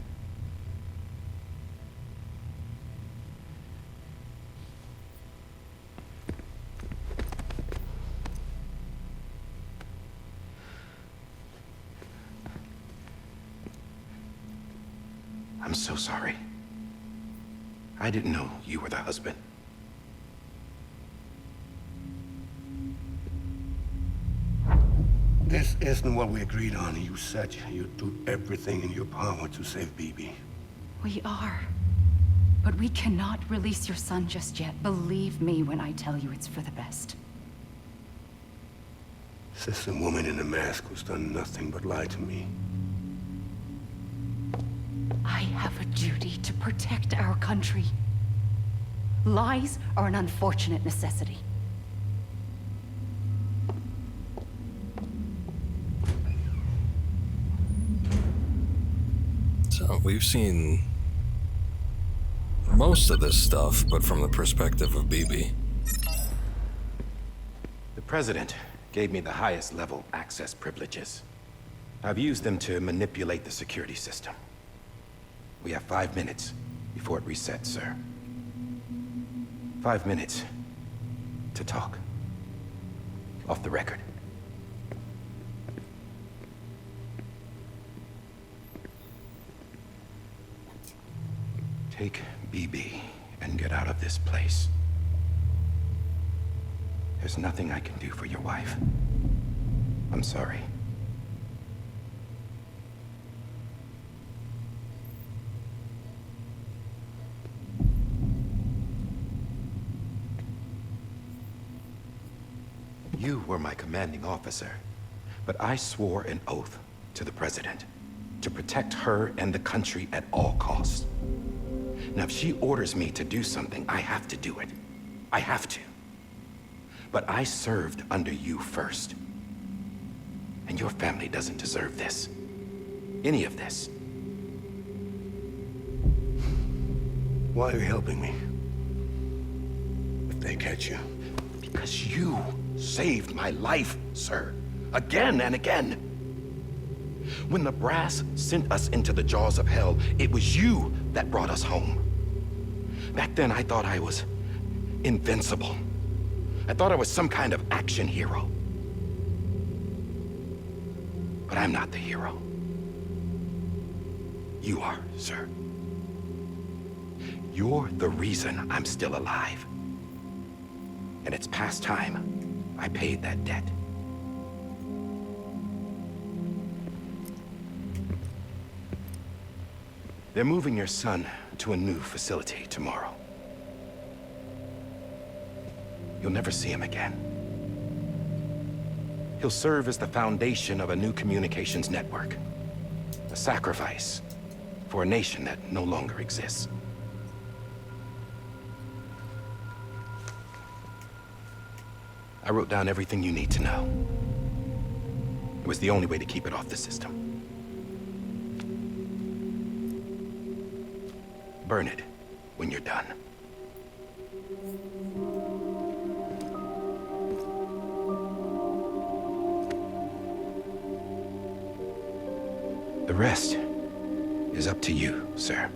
I'm so sorry. I didn't know you were the husband. This isn't what we agreed on. You said you'd do everything in your power to save BB. We are. But we cannot release your son just yet. Believe me when I tell you it's for the best. This is a woman in a mask who's done nothing but lie to me. I have a duty to protect our country. Lies are an unfortunate necessity. So we've seen most of this stuff, but from the perspective of BB. The President gave me the highest level access privileges. I've used them to manipulate the security system. We have 5 minutes before it resets, sir. 5 minutes to talk. Off the record. Take BB and get out of this place. There's nothing I can do for your wife. I'm sorry. You were my commanding officer, but I swore an oath to the President to protect her and the country at all costs. Now, if she orders me to do something, I have to do it. I have to. But I served under you first. And your family doesn't deserve this. Any of this. Why are you helping me? If they catch you. Because you saved my life, sir. Again and again. When the brass sent us into the jaws of hell, it was you that brought us home. Back then, I thought I was invincible. I thought I was some kind of action hero. But I'm not the hero. You are, sir. You're the reason I'm still alive. And it's past time I paid that debt. They're moving your son to a new facility tomorrow. You'll never see him again. He'll serve as the foundation of a new communications network. A sacrifice for a nation that no longer exists. I wrote down everything you need to know. It was the only way to keep it off the system. Burn it when you're done. The rest is up to you, sir.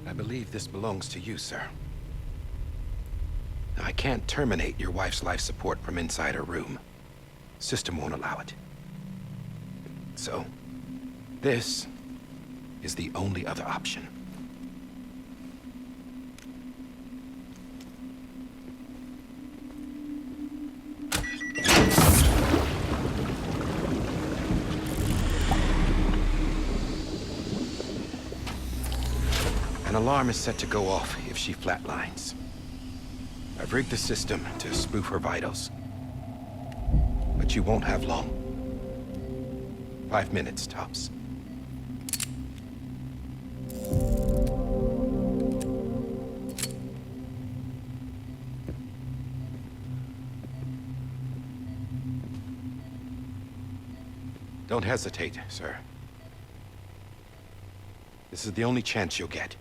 I believe this belongs to you, sir. Now, I can't terminate your wife's life support from inside her room. System won't allow it. So, this is the only other option. An alarm is set to go off if she flatlines. I've rigged the system to spoof her vitals. But you won't have long. 5 minutes, tops. Don't hesitate, sir. This is the only chance you'll get.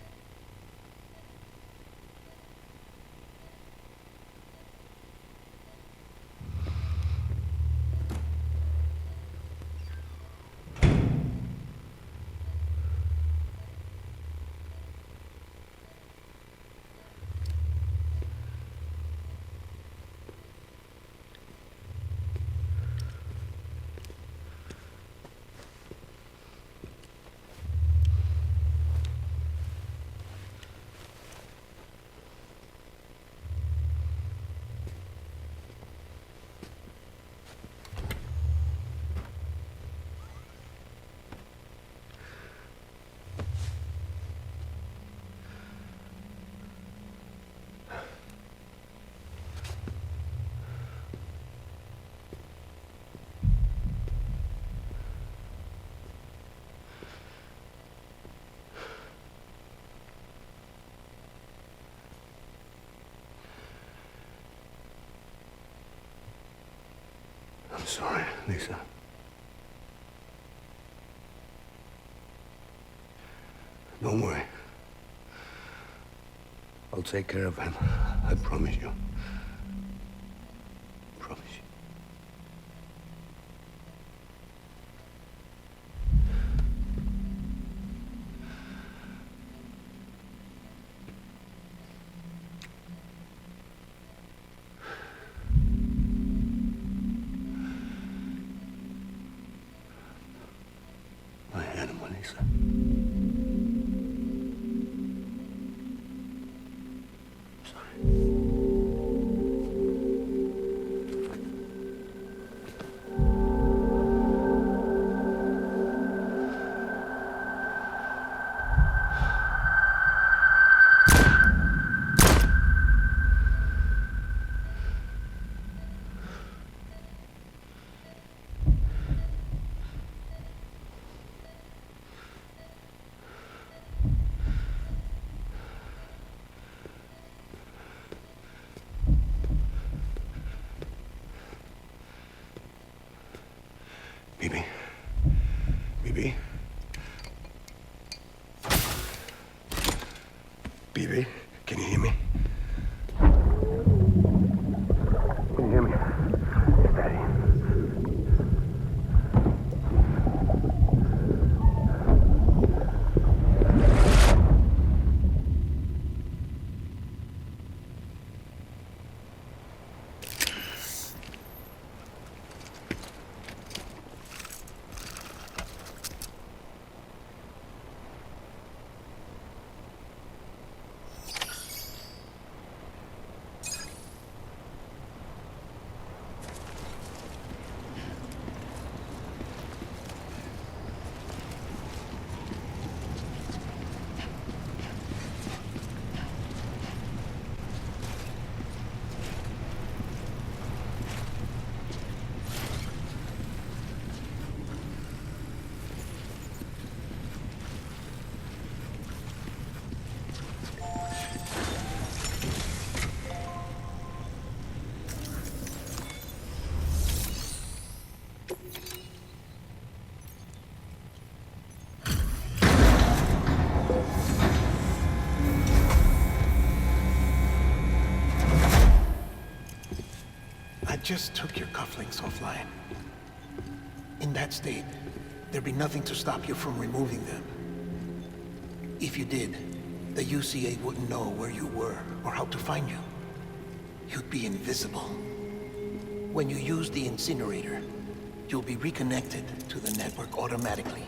I'm sorry, Lisa. Don't worry. I'll take care of him. I promise you. Promise you. My animal, Lisa. Bibi? Bibi? Bibi, can you hear me? Can you hear me? It's Daddy. just took your cufflinks offline. In that state, there'd be nothing to stop you from removing them. If you did, the UCA wouldn't know where you were or how to find you. You'd be invisible. When you use the incinerator, you'll be reconnected to the network automatically.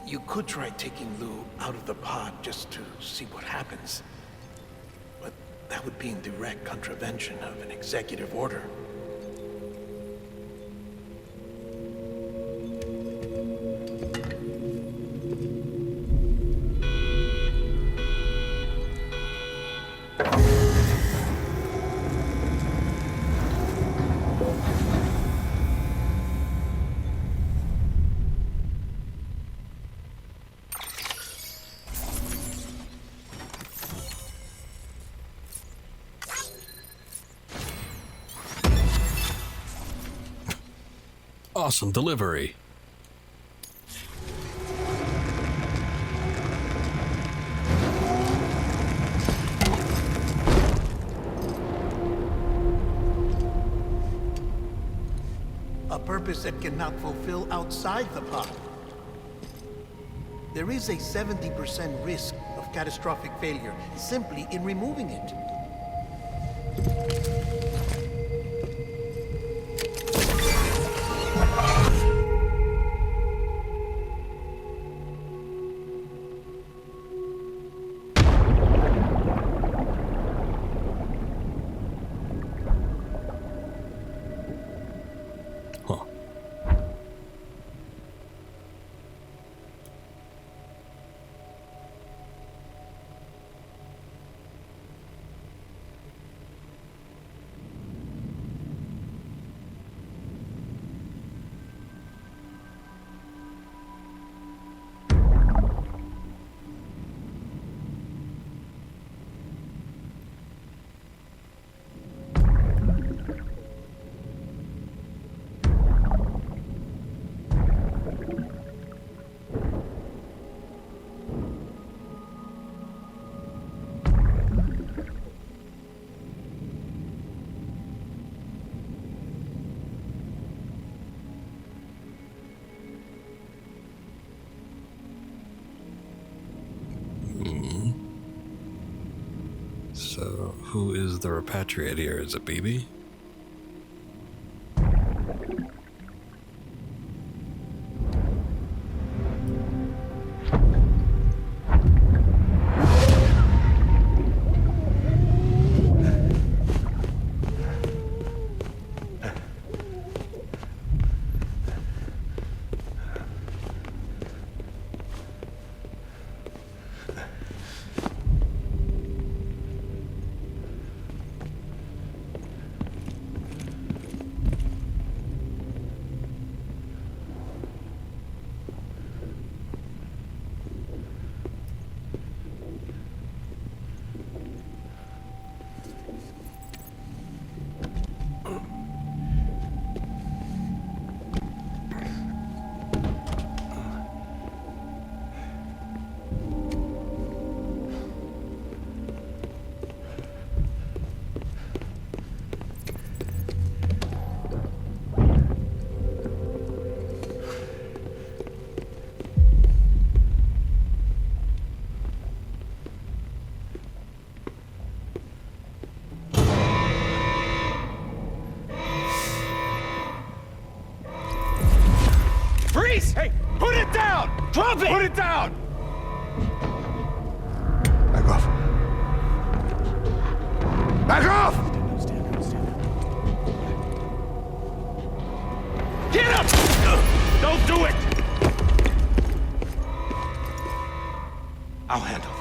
You could try taking Lou out of the pod just to see what happens. But that would be in direct contravention of an executive order. Awesome delivery. A purpose that cannot fulfill outside the pod. There is a 70% risk of catastrophic failure simply in removing it. So, who is the repatriate here? Is it BB? Freeze! Hey, put it down! Drop it! Put it down! Back off. Back off! Get up! Don't do it! I'll handle this.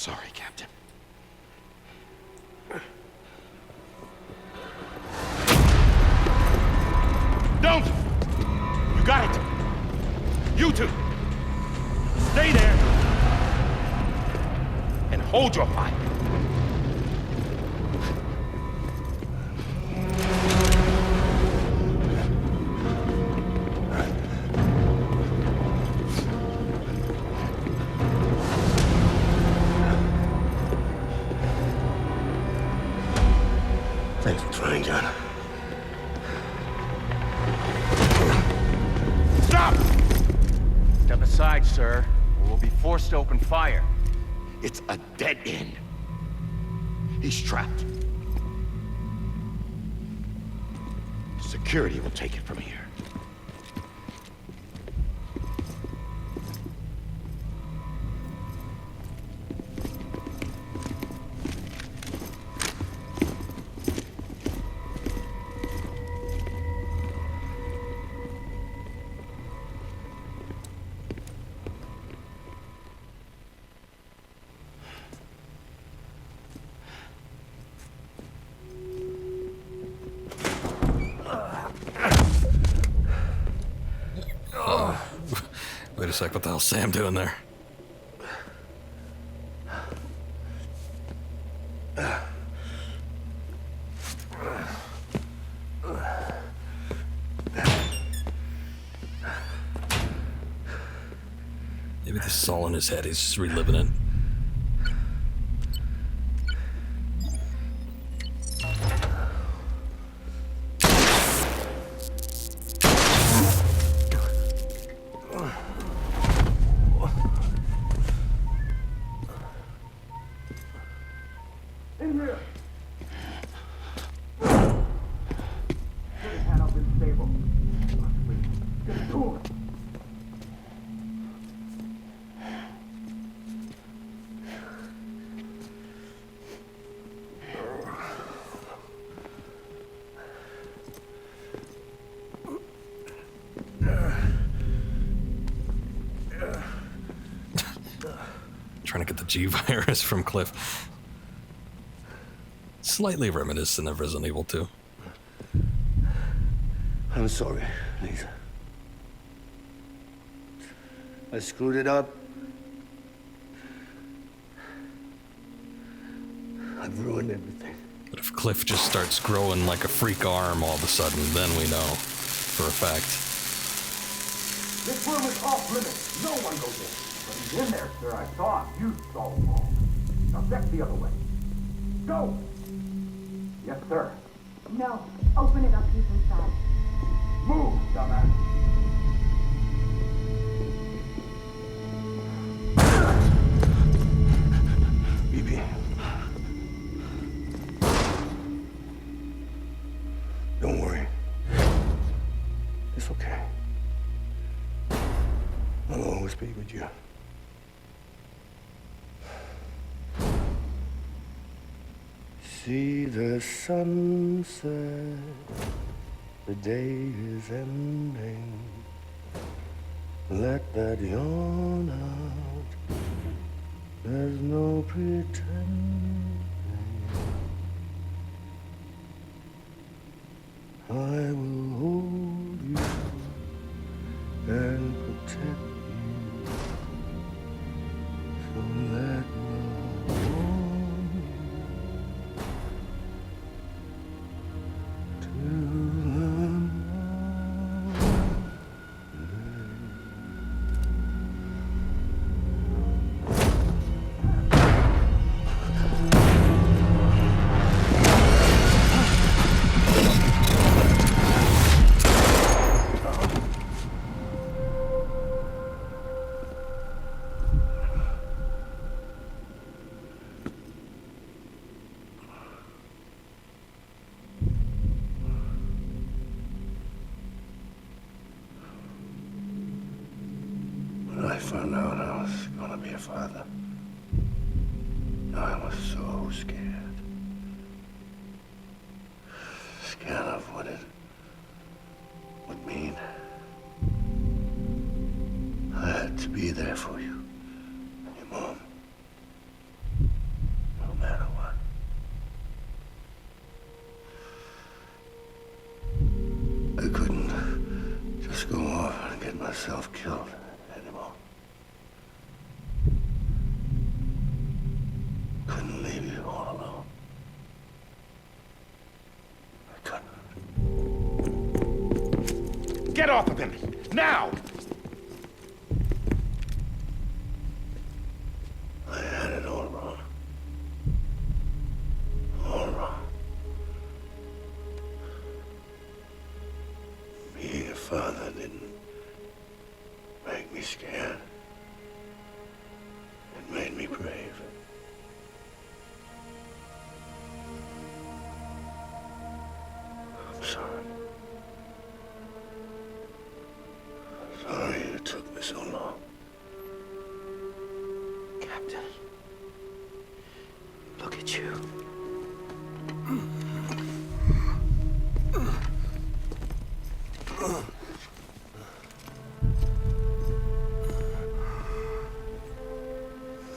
sorry, Captain. Don't! You got it! You two! Stay there! And hold your fire! Thanks for trying, John. Stop! Step aside, sir, or we'll be forced to open fire. It's a dead end. He's trapped. Security will take it from here. Wait a sec, what the hell's Sam doing there? Maybe this is all in his head, he's just reliving it. Trying to get the G-Virus from Cliff. Slightly reminiscent of Resident Evil 2. I'm sorry, Lisa. I screwed it up. I've ruined everything. But if Cliff just starts growing like a freak arm all of a sudden, then we know for a fact. This room is off limits. No one goes in. But he's in there, sir. I saw him. You saw him all. Now check the other way. Go! Yes, sir. No. Open it up. He's inside. Move, dumbass. BB. Don't worry. It's okay. I'll always be with you. See the sunset, the day is ending. Let that yawn out, there's no pretending. I will hold you and protect you, so let love warm you to the When I found out I was gonna be a father, I was so scared. Scared of what it would mean. I had to be there for you, your mom. get myself killed anymore. Couldn't leave you all alone. I couldn't. Get off of him! Now! I had it all wrong. All wrong. Being a father didn't make me scared. It made me brave. I'm sorry. Sorry it took me so long. Captain, look at you.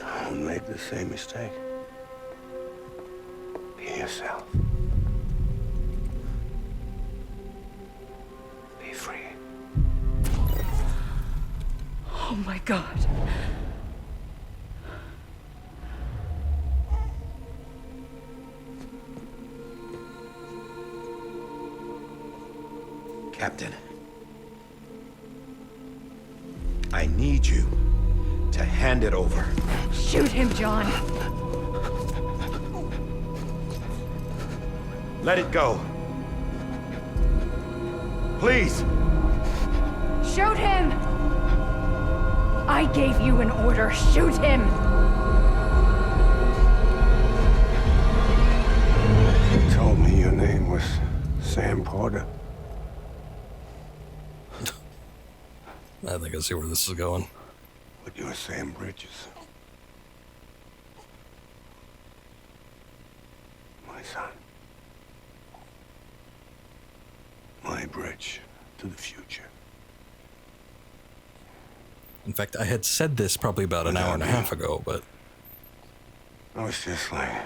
Don't make the same mistake. Be yourself. Be free. Oh my God. Captain, I need you to hand it over. Shoot him, John. Let it go. Please. Shoot him! I gave you an order. Shoot him! You told me your name was Sam Porter. I think I see where this is going. But you're Sam Bridges. My son. My bridge to the future. In fact, I had said this probably about an hour and a half ago, but... I was just like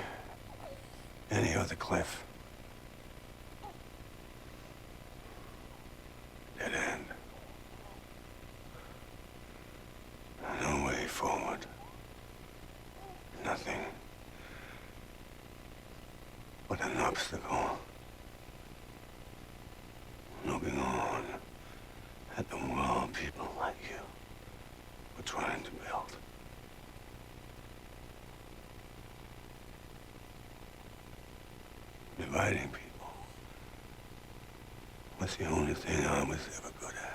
any other Cliff. Dead end. No way forward. Nothing but an obstacle. Looking on at the world people like you were trying to build. Dividing people was the only thing I was ever good at.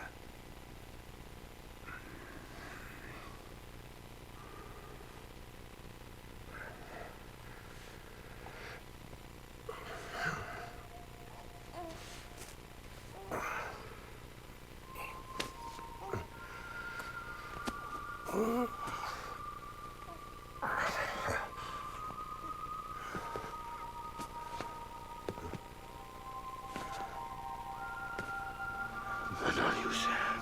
But not you, Sam.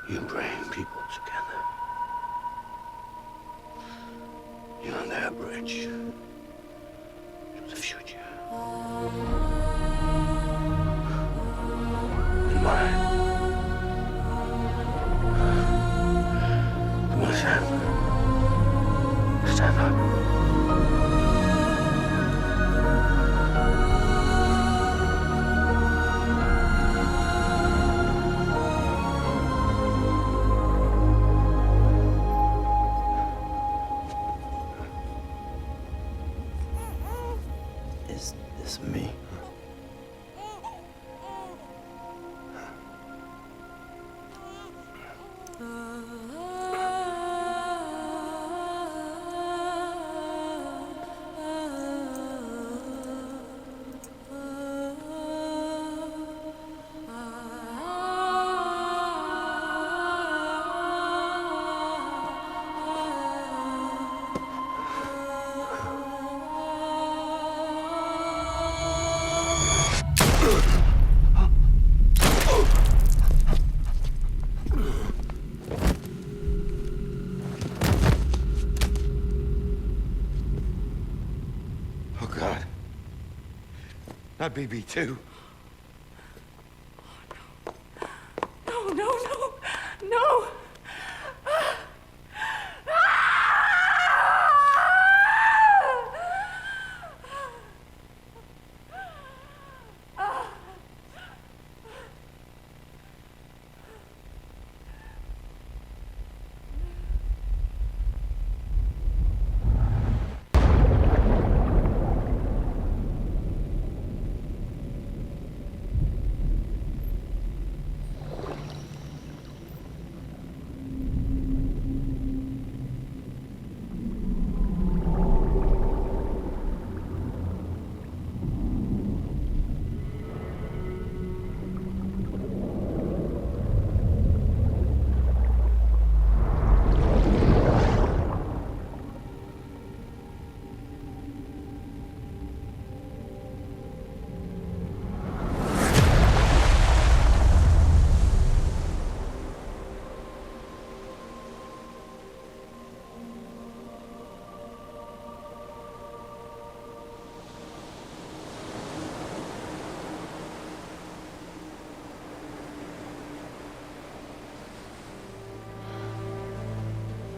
You bring people together. You're their bridge to the future. And mine. Come on, Sam. Stand up. Is this me? Oh, God. Not BB2. No!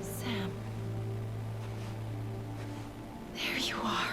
Sam. There you are.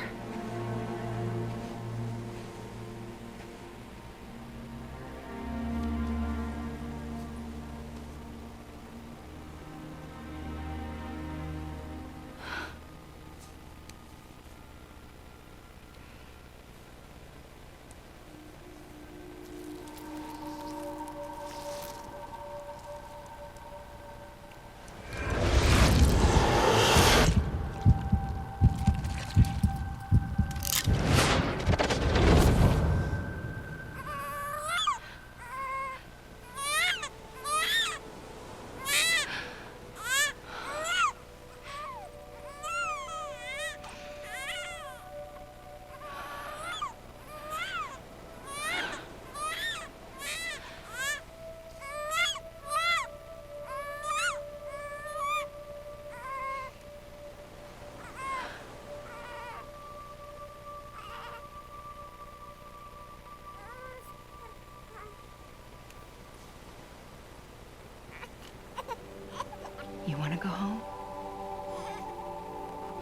You want to go home?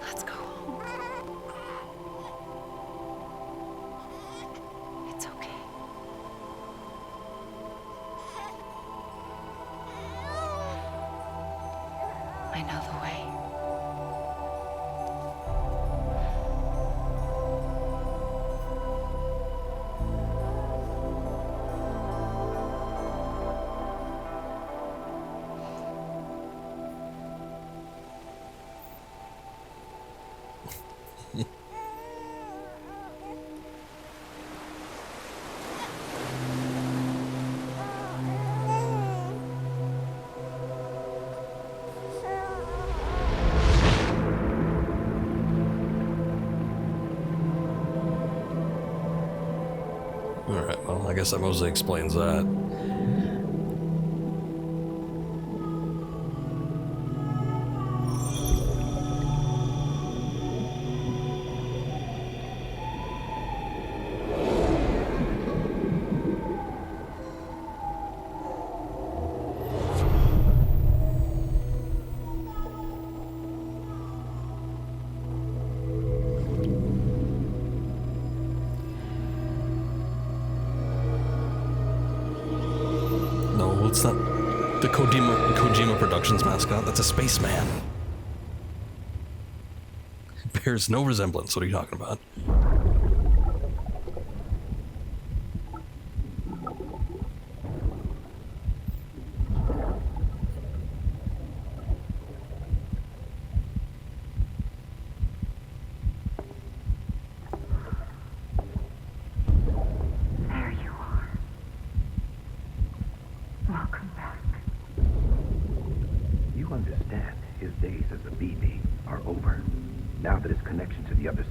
Let's go home. It's okay. I know the way. Alright, well, I guess that mostly explains that. It's not the Kojima Productions mascot. That's a spaceman. It bears no resemblance. What are you talking about?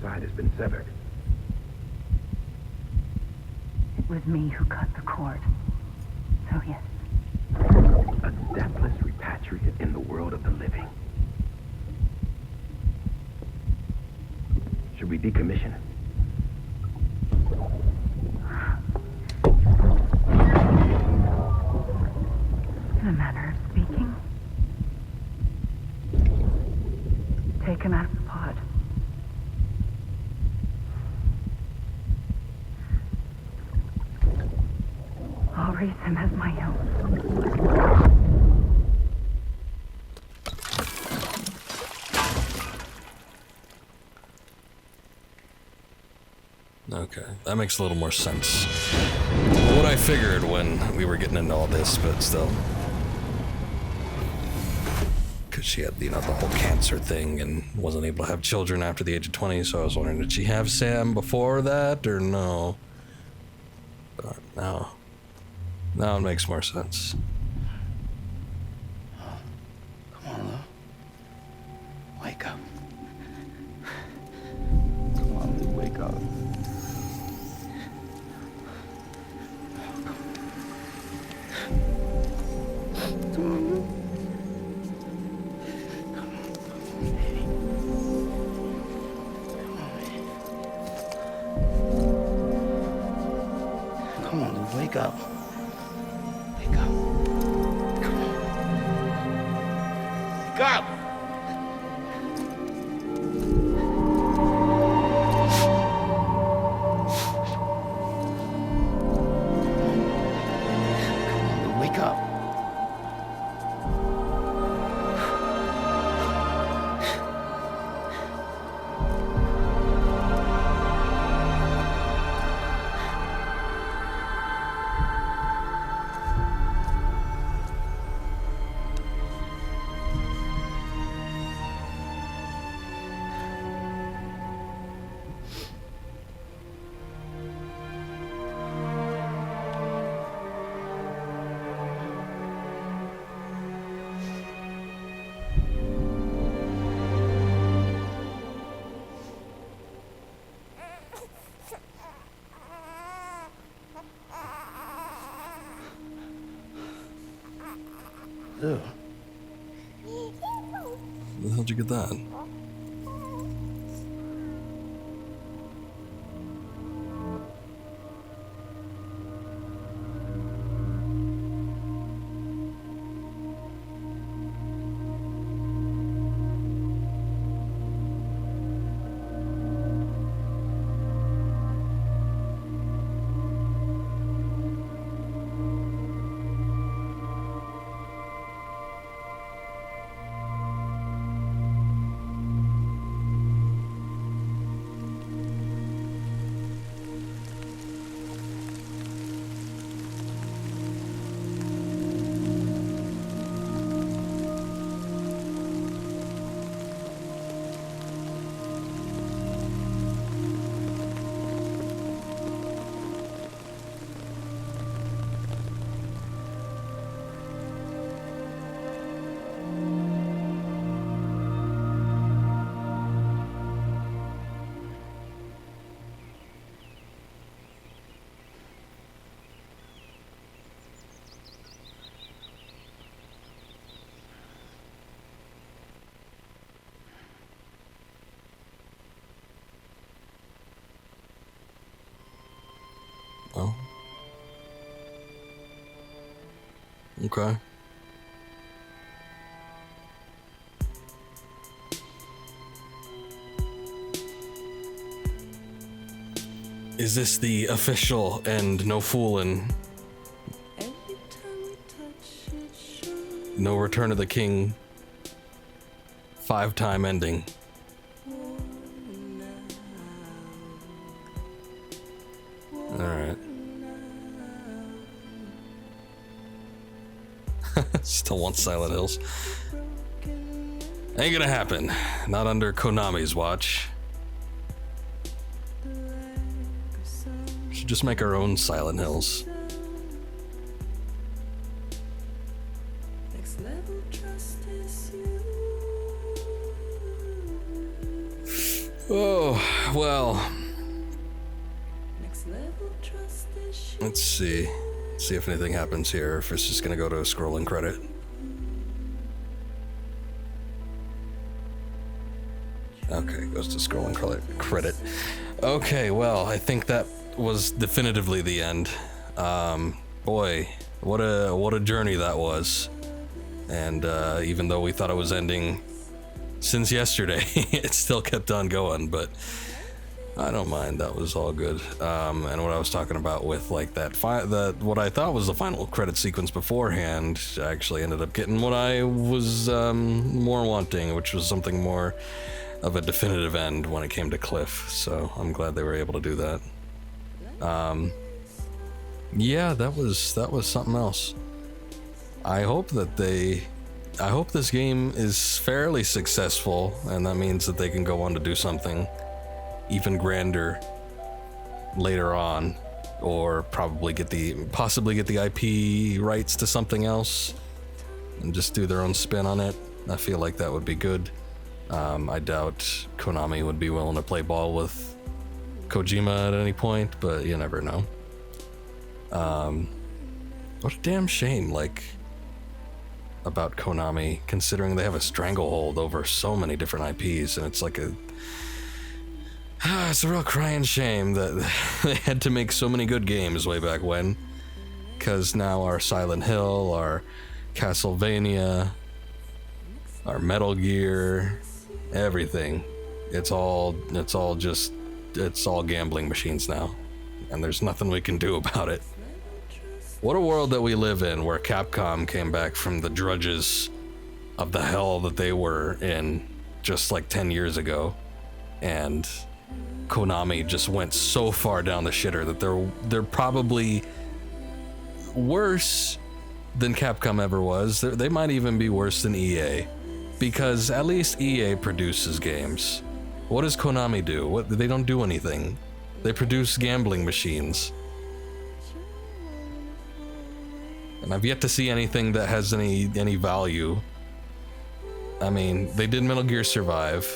Has been severed. It was me who cut the cord. So yes. A deathless repatriate in the world of the living. Should we decommission it? In a manner of speaking. raise him as my own. Okay, that makes a little more sense. What I figured when we were getting into all this, but still. Because she had, you know, the whole cancer thing and wasn't able to have children after the age of 20, so I was wondering, did she have Sam before that, or no? But no. Now it makes more sense. Come on, Lou. Wake up. Come on, Lou, wake up. Come on, Lou. Come on, Lou, wake up. Wake up. Come on. Wake up! Come on, Lou, wake up. Lou. Where the hell'd you get that? Oh. Okay. Is this the official and no fooling? No Return of the King 5-time ending. Alright. Still want Silent Hills. Ain't gonna happen. Not under Konami's watch. Should just make our own Silent Hills. Oh, well. Let's see. See if anything happens here, if it's just gonna go to a scrolling credit. Okay, it goes to scrolling credit. Okay, well, I think that was definitively the end. Boy, what a journey that was. And even though we thought it was ending since yesterday, it still kept on going, but I don't mind. That was all good. And what I was talking about with like that what I thought was the final credit sequence beforehand actually ended up getting what I was more wanting, which was something more of a definitive end when it came to Cliff. So I'm glad they were able to do that. Yeah, that was something else. I hope this game is fairly successful, and that means that they can go on to do something even grander later on, or possibly get the IP rights to something else and just do their own spin on it. I feel like that would be good. I doubt Konami would be willing to play ball with Kojima at any point, but you never know. What a damn shame, like, about Konami, considering they have a stranglehold over so many different IPs, and it's like it's a real crying shame that they had to make so many good games way back when, because now our Silent Hill, our Castlevania, our Metal Gear, everything, it's all gambling machines now, and there's nothing we can do about it. What a world that we live in, where Capcom came back from the drudges of the hell that they were in just like 10 years ago, and Konami just went so far down the shitter that they're probably worse than Capcom ever was. They might even be worse than EA, because at least EA produces games. What does Konami do? They don't do anything. They produce gambling machines. And I've yet to see anything that has any value. I mean, they did Metal Gear Survive.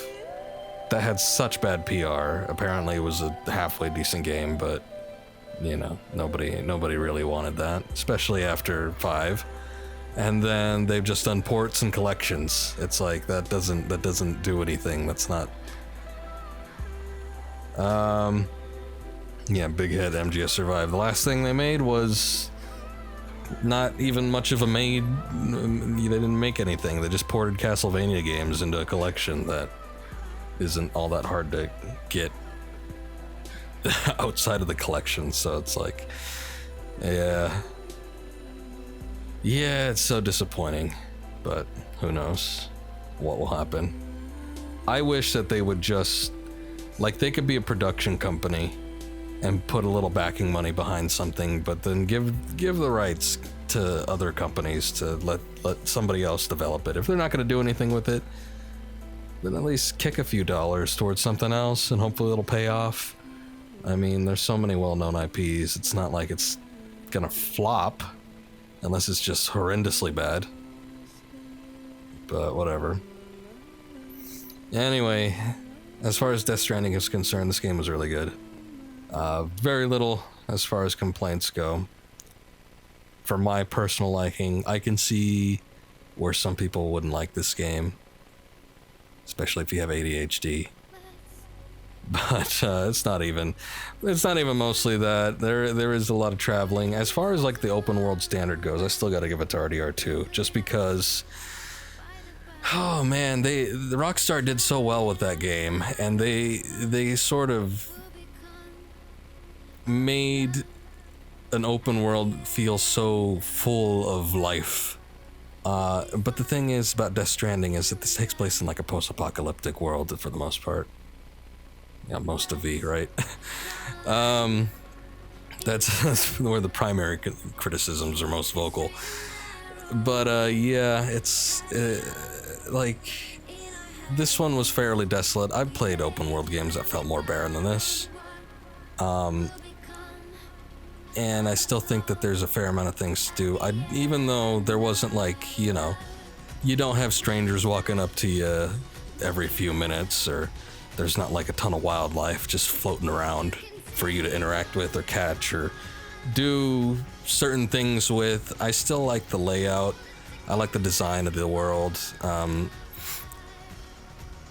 That had such bad PR. Apparently it was a halfway decent game, but you know, nobody really wanted that, especially after 5. And then they've just done ports and collections. It's like that doesn't do anything. That's not yeah, Big Head MGS Survive. The last thing they made was not even much of a made. They didn't make anything. They just ported Castlevania games into a collection that isn't all that hard to get outside of the collection. So it's like, yeah, it's so disappointing, but who knows what will happen. I wish that they would just, like, they could be a production company and put a little backing money behind something, but then give the rights to other companies to let somebody else develop it. If they're not going to do anything with it, then at least kick a few dollars towards something else, and hopefully it'll pay off. I mean, there's so many well-known IPs. It's not like it's gonna flop, unless it's just horrendously bad. But whatever. Anyway, as far as Death Stranding is concerned, this game was really good. Very little as far as complaints go. For my personal liking, I can see where some people wouldn't like this game, especially if you have ADHD. But it's not even mostly that. There is a lot of traveling. As far as like the open world standard goes, I still got to give it to RDR2, just because, oh man, the Rockstar did so well with that game, and they sort of made an open world feel so full of life. But the thing is about Death Stranding is that this takes place in like a post-apocalyptic world for the most part. Yeah, most of V, right? That's where the primary criticisms are most vocal. But yeah, it's like, this one was fairly desolate. I've played open world games that felt more barren than this. And I still think that there's a fair amount of things to do. Even though there wasn't like, you know, you don't have strangers walking up to you every few minutes, or there's not like a ton of wildlife just floating around for you to interact with or catch or do certain things with. I still like the layout. I like the design of the world.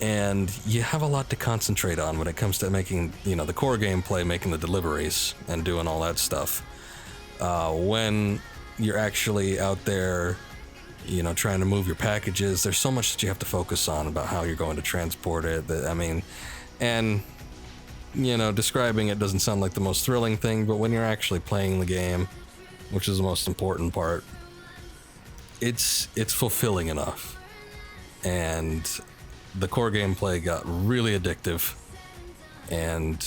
And you have a lot to concentrate on when it comes to making, you know, the core gameplay, making the deliveries and doing all that stuff. When you're actually out there, you know, trying to move your packages, there's so much that you have to focus on about how you're going to transport it. I mean, and you know, describing it doesn't sound like the most thrilling thing, but when you're actually playing the game, which is the most important part, it's fulfilling enough. And the core gameplay got really addictive. And,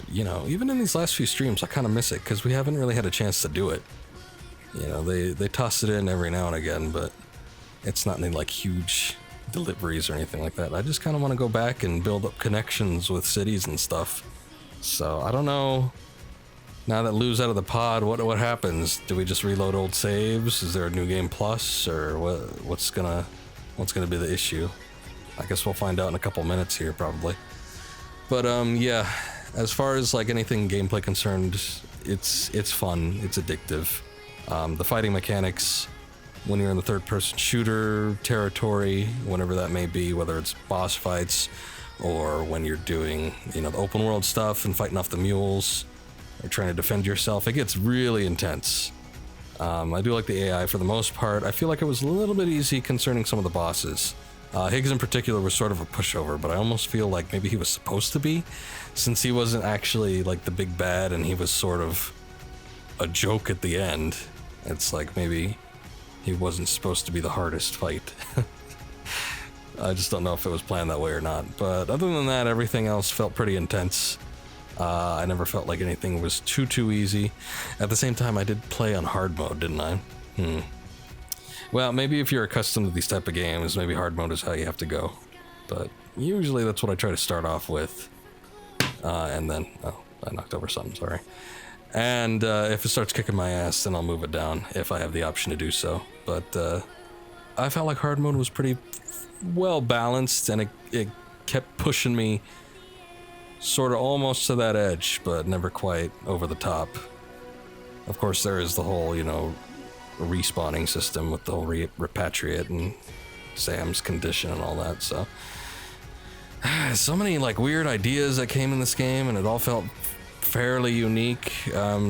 you know, even in these last few streams, I kind of miss it because we haven't really had a chance to do it. You know, they toss it in every now and again, but it's not any like huge deliveries or anything like that. I just kind of want to go back and build up connections with cities and stuff. So I don't know. Now that Lou's out of the pod, what happens? Do we just reload old saves? Is there a new game plus, or what's gonna be the issue? I guess we'll find out in a couple minutes here probably. But yeah, as far as like anything gameplay concerned, it's fun. It's addictive. The fighting mechanics, when you're in the third-person shooter territory, whenever that may be, whether it's boss fights or when you're doing, you know, the open world stuff and fighting off the mules or trying to defend yourself, it gets really intense. I do like the AI for the most part. I feel like it was a little bit easy concerning some of the bosses. Higgs in particular was sort of a pushover, but I almost feel like maybe he was supposed to be, since he wasn't actually like the big bad and he was sort of a joke at the end. It's like maybe he wasn't supposed to be the hardest fight. I just don't know if it was planned that way or not. But other than that, everything else felt pretty intense. I never felt like anything was too easy. At the same time, I did play on hard mode, didn't I? Well, maybe if you're accustomed to these type of games, maybe hard mode is how you have to go. But usually that's what I try to start off with. And then, oh, I knocked over something, sorry. And if it starts kicking my ass, then I'll move it down if I have the option to do so. But I felt like hard mode was pretty well balanced, and it kept pushing me sort of almost to that edge, but never quite over the top. Of course, there is the whole, you know, respawning system with the whole repatriate and Sam's condition and all that, so so many like weird ideas that came in this game, and it all felt fairly unique.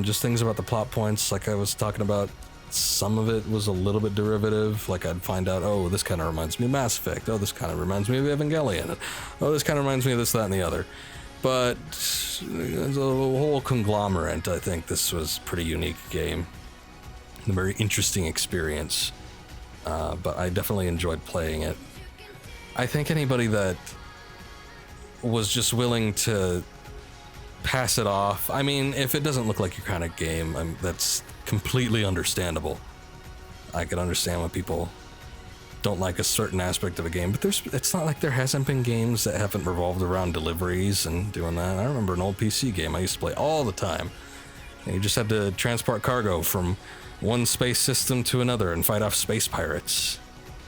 Just things about the plot points, like I was talking about, some of it was a little bit derivative. Like I'd find out, oh, this kind of reminds me of Mass Effect, oh, this kind of reminds me of Evangelion, oh, this kind of reminds me of this, that, and the other. But as a whole conglomerate, I think this was a pretty unique game, a very interesting experience. But I definitely enjoyed playing it. I think anybody that was just willing to pass it off, I mean, if it doesn't look like your kind of game, that's completely understandable. I can understand when people don't like a certain aspect of a game, but it's not like there hasn't been games that haven't revolved around deliveries and doing that. I remember an old PC game I used to play all the time. And you just had to transport cargo from one space system to another and fight off space pirates.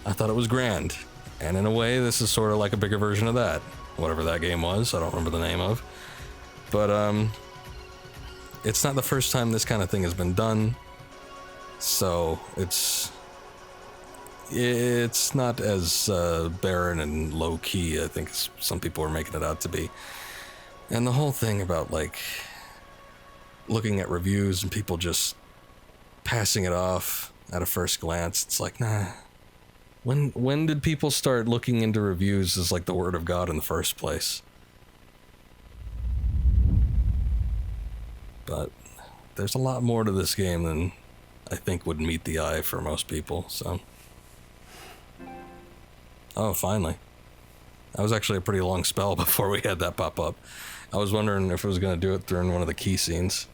I thought it was grand. And in a way, this is sort of like a bigger version of that. Whatever that game was, I don't remember the name of. But it's not the first time this kind of thing has been done. So it's not as barren and low-key, I think some people are making it out to be. And the whole thing about, like, looking at reviews and people just passing it off at a first glance, it's like, nah. When did people start looking into reviews as, like, the word of God in the first place? But there's a lot more to this game than I think would meet the eye for most people, so... Oh, finally. That was actually a pretty long spell before we had that pop up. I was wondering if it was going to do it during one of the key scenes.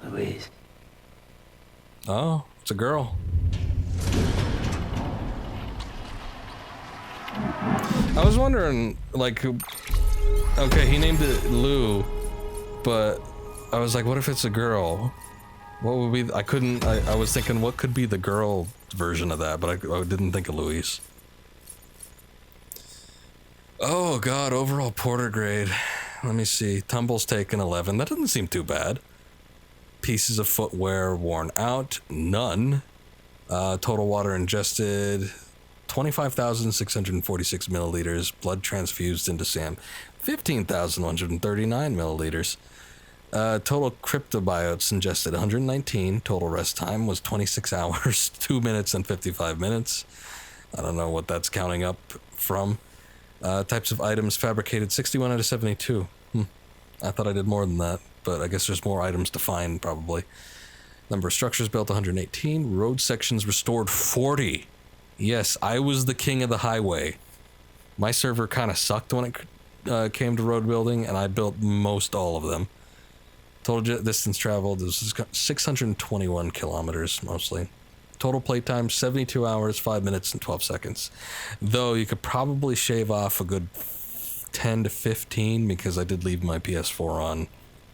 Louise. Oh, it's a girl. I was wondering, like, okay, he named it Lou, but I was like, what if it's a girl? What would be, I was thinking, what could be the girl version of that, but I didn't think of Louise. Oh god, overall porter grade. Let me see, tumbles taken 11, that doesn't seem too bad. Pieces of footwear worn out, none. Total water ingested, 25,646 milliliters. Blood transfused into Sam, 15,139 milliliters. Total cryptobiotes ingested, 119. Total rest time was 26 hours, 2 minutes and 55 minutes. I don't know what that's counting up from. Types of items fabricated, 61 out of 72. I thought I did more than that, but I guess there's more items to find, probably. Number of structures built, 118. Road sections restored, 40. Yes, I was the king of the highway. My server kind of sucked when it came to road building, and I built most all of them. Total distance traveled is 621 kilometers, mostly. Total playtime, 72 hours, 5 minutes, and 12 seconds. Though you could probably shave off a good 10 to 15, because I did leave my PS4 on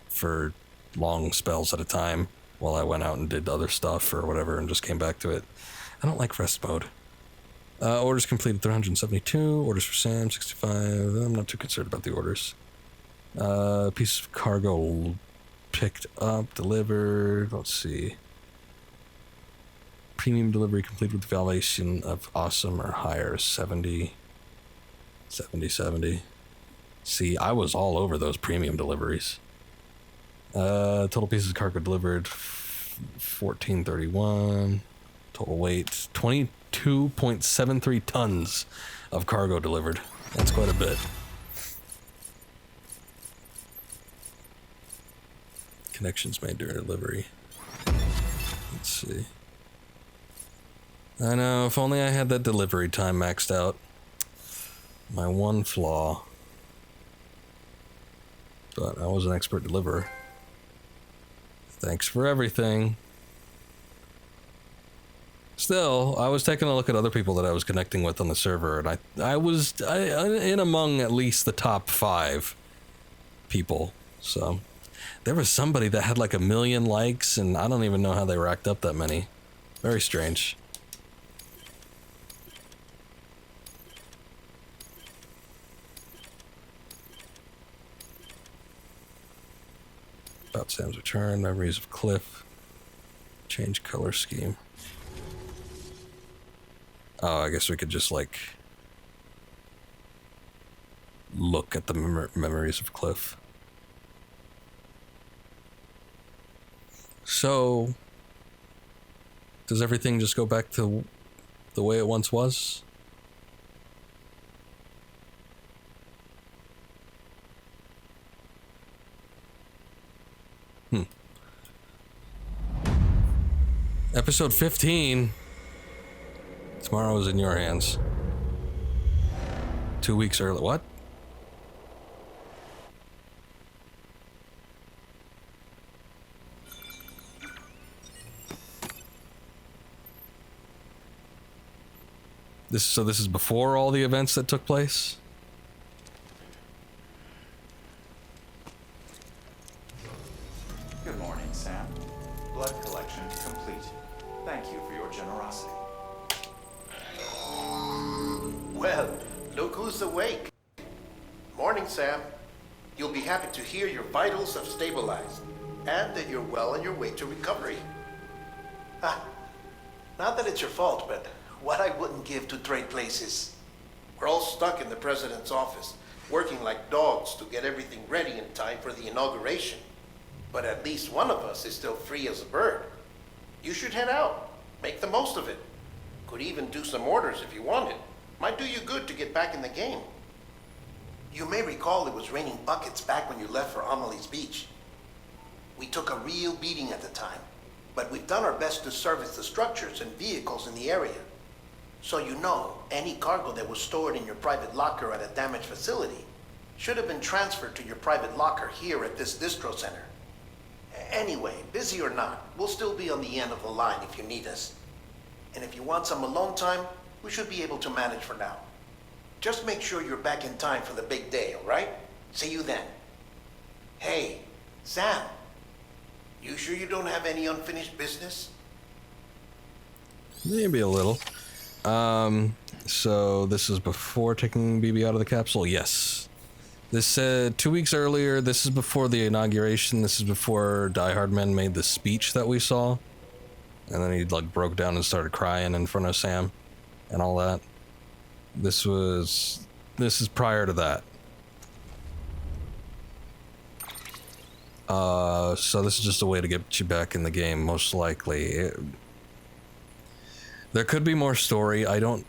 for long spells at a time while I went out and did other stuff or whatever and just came back to it. I don't like rest mode. Orders completed, 372. Orders for Sam, 65. I'm not too concerned about the orders. Piece of cargo picked up, delivered. Let's see. Premium delivery complete with valuation of awesome or higher, 70. 70. See, I was all over those premium deliveries. Total pieces of cargo delivered, 1431. Total weight, 22.73 tons of cargo delivered. That's quite a bit. Connections made during delivery. Let's see. I know, if only I had that delivery time maxed out. My one flaw. But I was an expert deliverer. Thanks for everything. Still, I was taking a look at other people that I was connecting with on the server, and I was in among at least the top 5 people. So, there was somebody that had like 1 million likes, and I don't even know how they racked up that many. Very strange. About Sam's return, memories of Cliff, change color scheme. Oh, I guess we could just like look at the memories of Cliff. So, does everything just go back to the way it once was? Episode 15. Tomorrow is in your hands. 2 weeks early. What? This is before all the events that took place? Good morning, Sam. Blood collection complete. Thank you for your generosity. Well, look who's awake. Morning, Sam. You'll be happy to hear your vitals have stabilized, and that you're well on your way to recovery. Not that it's your fault, but what I wouldn't give to trade places. We're all stuck in the president's office, working like dogs to get everything ready in time for the inauguration. But at least one of us is still free as a bird. You should head out. Make the most of it. Could even do some orders if you wanted. Might do you good to get back in the game. You may recall it was raining buckets back when you left for Amelie's Beach. We took a real beating at the time, but we've done our best to service the structures and vehicles in the area. So you know, any cargo that was stored in your private locker at a damaged facility should have been transferred to your private locker here at this distro center. Anyway, busy or not, we'll still be on the end of the line if you need us. And if you want some alone time, we should be able to manage for now. Just make sure you're back in time for the big day, all right? See you then. Hey, Sam, you sure you don't have any unfinished business? Maybe a little. So this is before taking BB out of the capsule? Yes. This said 2 weeks earlier, this is before the inauguration, this is before Die Hard Men made the speech that we saw. And then he like broke down and started crying in front of Sam and all that. This is prior to that. So this is just a way to get you back in the game, most likely. There could be more story. I don't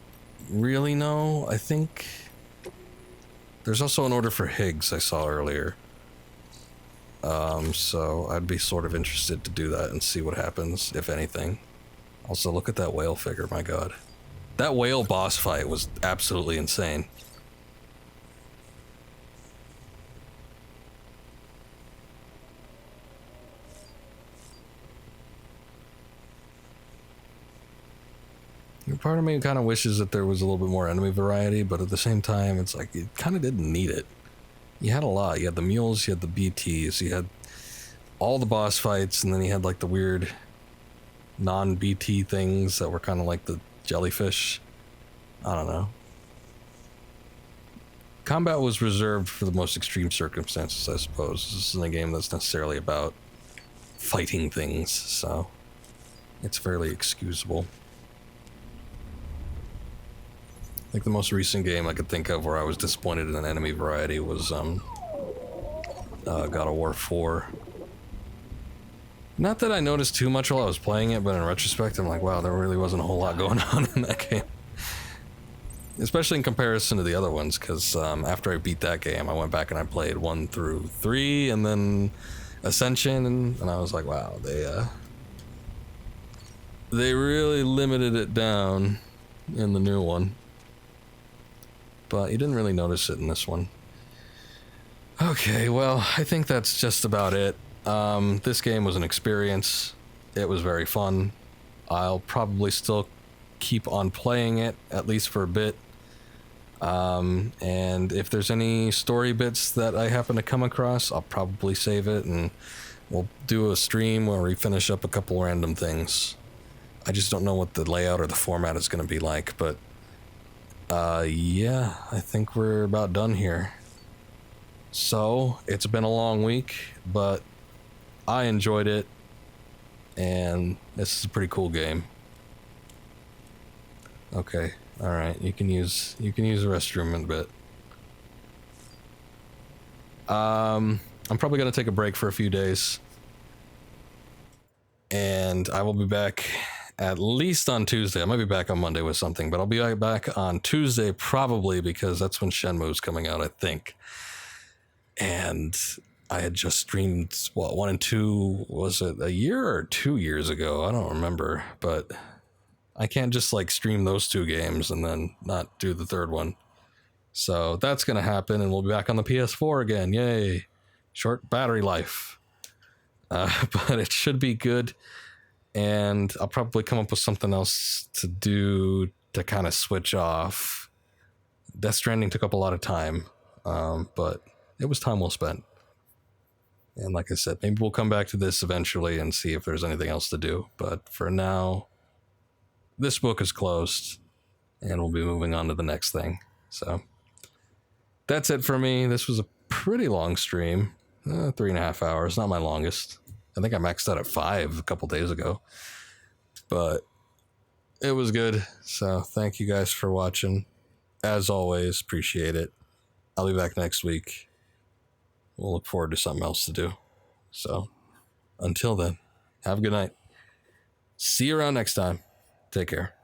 really know. I think there's also an order for Higgs I saw earlier. So I'd be sort of interested to do that and see what happens, if anything. Also, look at that whale figure, my god. That whale boss fight was absolutely insane. Part of me kind of wishes that there was a little bit more enemy variety, but at the same time, it's like, you kind of didn't need it. You had a lot. You had the mules, you had the BTs, you had all the boss fights, and then you had like the weird non-BT things that were kind of like the jellyfish. I don't know. Combat was reserved for the most extreme circumstances, I suppose. This isn't a game that's necessarily about fighting things, so it's fairly excusable. I think the most recent game I could think of where I was disappointed in an enemy variety was God of War 4. Not that I noticed too much while I was playing it, but in retrospect, I'm like, wow, there really wasn't a whole lot going on in that game. Especially in comparison to the other ones, because after I beat that game, I went back and I played 1 through 3, and then Ascension, and I was like, wow, they really limited it down in the new one. But you didn't really notice it in this one. Okay, well, I think that's just about it. This game was an experience. It was very fun. I'll probably still keep on playing it, at least for a bit. And if there's any story bits that I happen to come across, I'll probably save it and we'll do a stream where we finish up a couple random things. I just don't know what the layout or the format is going to be like, but yeah, I think we're about done here. So, it's been a long week, but I enjoyed it, and this is a pretty cool game. Okay, alright, you can use the restroom in a bit. I'm probably gonna take a break for a few days, and I will be back at least on Tuesday. I might be back on Monday with something, but I'll be back on Tuesday probably, because that's when Shenmue's coming out, I think. And I had just streamed, what, 1 and 2, was it a year or 2 years ago? I don't remember, but I can't just like stream those 2 games and then not do the third one. So that's going to happen, and we'll be back on the PS4 again. Yay. Short battery life. But it should be good. And I'll probably come up with something else to do to kind of switch off. Death Stranding took up a lot of time, but it was time well spent. And like I said, maybe we'll come back to this eventually and see if there's anything else to do. But for now, this book is closed, and we'll be moving on to the next thing. So that's it for me. This was a pretty long stream, 3.5 hours, not my longest. I think I maxed out at 5 a couple days ago, but it was good. So thank you guys for watching. As always, appreciate it. I'll be back next week. We'll look forward to something else to do. So until then, have a good night. See you around next time. Take care.